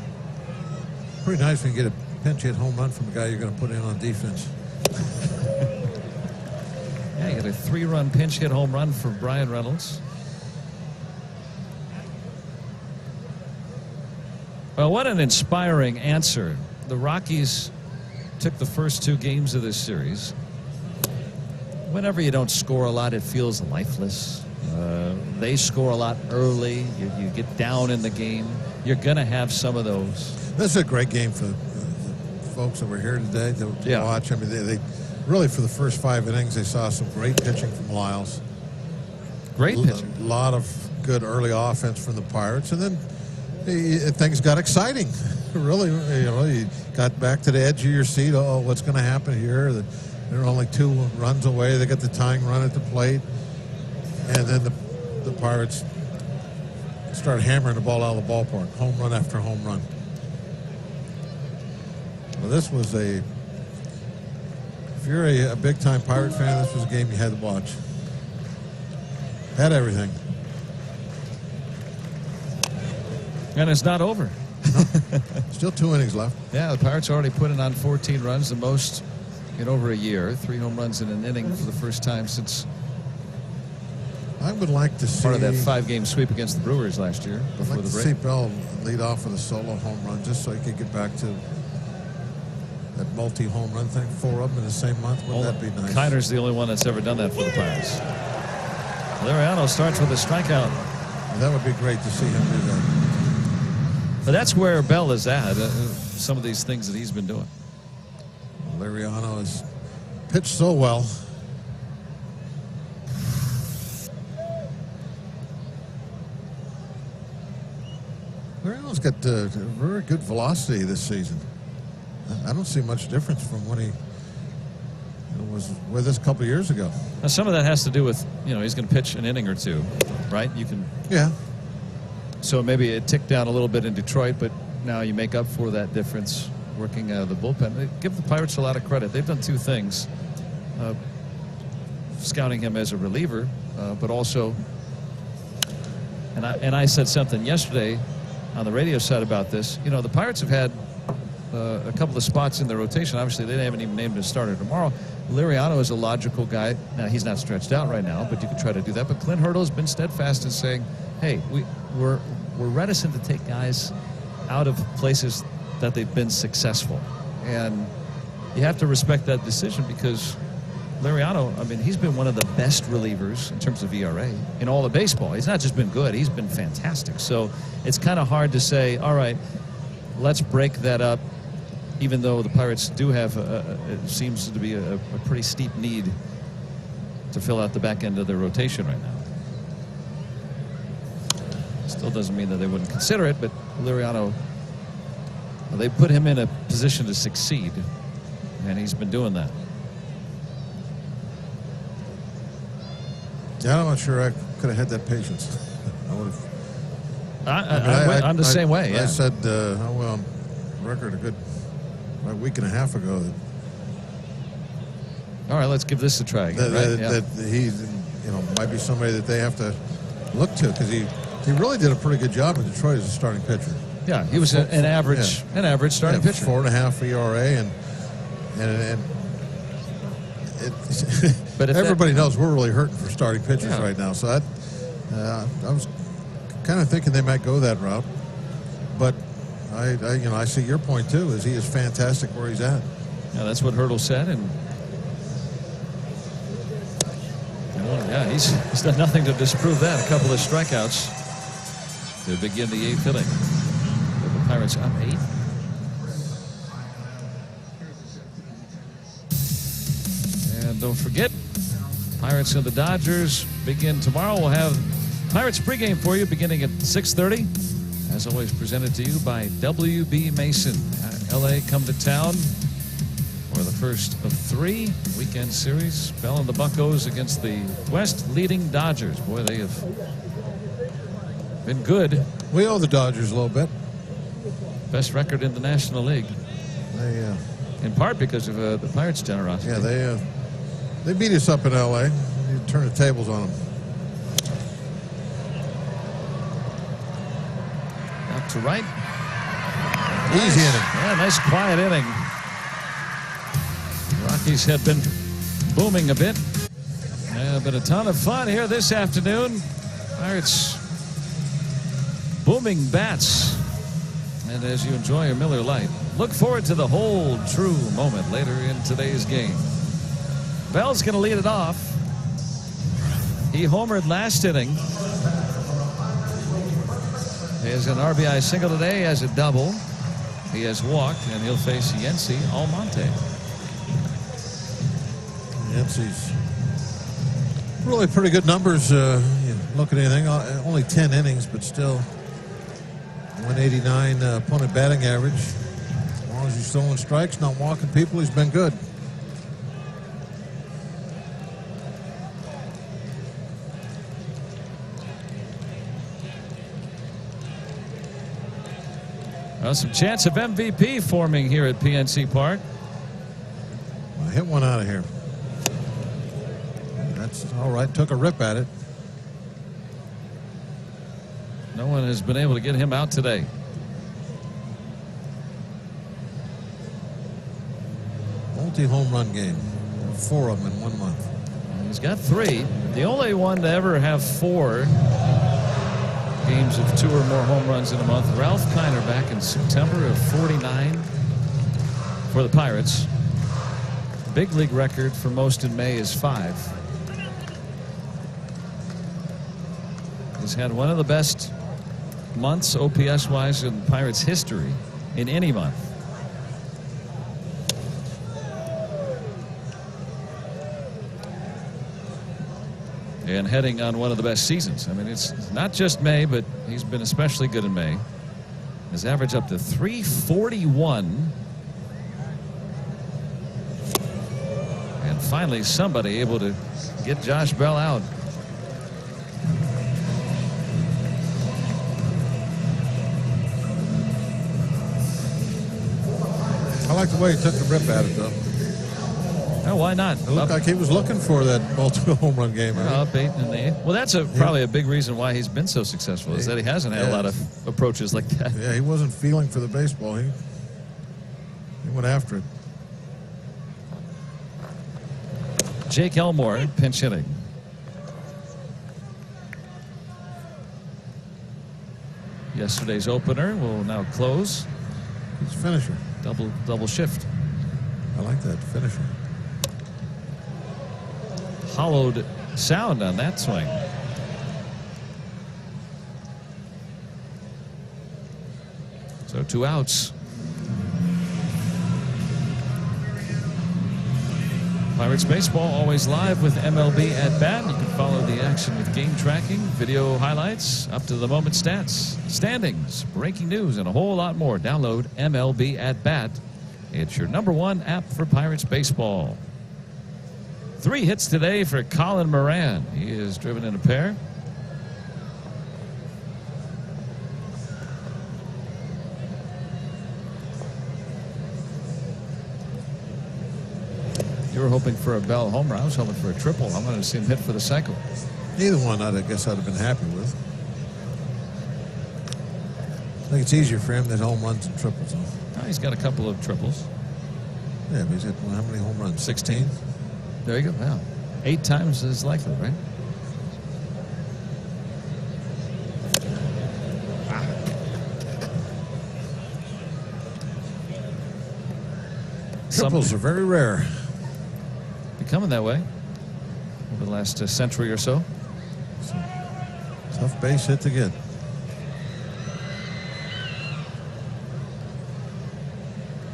G: Pretty nice when you get a pinch hit home run from a guy you're going to put in on defense.
A: Yeah, you got a 3-run pinch hit home run for Brian Reynolds. Well, what an inspiring answer. The Rockies took the first 2 games of this series. Whenever you don't score a lot, it feels lifeless. They score a lot early. You get down in the game. You're going to have some of those.
G: This is a great game for the folks that were here today to watch. I mean, they really, for the first 5 innings, they saw some great pitching from Lyles.
A: Great pitching.
G: A lot of good early offense from the Pirates. And then things got exciting. Really, you got back to the edge of your seat. Oh, what's going to happen here? They're only 2 runs away. They got the tying run at the plate. And then the Pirates started hammering the ball out of the ballpark. Home run after home run. Well, this was if you're a big-time Pirate fan, this was a game you had to watch. Had everything.
A: And it's not over.
G: No. Still 2 innings left.
A: Yeah, the Pirates already put it on 14 runs, the most in over a year. 3 home runs in an inning for the first time since
G: I would like to see
A: part of that 5-game sweep against the Brewers last year before the break.
G: See Bell lead off with a solo home run just so he could get back to that multi-home run thing. 4 of them in the same month. Wouldn't that be nice?
A: Kiner's the only one that's ever done that for the Pirates. Liriano starts with a strikeout.
G: That would be great to see him do that.
A: But that's where Bell is at, some of these things that he's been doing.
G: Well, Liriano has pitched so well. Liriano's got very good velocity this season. I don't see much difference from when he was with us a couple of years ago.
A: Now, some of that has to do with, he's going to pitch an inning or two, right?
G: Yeah.
A: So maybe it ticked down a little bit in Detroit, but now you make up for that difference working out of the bullpen. They give the Pirates a lot of credit. They've done two things. Scouting him as a reliever, but also, and I said something yesterday on the radio side about this. The Pirates have had a couple of spots in the rotation. Obviously, they haven't even named a starter tomorrow. Liriano is a logical guy. Now, he's not stretched out right now, but you could try to do that. But Clint Hurdle has been steadfast in saying, hey, we're reticent to take guys out of places that they've been successful. And you have to respect that decision because Liriano, he's been one of the best relievers in terms of ERA in all of baseball. He's not just been good, he's been fantastic. So it's kind of hard to say, all right, let's break that up, even though the Pirates do have, it seems to be a pretty steep need to fill out the back end of their rotation right now. Still doesn't mean that they wouldn't consider it, but Liriano, they put him in a position to succeed, and he's been doing that.
G: Yeah, I'm not sure I could have had that patience. I would have.
A: I'm the same way. Yeah.
G: I said, on record a week and a half ago that.
A: All right, let's give this a try again.
G: That he's, might be somebody that they have to look to because he really did a pretty good job in Detroit as a starting pitcher.
A: Yeah, he was an average starting pitcher.
G: 4.5 ERA and but everybody knows we're really hurting for starting pitchers right now. So I was kind of thinking they might go that route, but I see your point too. Is he is fantastic where he's at?
A: Yeah, that's what Hurdle said, and he's done nothing to disprove that. A couple of strikeouts to begin the eighth inning. The Pirates up 8. And don't forget, Pirates and the Dodgers begin tomorrow. We'll have Pirates pregame for you beginning at 6:30. As always, presented to you by W.B. Mason. L.A. come to town for the first of 3 weekend series. Bell and the Buccos against the West leading Dodgers. Boy, they have been good.
G: We owe the Dodgers a little bit.
A: Best record in the National League. In part because of the Pirates' generosity.
G: Yeah, they beat us up in L.A. We need to turn the tables on them.
A: Out to right.
G: Easy inning.
A: Yeah, nice quiet inning. The Rockies have been booming a bit. Been a ton of fun here this afternoon. Pirates booming bats. And as you enjoy your Miller Lite, look forward to the whole true moment later in today's game. Bell's going to lead it off. He homered last inning. He has an RBI single today. He has a double. He has walked, and he'll face Yency Almonte.
G: Yency's really pretty good numbers. Look at anything. Only 10 innings, but still 189 opponent batting average. As long as he's throwing strikes, not walking people, he's been good.
A: Well, some chance of MVP forming here at PNC Park.
G: I hit one out of here. That's all right. Took a rip at it.
A: No one has been able to get him out today.
G: Multi-home run game. 4 of them in 1 month.
A: He's got 3. The only one to ever have 4 games of 2 or more home runs in a month. Ralph Kiner back in September of 49 for the Pirates. Big league record for most in May is 5. He's had one of the best months OPS-wise in Pirates history in any month. and heading on one of the best seasons. I mean, it's not just May, but he's been especially good in May. His average up to 341. And finally, somebody able to get Josh Bell out.
G: I like the way he took the rip at it, though.
A: Oh, why not?
G: It looked like he was looking for that multiple home run game.
A: Up 8 in the 8th. Well, that's probably a big reason why he's been so successful, is that he hasn't had a lot of approaches like that.
G: Yeah, he wasn't feeling for the baseball. He went after it.
A: Jake Elmore, pinch hitting. Yesterday's opener will now close.
G: He's a finisher.
A: Double shift.
G: I like that finisher.
A: Hollowed sound on that swing. So 2 outs. Pirates baseball always live with MLB at bat. You can follow the action with game tracking, video highlights, up to the moment stats, standings, breaking news, and a whole lot more. Download MLB at bat. It's your #1 app for Pirates baseball. 3 hits today for Colin Moran. He is driven in a pair. You were hoping for a Bell homer. I was hoping for a triple. I wanted to see him hit for the cycle.
G: Either one, I guess I'd have been happy with. I think it's easier for him than home runs and triples.
A: He's got a couple of triples.
G: Yeah, but he's had how many home runs?
A: 16. There you go. Wow. 8 times as likely, right?
G: Triples are very rare.
A: Becoming that way over the last century or so.
G: Tough base hit to get.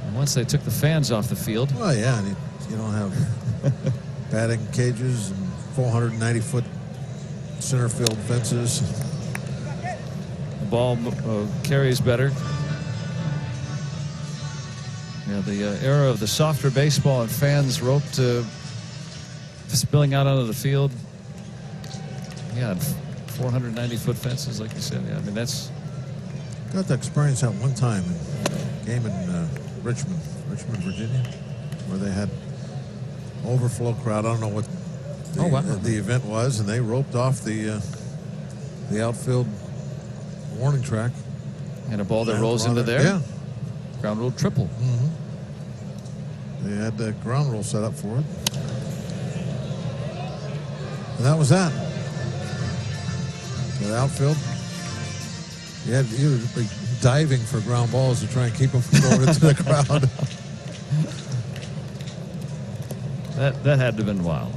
A: And once they took the fans off the field.
G: Well, yeah, and you don't have batting cages and 490-foot center field fences.
A: The ball carries better. Yeah, the era of the softer baseball and fans roped spilling out onto the field. Yeah, 490-foot fences, like you said. Yeah, I mean, that's...
G: Got to experience that one time in a game in Richmond, Virginia, where they had overflow crowd. I don't know what the event was, and they roped off the outfield warning track.
A: And a ball that rolls into there?
G: Yeah.
A: Ground rule triple.
G: They had the ground rule set up for it. And that was that. The outfield. You would be diving for ground balls to try and keep them from going into the crowd.
A: That had to have been wild.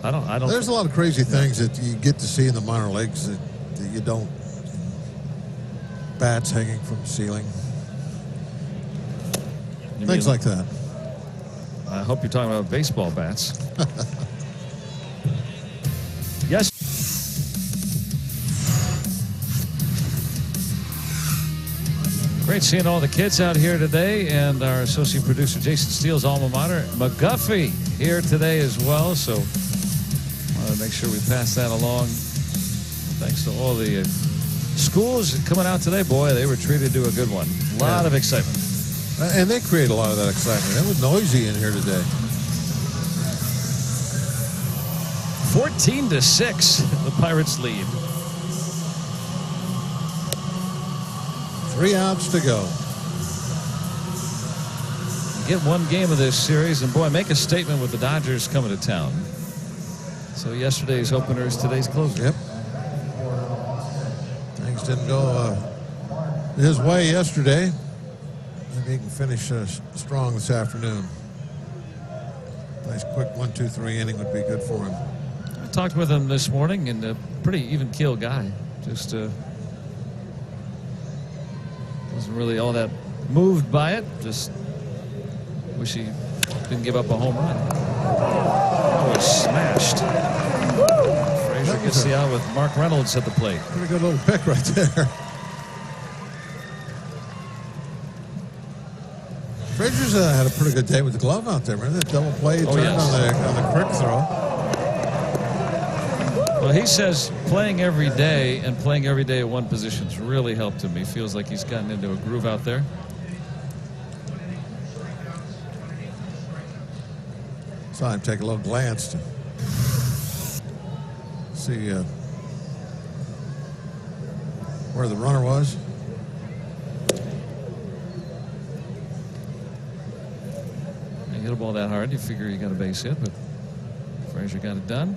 A: I don't.
G: There's a lot of crazy things that you get to see in the minor leagues that you don't. Bats hanging from the ceiling. Things like that.
A: I hope you're talking about baseball bats. Yes. Great seeing all the kids out here today, and our associate producer Jason Steele's alma mater, McGuffey, here today as well. So I want to make sure we pass that along. Thanks to all the schools coming out today. Boy, they were treated to a good one. A lot of excitement.
G: And they create a lot of that excitement. It was noisy in here today.
A: 14-6, the Pirates lead.
G: 3 outs to go.
A: Get one game of this series, and boy, make a statement with the Dodgers coming to town. So yesterday's opener is today's closer.
G: Yep. Things didn't go his way yesterday. Maybe he can finish strong this afternoon. Nice quick 1-2-3 inning would be good for him.
A: I talked with him this morning, and a pretty even keel guy. Just wasn't really all that moved by it. Just wish he didn't give up a home run. Oh, it's smashed. That's the out with Mark Reynolds at the plate.
G: Pretty good little pick right there. Frazier's had a pretty good day with the glove out there. Remember that double play on the quick throw?
A: Well, he says playing every day and playing every day at one position's really helped him. He feels like he's gotten into a groove out there.
G: Saw him take a little glance to see where the runner was.
A: You hit a ball that hard, you figure you got a base hit, but Frazier got it done.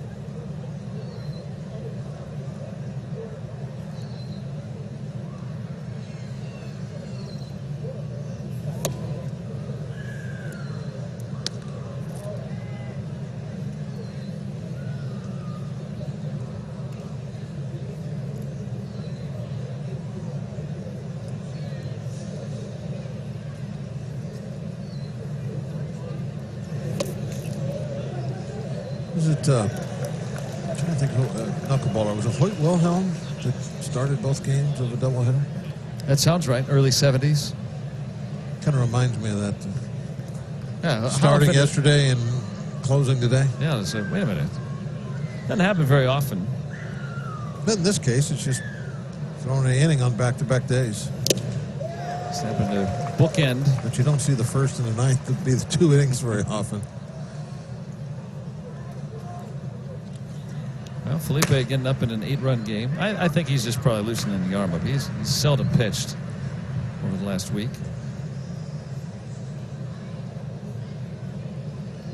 G: Was it, I'm trying to think who, knuckleballer, was it Hoyt Wilhelm that started both games of a doubleheader?
A: That sounds right, early 70s.
G: Kind of reminds me of that.
A: Yeah,
G: starting yesterday and closing today.
A: Yeah, so wait a minute. Doesn't happen very often.
G: But in this case, it's just throwing an inning on back-to-back days.
A: It's happened to bookend.
G: But you don't see the first and the ninth to be the two innings very often.
A: Well, Felipe getting up in an 8-run game. I think he's just probably loosening the arm up. He's seldom pitched over the last week.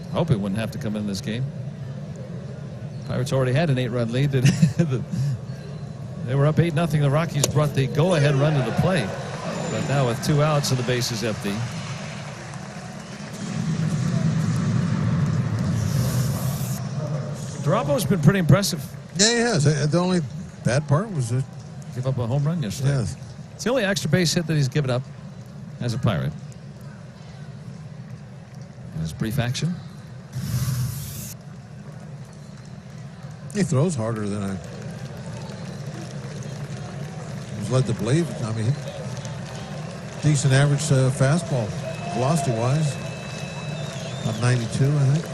A: I hope he wouldn't have to come in this game. Pirates already had an 8-run lead. They were up 8-0. The Rockies brought the go-ahead run to the plate. But now with 2 outs and the bases empty. Durabo's been pretty impressive.
G: Yeah, he has. The only bad part was that
A: give up a home run yesterday.
G: Yes.
A: It's the only extra base hit that he's given up as a Pirate. In his brief action.
G: He throws harder than I was led to believe. I mean, decent average fastball, velocity-wise. About 92, I think.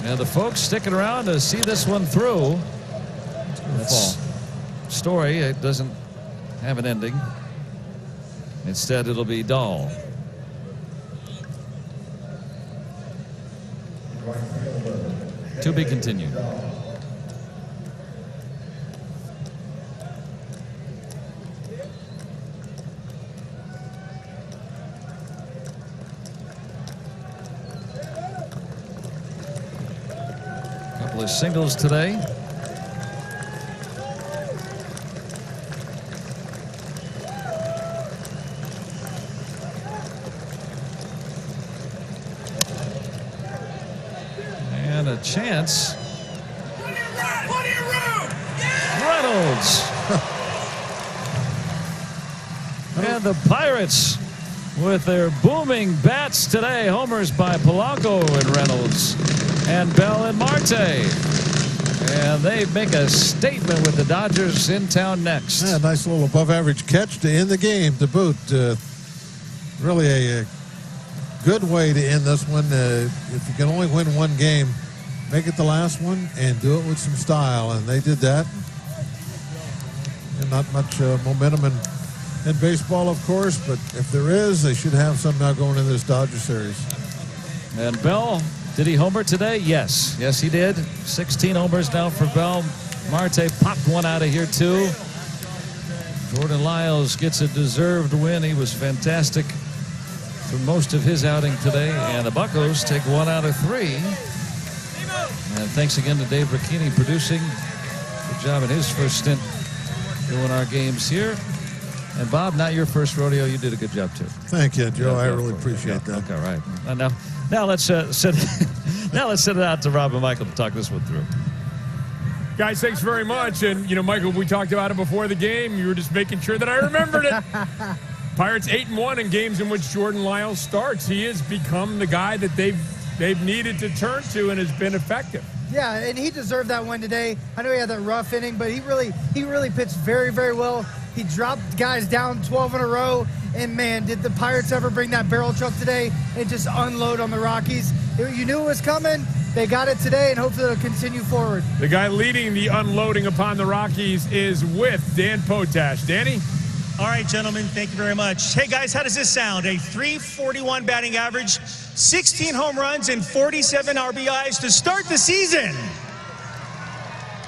A: Now the folks sticking around to see this one through. This story, it doesn't have an ending. Instead, it'll be Dahl. To be continued. Couple of singles today. And a chance. Reynolds. And the Pirates with their booming bats today. Homers by Polanco and Reynolds and Bell and Marte. And they make a statement with the Dodgers in town next.
G: Yeah, nice little above-average catch to end the game to boot. Really a good way to end this one. If you can only win one game, make it the last one and do it with some style. And they did that. And not much momentum in baseball, of course, but if there is, they should have some now going into this Dodger series.
A: And Bell, did he homer today? Yes. Yes, he did. 16 homers now for Bell. Marte popped one out of here, too. Jordan Lyles gets a deserved win. He was fantastic for most of his outing today. And the Buccos take 1 out of 3. And thanks again to Dave Bikini producing. Good job in his first stint doing our games here. And Bob, not your first rodeo. You did a good job too.
G: Thank you, Joe. I really appreciate that.
A: Okay, right. Now let's send it out to Rob and Michael to talk this one through.
H: Guys, thanks very much. And you know, Michael, we talked about it before the game. You were just making sure that I remembered it. Pirates 8-1 in games in which Jordan Lyles starts. He has become the guy that they've they've needed to turn to and has been effective.
I: Yeah, and he deserved that win today. I know he had that rough inning, but he really pitched very, very well. He dropped guys down 12 in a row, and man, did the Pirates ever bring that barrel truck today and just unload on the Rockies. You knew it was coming. They got it today, and hopefully it'll continue forward.
H: The guy leading the unloading upon the Rockies is with Dan Potash. Danny?
D: All right, gentlemen, thank you very much. Hey, guys, how does this sound? A .341 batting average, 16 home runs, and 47 RBIs to start the season.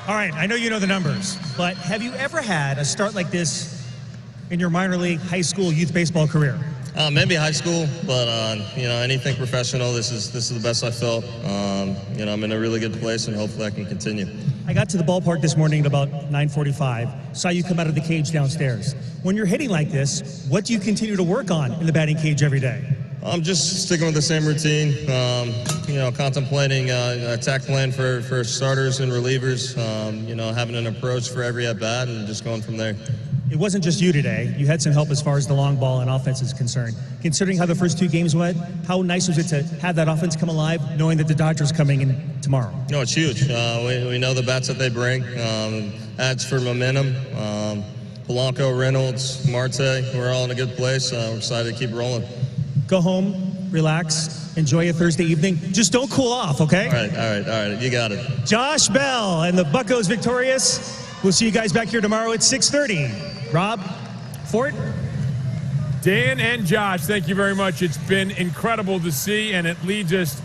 D: All right, I know you know the numbers, but have you ever had a start like this in your minor league, high school, youth baseball career?
J: Maybe high school, but anything professional. This is the best I felt. I'm in a really good place, and hopefully I can continue.
D: I got to the ballpark this morning at about 9:45. Saw you come out of the cage downstairs. When you're hitting like this, what do you continue to work on in the batting cage every day?
J: I'm just sticking with the same routine. Contemplating attack plan for starters and relievers. Having an approach for every at bat, and just going from there.
D: It wasn't just you today. You had some help as far as the long ball and offense is concerned. Considering how the first two games went, how nice was it to have that offense come alive, knowing that the Dodgers coming in tomorrow?
J: No, it's huge. We know the bats that they bring. Adds for momentum. Polanco, Reynolds, Marte, we're all in a good place. We're excited to keep rolling.
D: Go home, relax, enjoy your Thursday evening. Just don't cool off, okay?
J: All right. You got it.
D: Josh Bell and the Buccos victorious. We'll see you guys back here tomorrow at 6:30. Rob, Fort?
H: Dan and Josh, thank you very much. It's been incredible to see, and it leads us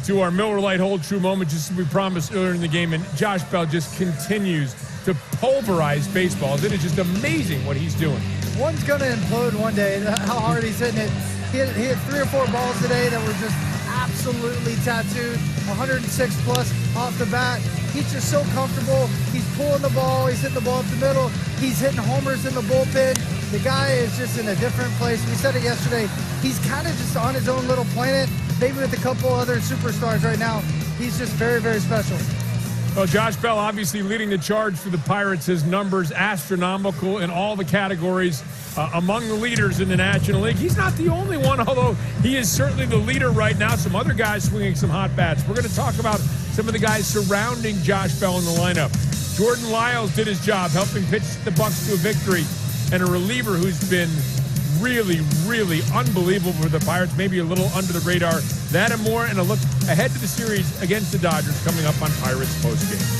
H: to our Miller Lite Hold True moment, just as we promised earlier in the game. And Josh Bell just continues to pulverize baseballs. It is just amazing what he's doing.
I: One's going to implode one day, how hard he's hitting it. He hit 3 or 4 balls today that were just absolutely tattooed, 106 plus off the bat. He's just so comfortable. He's pulling the ball. He's hitting the ball up the middle. He's hitting homers in the bullpen. The guy is just in a different place. We said it yesterday. He's kind of just on his own little planet, maybe with a couple other superstars right now. He's just very, very special.
H: Well, Josh Bell obviously leading the charge for the Pirates. His numbers astronomical in all the categories, among the leaders in the National League. He's not the only one, although he is certainly the leader right now. Some other guys swinging some hot bats. We're going to talk about some of the guys surrounding Josh Bell in the lineup. Jordan Lyles did his job, helping pitch the Bucs to a victory, and a reliever who's been really, really unbelievable for the Pirates, maybe a little under the radar. That and more, and a look ahead to the series against the Dodgers coming up on Pirates Postgame.